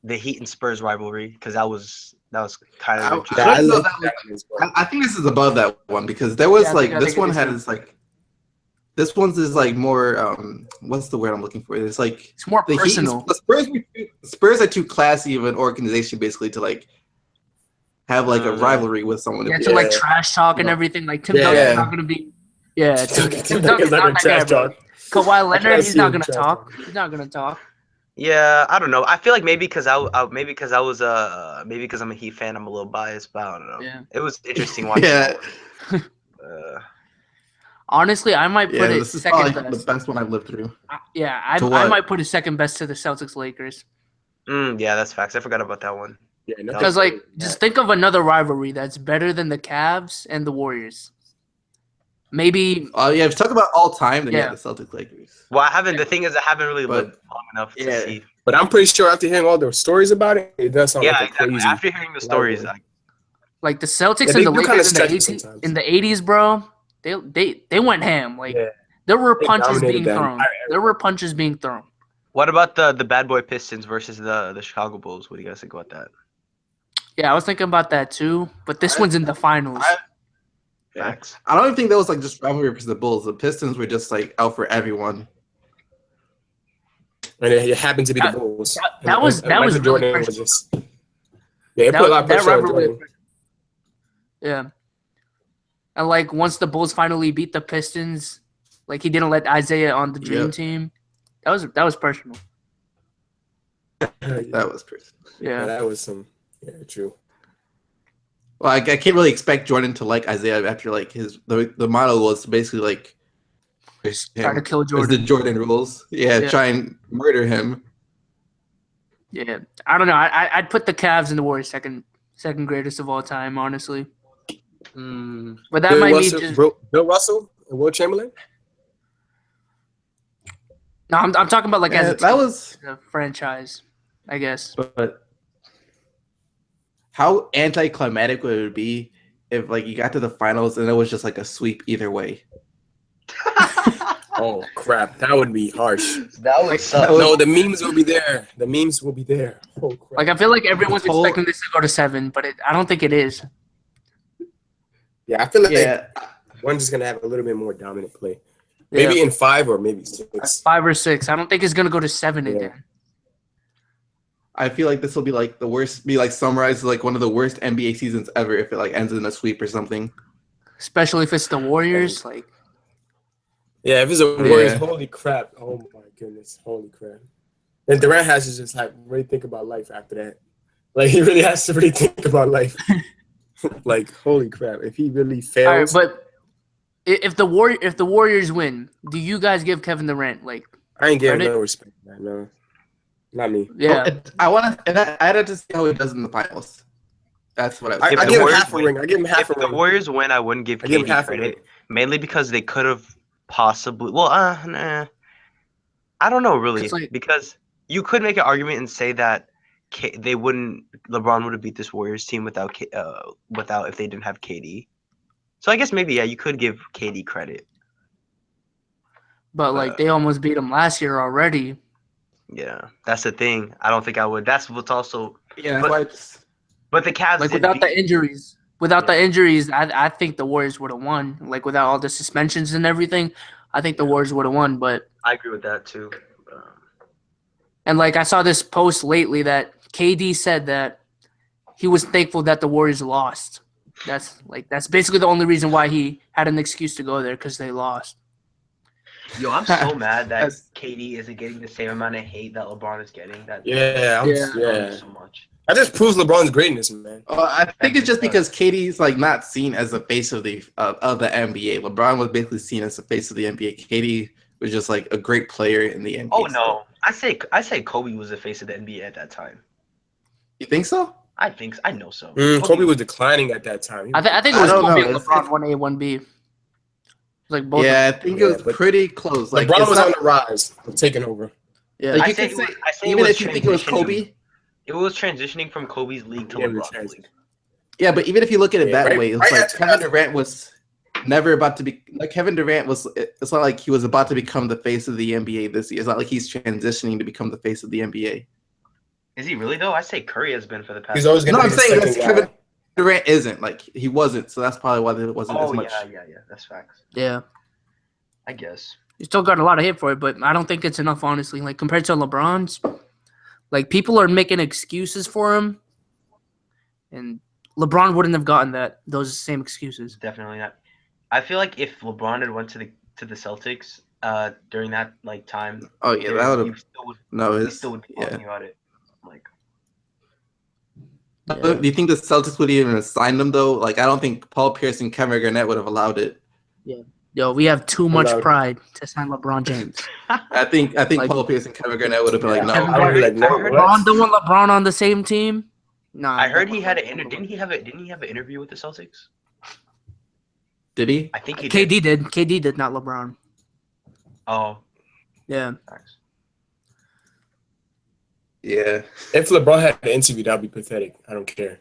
the Heat and Spurs rivalry because that was kind of. I think this is above that one because there was this one has like. This one's is like more. What's the word I'm looking for? It's like it's more the personal. The Spurs are too classy of an organization, basically, to like have like a rivalry with someone. Yeah, to like trash talk and everything. Like Tim Duncan's not gonna be. Yeah, Tim Duncan's not that guy, bro. Kawhi Leonard, he's not gonna talk. He's not gonna talk. Yeah, I don't know. I feel like maybe because I'm a Heat fan, I'm a little biased, but I don't know. Yeah. It was interesting watching. Yeah. Honestly, I might put it second best. The best one I've lived through. Yeah, I might put it second best to the Celtics Lakers. Yeah, that's facts. I forgot about that one. Yeah, because just think of another rivalry that's better than the Cavs and the Warriors. Maybe. Oh yeah, if you talk about all time, then the Celtics Lakers. Well, I haven't. The thing is, I haven't really lived long enough to see. But I'm pretty sure after hearing all the stories about it, it does sound like exactly. crazy. After hearing the stories, like the Celtics and the Lakers in the 80s, bro. They went ham. Like there were punches being thrown. There were punches being thrown. What about the bad boy Pistons versus the Chicago Bulls? What do you guys think about that? Yeah, I was thinking about that too. But this one's in the finals. Facts. I don't even think that was like just rivalry versus the Bulls. The Pistons were just like out for everyone. And it happened to be the Bulls. That was Jordan really was just. Yeah, it put a lot of pressure on Jordan. Yeah. And like once the Bulls finally beat the Pistons, like he didn't let Isaiah on the dream team. That was personal. That was personal. Yeah, that was some. Yeah, true. Well, I can't really expect Jordan to like Isaiah after like the model was basically like try to kill Jordan. The Jordan rules. Yeah, try and murder him. Yeah, I don't know. I'd put the Cavs and the Warriors second greatest of all time, honestly. But that might be just Bill Russell and Will Chamberlain. No, I'm talking about like as a team, that was a franchise, I guess. But how anticlimactic would it be if like you got to the finals and it was just like a sweep either way? Oh crap, that would be harsh. That would suck. No, the memes will be there. The memes will be there. Oh crap. Like I feel like everyone's expecting this to go to 7, but I don't think it is. Yeah, I feel like one's just gonna have a little bit more dominant play. Maybe in 5 or maybe 6. 5 or 6. I don't think it's gonna go to 7 again. I feel like this will be like the worst. Be like summarized as like one of the worst NBA seasons ever if it like ends in a sweep or something. Especially if it's the Warriors, like. Yeah, if it's the Warriors, holy crap! Oh my goodness, holy crap! And Durant has to just like really think about life after that. Like he really has to really think about life. Like holy crap! If he really fails, all right, but if the Warriors win, do you guys give Kevin Durant like? I ain't giving no respect, man. No, not me. Yeah, I had to see how he does in the finals. That's what I give him half a ring. I give him half a ring. If the Warriors win, I wouldn't give KD credit, mainly because they could have possibly. Well, nah. I don't know really because you could make an argument and say that LeBron would have beat this Warriors team without if they didn't have KD. So I guess maybe you could give KD credit. But like they almost beat him last year already. Yeah, that's the thing. I don't think I would. That's what's also. Yeah, but the Cavs like without the injuries. Without the injuries, I think the Warriors would have won. Like without all the suspensions and everything, I think the Warriors would have won. But I agree with that too. And like I saw this post lately that KD said that he was thankful that the Warriors lost. That's basically the only reason why he had an excuse to go there because they lost. Yo, I'm so mad that KD isn't getting the same amount of hate that LeBron is getting. So much. That just proves LeBron's greatness, man. I think it's just because KD's like not seen as the face of the NBA. LeBron was basically seen as the face of the NBA. KD was just like a great player in the NBA. Oh no, I say Kobe was the face of the NBA at that time. You think so? I think I know so. Kobe was declining at that time. I think it was Kobe and LeBron 1A, 1B. Like both. Yeah, I think it was but pretty close. Like LeBron it's was not, on the rise, taking over. Yeah. like I you say could it say, was- I say it even was if you think it was transitioning. Kobe. It was transitioning from Kobe's league to Yeah, the LeBron's trans- league. Yeah, but even if you look at it Yeah, that right- way, it's right like after Kevin that- Durant was never about to be like Kevin Durant was. It's not like he was about to become the face of the NBA this year. It's not like he's transitioning to become the face of the NBA. Is he really though? I say Curry has been for the past. He's always No, gonna I'm be the saying second that's guy. Kevin Durant isn't like he wasn't. So that's probably why there wasn't as Oh much. yeah. That's facts. Yeah. I guess. You still got a lot of hit for it, but I don't think it's enough, honestly. Like compared to LeBron's, like people are making excuses for him, and LeBron wouldn't have gotten those same excuses. Definitely not. I feel like if LeBron had went to the Celtics during that like time, Oh yeah, that would you have. still would No, you it's still would be yeah. talking about it. Like Yeah. Do you think the Celtics would even have signed him though? Like I don't think Paul Pierce and Kevin Garnett would have allowed it. Yo, we have too much Allowed. pride to sign LeBron James. I think Like- Paul Pierce and Kevin Garnett would have been like, Yeah, no. Kevin I would be like, no, heard- what? LeBron don't want LeBron on the same team. Nah. I heard he had didn't he have an interview with the Celtics? Did he? I think he did. KD did. KD did, not LeBron. Oh, Yeah. thanks. Yeah. If LeBron had an interview, that'd be pathetic. I don't care.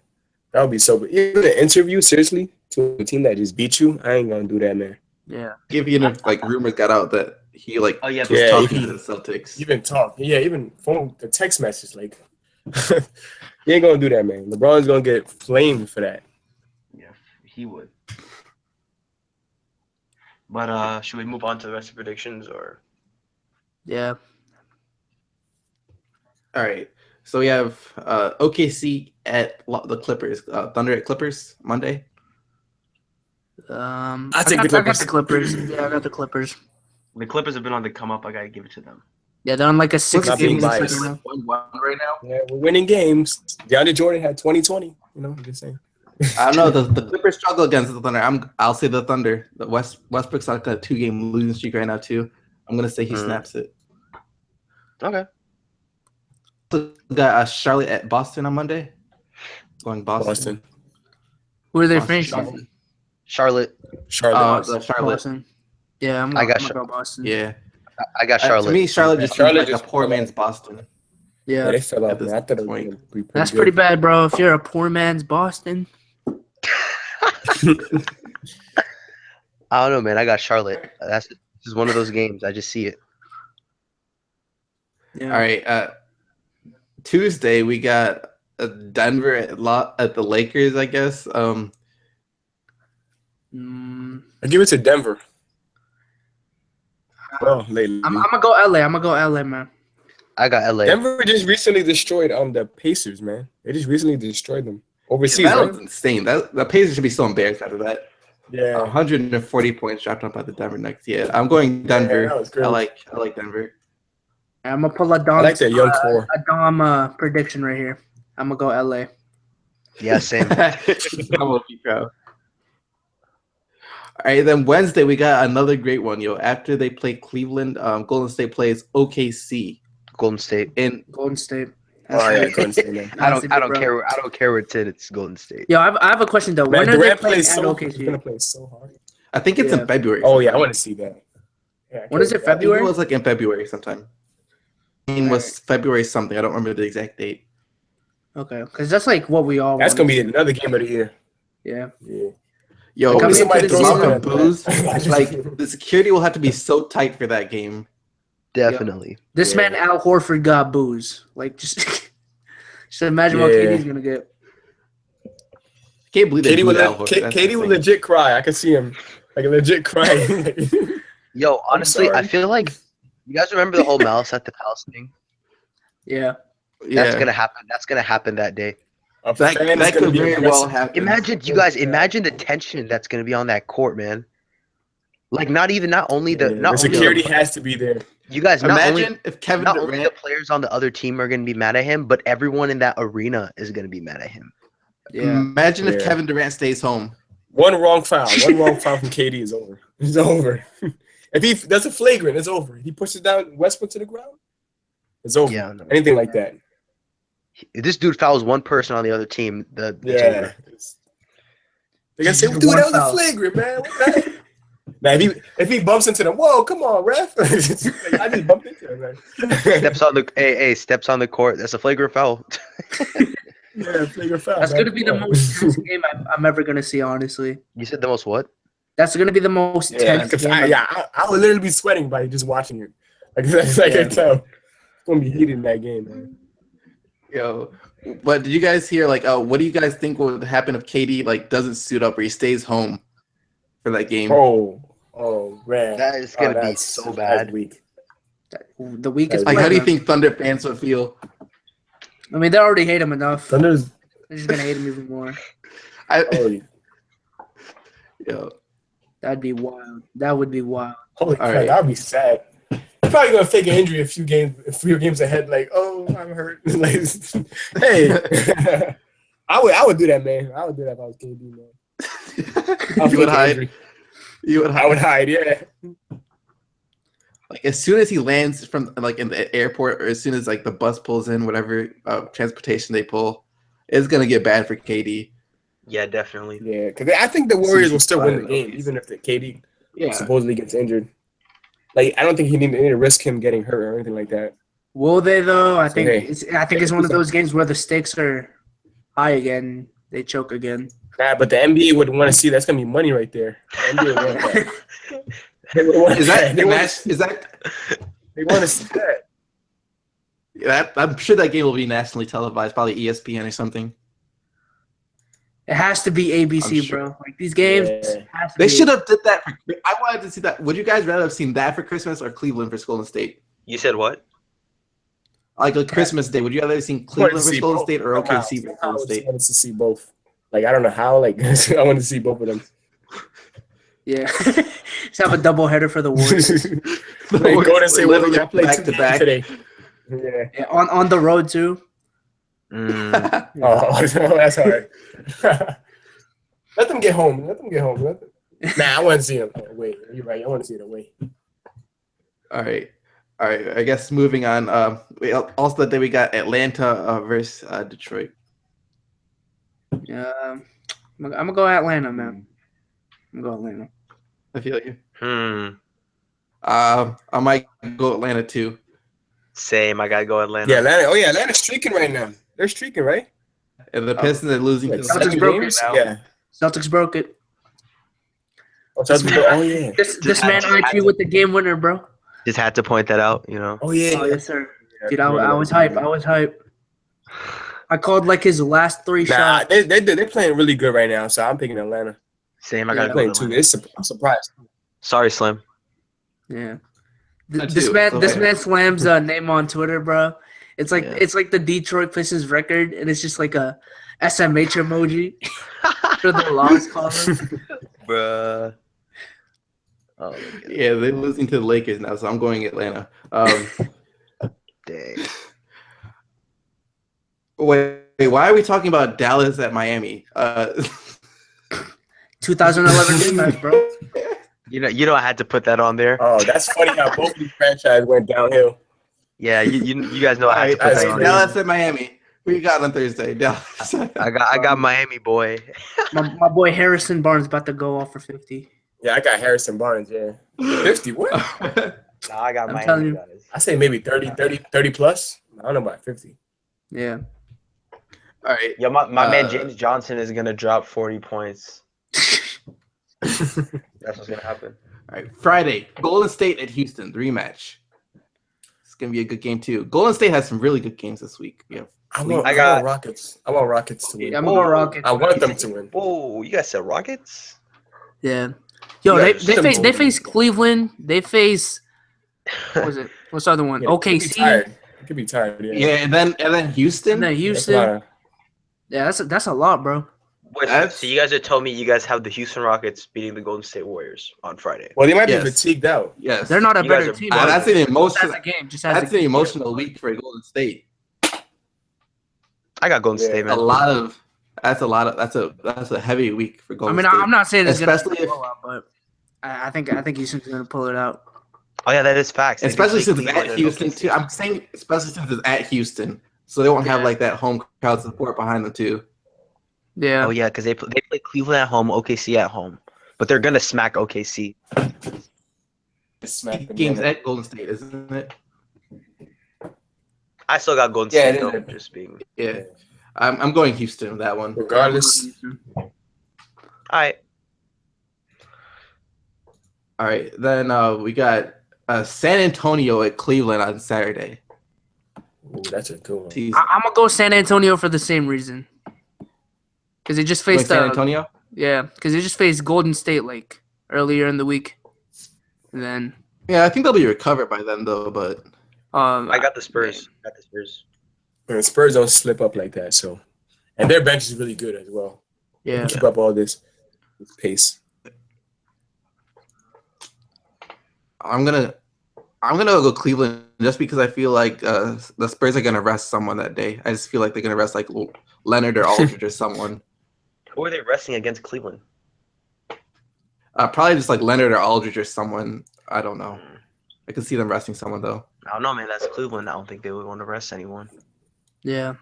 That would be so. But even an interview, seriously, to a team that just beat you, I ain't gonna do that, man. Yeah. Even if like rumors got out that he like Oh, yeah, was yeah, talking he- to the Celtics. Even talk, yeah, even phone the text message, like he ain't gonna do that, man. LeBron's gonna get flamed for that. Yeah, he would. But should we move on to the rest of predictions or? Yeah. All right. So we have OKC at the Clippers. Thunder at Clippers Monday. I take got the Clippers. the Clippers. Yeah, I got the Clippers. The Clippers have been on the come up. I gotta give it to them. Yeah, they're on like a Not being 16 biased. right now. 1-1 right now. Yeah, we're winning games. DeAndre Jordan had 2020. You know, I'm just saying. I don't know. The Clippers struggle against the Thunder. I'll say the Thunder. The Westbrook's like a 2-game losing streak right now too. I'm gonna say he snaps it. Okay. So we got Charlotte at Boston on Monday. Going Boston. Who are they Boston. finishing? Charlotte. Charlotte. The Charlotte. Boston. Yeah, I'm I got gonna go Boston. Yeah. I got To Charlotte. me, Charlotte just Charlotte seems like just a poor fell man's off. Boston. Yeah, Yeah, they fell At off. this Man. I thought it was point. gonna be pretty that's good. pretty bad, bro. If you're a poor man's Boston. I don't know, man. I got Charlotte. This is one of those games. I just see it. Yeah. All right. Tuesday we got Denver at the Lakers. I guess. I give it to Denver. Well, lately. I'm gonna go LA. I'm gonna go LA, man. I got LA. Denver just recently destroyed the Pacers, man. They just recently destroyed them overseas. that right? was insane. The Pacers should be so embarrassed after that. Yeah. 140 points dropped up by the Denver Nuggets. Yeah, I'm going Denver. Yeah, that was great. I like Denver. I'm gonna pull a Dom. I like that young core. A Dom prediction right here. I'm gonna go LA. Yeah, same. I'm gonna be proud. All right, then Wednesday we got another great one, yo. After they play Cleveland, Golden State plays OKC. Golden State. And Golden State. Oh yeah, couldn't say that. I don't bro. care. I don't care where it's at. It's Golden State. Yo, I have a question though. Man, When are they Durant playing plays at so. He's gonna OKC? play so hard. I think it's Yeah. in February. Oh yeah, I sometime. want to see that. Yeah, When is it, I think it February? was like in February sometime. It was February something. I don't remember the exact date. Okay, because that's like what we all. That's want. gonna be another game of the year. Yeah. Yeah. Yo, Coming the into the amount season- of booze, like the security will have to be so tight for that game. Definitely. This Yeah. man Al Horford got booze. Like just imagine what Yeah. KD's gonna get. Can't believe they Katie booed would, Al Horford. That's Katie would insane. legit cry. I could see him like legit crying. Yo, honestly, I sorry. feel like you guys remember the whole Malice at the Palace thing. Yeah. That's gonna happen. That's gonna happen that day. A That fan is that gonna could be very aggressive. well happen. Imagine you guys. Imagine the tension that's gonna be on that court, man. Like not only the Yeah, not the only security the, has to be there. you guys not Imagine only if Kevin not only the Durant. players on the other team are gonna be mad at him, but everyone in that arena is gonna be mad at him. Yeah. Imagine if Yeah. Kevin Durant stays home. One wrong foul from KD is over. It's over. If he does a flagrant, it's over. He pushes down Westbrook to the ground, it's over. Yeah, no. Anything like that. If this dude fouls one person on the other team, it's Yeah. over. They're gonna say, Just dude, one that was foul. a flagrant, man. What the heck? Now, if he bumps into them, whoa, come on, ref! I just bumped into him, man. Steps on the court. That's a flagrant foul. Yeah, flagrant foul. That's man. gonna be the most tense game I'm ever gonna see. Honestly, You said the most what? that's gonna be the most tense game. I would literally be sweating by just watching it. Like I can tell, it's gonna be heated in that game, man. Yo, but did you guys hear like, what do you guys think would happen if KD like doesn't suit up or he stays home for that game? Oh man, That is gonna be so bad. Weak. The weakest. Like, how do you player. think Thunder fans would feel? I mean, they already hate him enough. Thunder's. They're just gonna hate him even more. Yo, That'd be wild. That would be wild. Holy crap, right. that'd be sad. He's probably gonna fake an injury a few games ahead. Like, oh, I'm hurt. Like, hey, I would do that, man. I would do that if I was KD, man. you would hide. I would hide. Yeah. Like as soon as he lands from like in the airport, or as soon as like the bus pulls in, whatever transportation they pull, it's gonna get bad for KD. Yeah, definitely. Yeah, because I think the Warriors will still win the game, even if the KD supposedly gets injured. Like, I don't think he need to risk him getting hurt or anything like that. Will they though? I think hey. it's one of those games where the stakes are high again. They choke again. Nah, but the NBA would want to see that's gonna be money right there. The NBA would want that. They want to see that. Yeah, I'm sure that game will be nationally televised, probably ESPN or something. It has to be ABC, bro. Like these games, they should have did that. I wanted to see that. Would you guys rather have seen that for Christmas or Cleveland for Golden State? You said what? Like a Christmas Day. Would you rather have seen Cleveland for Golden State or OKC for Golden State? I wanted to see both. Like I don't know how. Like I wanted to see both of them. Yeah, just have a double header for the Warriors. Like, Golden State literally play back to back today. Yeah, on the road too. Oh, that's hard. Let them get home. Nah, I want to see them. Oh, wait, you're right. I want to see them. Wait. All right. I guess moving on. Also that day we got Atlanta versus Detroit. Yeah, I'm gonna go Atlanta, man. I'm gonna go Atlanta. I feel you. I might go Atlanta too. Same. I gotta go Atlanta. Yeah, Atlanta. Oh yeah, Atlanta's streaking right now. They're streaking, right? And the Pistons are losing to the Celtics broke it now. Yeah. Celtics broke it. Oh yeah. This man IQ with the game winner, bro. Just had to point that out, you know. Oh yeah. Oh yes, sir. Dude, I was hype. I called like his last 3 shots. They're playing really good right now, so I'm picking Atlanta. Same. I gotta go playing Atlanta. too. I'm surprised. Sorry, Slim. Yeah. This man slams name on Twitter, bro. It's like the Detroit Pistons record, and it's just like a SMH emoji for the loss column. Bruh. Oh, yeah, they're losing to the Lakers now, so I'm going Atlanta. Dang. Wait, why are we talking about Dallas at Miami? 2011 rematch, bro. You know I had to put that on there. Oh, that's funny how both of these franchises went downhill. Yeah, you guys know I had to put that on there. Dallas at Miami. Who you got on Thursday? Dallas. I got Miami, boy. My boy Harrison Barnes about to go off for 50. Yeah, I got Harrison Barnes, 50, what? Nah, I got I'm telling Miami, you. guys. I say maybe 30 plus. I don't know about 50. Yeah. All right. Yeah, my man James Johnson is gonna drop 40 points. That's what's gonna happen. All right. Friday, Golden State at Houston, the rematch. It's gonna be a good game too. Golden State has some really good games this week. Yeah. I want Rockets. I want Rockets to win. Yeah, I'm going Rockets. I want them to win. Whoa, you guys said Rockets? Yeah. Yo, they face Cleveland. They face what was it? What's the other one? OKC. It could be tired. Yeah, and then Houston. And then Houston. Yeah, that's a lot, bro. Wait, so you guys are telling me you guys have the Houston Rockets beating the Golden State Warriors on Friday? Well, they might be fatigued out. Yes. They're not a You guys better are- team. That's an emotional. That's an emotional week for Golden State. I got Golden State, man. That's a heavy week for Golden State. I'm not saying it's especially gonna be a blowout, but I think Houston's gonna pull it out. Oh yeah, that is facts. They Especially do since play it's at Cleveland Houston and too. I'm saying especially since it's at Houston, so they won't have like that home crowd support behind them too. Yeah. Oh yeah, because they play Cleveland at home, OKC at home. but they're gonna smack OKC. Smack them Games down. at Golden State, isn't it? I still got Golden Yeah, State it though. is. Just being. Yeah. I'm going Houston with that one. Regardless, All right. All right. Then we got San Antonio at Cleveland on Saturday. ooh, that's a good one. Jeez. I'm gonna go San Antonio for the same reason. Because they just Going faced San Antonio? yeah, because they just faced Golden State like earlier in the week. And then Yeah, I think they'll be recovered by then though, but I got the Spurs. And the Spurs don't slip up like that, so and their bench is really good as well. They yeah. can keep up all this pace. I'm gonna go Cleveland just because I feel like the Spurs are gonna rest someone that day. I just feel like they're gonna rest like Leonard or Aldridge or someone. Who are they resting against Cleveland? Probably just like Leonard or Aldridge or someone. I don't know. I could see them resting someone though. I don't know, man. That's Cleveland. I don't think they would want to rest anyone. Yeah.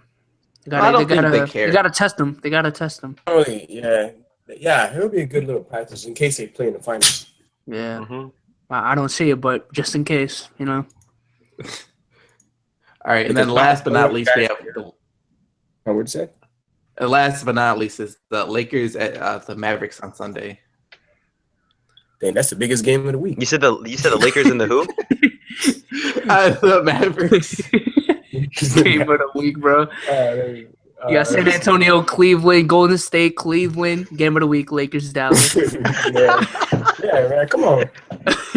I don't think they care. They gotta test them. They gotta test them. Really, yeah, it'll be a good little practice in case they play in the finals. Yeah. Mm-hmm. I don't see it, but just in case, you know. All right, and then last but not least, we have What would you say? last but not least is the Lakers at the Mavericks on Sunday. Dang, that's the biggest game of the week. You said the Lakers and the who? The Mavericks. Game of the week, bro. You got San Antonio, Cleveland, Golden State, Cleveland. Game of the week, Lakers, Dallas. yeah, man, come on.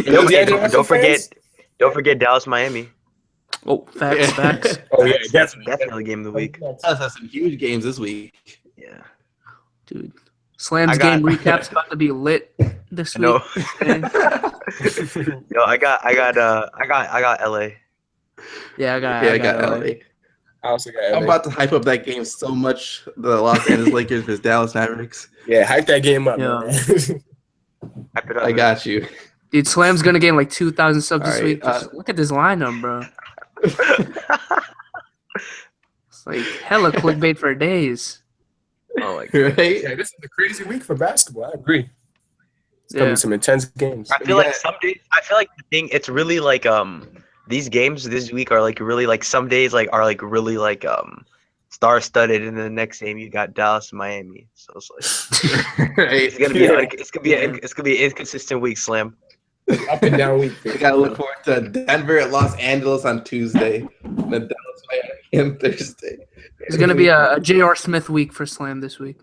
Don't forget Dallas, Miami. Oh, facts. Oh yeah, That's definitely game of the week. Dallas has some huge games this week. Yeah. Dude. Slam's I got- game recap's about to be lit this week. No. man. Yo, I got LA. Yeah, I got LA. I also got I'm LA. about to hype up that game so much. The Los Angeles Lakers versus Dallas Mavericks. Yeah, hype that game up, Yeah. man. Hype it up, I man. got you. Dude, Slam's gonna gain like 2,000 subs this All right, week. Just look at this lineup, bro. It's like hella clickbait for days. Oh my god. Right? Yeah, this is a crazy week for basketball. I agree. It's gonna Yeah. be some intense games. I feel like some days. I feel like the thing. It's really like these games this week are like really like some days like are like really like star-studded, and then the next game you got Dallas and Miami. So it's like Right. it's gonna be an inconsistent week, Slam. Up and down week. We gotta look forward to Denver at Los Angeles on Tuesday, and then Dallas Miami on Thursday. It's gonna be a J.R. Smith week for Slam this week.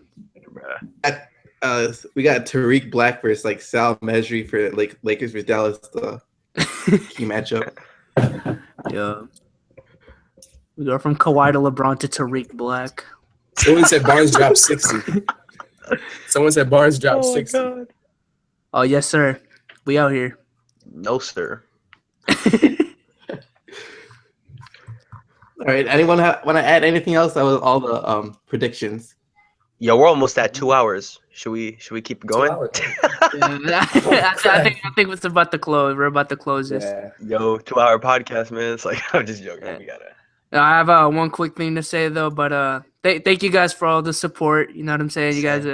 We got Tariq Black versus like Sal Mejri for Lakers versus Dallas, the key matchup. Yeah. We go from Kawhi to LeBron to Tariq Black. Someone said Barnes dropped 60. Someone said Barnes dropped 60. God. Oh yes, sir. We out here. No, sir. All right. Anyone want to add anything else? That was all the predictions. Yo, we're almost at 2 hours. Should we keep going? I think it's about to close. We're about to close this. Yeah. Yo, 2 hour podcast, man. It's like I'm just joking. Yeah. We gotta. I have one quick thing to say though, but thank you guys for all the support. You know what I'm saying? You guys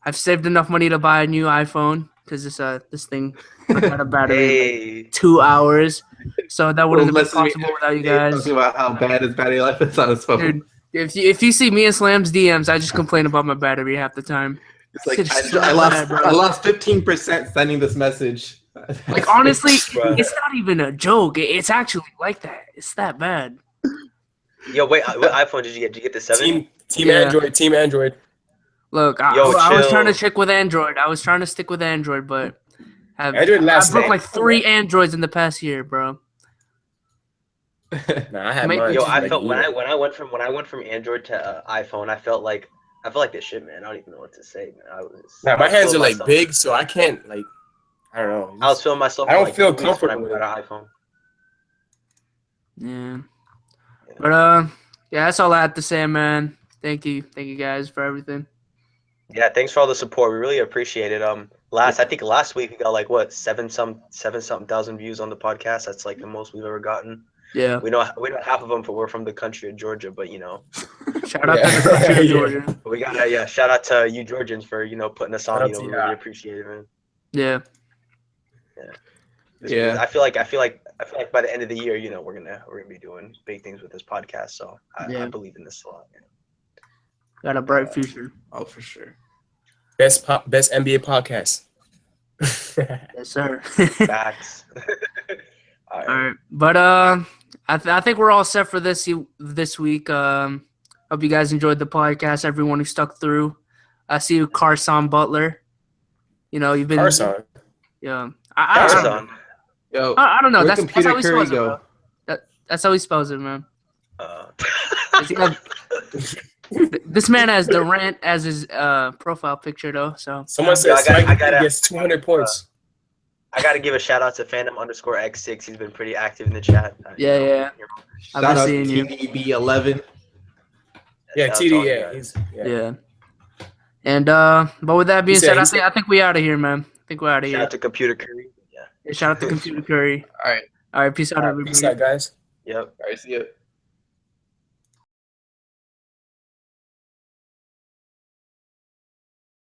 I've saved enough money to buy a new iPhone because this thing got a battery in like 2 hours, so that wouldn't have been possible without you guys. Talking about how bad his battery life is on his phone. Dude, if you see me and Slam's DMs, I just complain about my battery half the time. It's like It's so I bad, bro. lost 15% sending this message. Like honestly, it's not even a joke. It's actually like that. It's that bad. Yo, wait. What iPhone did you get? Did you get the 7? Team Yeah. Android. Team Android. Look, I Yo, was chill. trying to stick with Android. I was trying to stick with Android, but Android I lasts broke long. like 3 Androids in the past year, bro. Nah, I had Mate, mine. Yo, just I like felt you. when I went from Android to iPhone, I felt like this shit, man. I don't even know what to say, man. Nah, my I was hands are feeling like myself. big, so I can't like. I don't know. I was feeling myself. I for, don't like, feel 2 weeks when I comfortable with got an iPhone. Yeah. But yeah, that's all I had to say, man. Thank you guys for everything. Yeah, thanks for all the support. We really appreciate it. I think last week we got like what 7 something thousand views on the podcast. That's like the most we've ever gotten. Yeah. We know half of them we're from the country of Georgia, but Shout out to the country of Yeah. Georgia. we gotta shout out to you Georgians for putting us Shout on. out to We you. really appreciate it, man. Yeah. Yeah. I feel like by the end of the year, we're gonna be doing big things with this podcast. So I believe in this a lot. Got a bright future. Oh, for sure. Best NBA podcast. Yes, sir. Facts. All right. All right, but I think we're all set for this week. Hope you guys enjoyed the podcast. Everyone who stuck through. I see you, Carson Butler. You've been. Carson. Yeah. Carson. Yo, I don't know. where That's Computer how he Curry spells it, bro. That's how he spells it, man. This man has Durant as his profile picture, though. So Someone says I Spike gotta- gets 200 points. I gotta give a shout out to Phantom_X6. He's been pretty active in the chat. Yeah. I've shout been out seeing you. TDB11. Yeah, Shout out to TD. all you Yeah, guys. Yeah. And but with that being said, I think we out of here, man. I think we're out of Shout here. out to Computer Curry. Yeah. Shout out to Computer Curry. All right. All right, peace out, everybody. Peace out, guys. Yep. All right. See ya.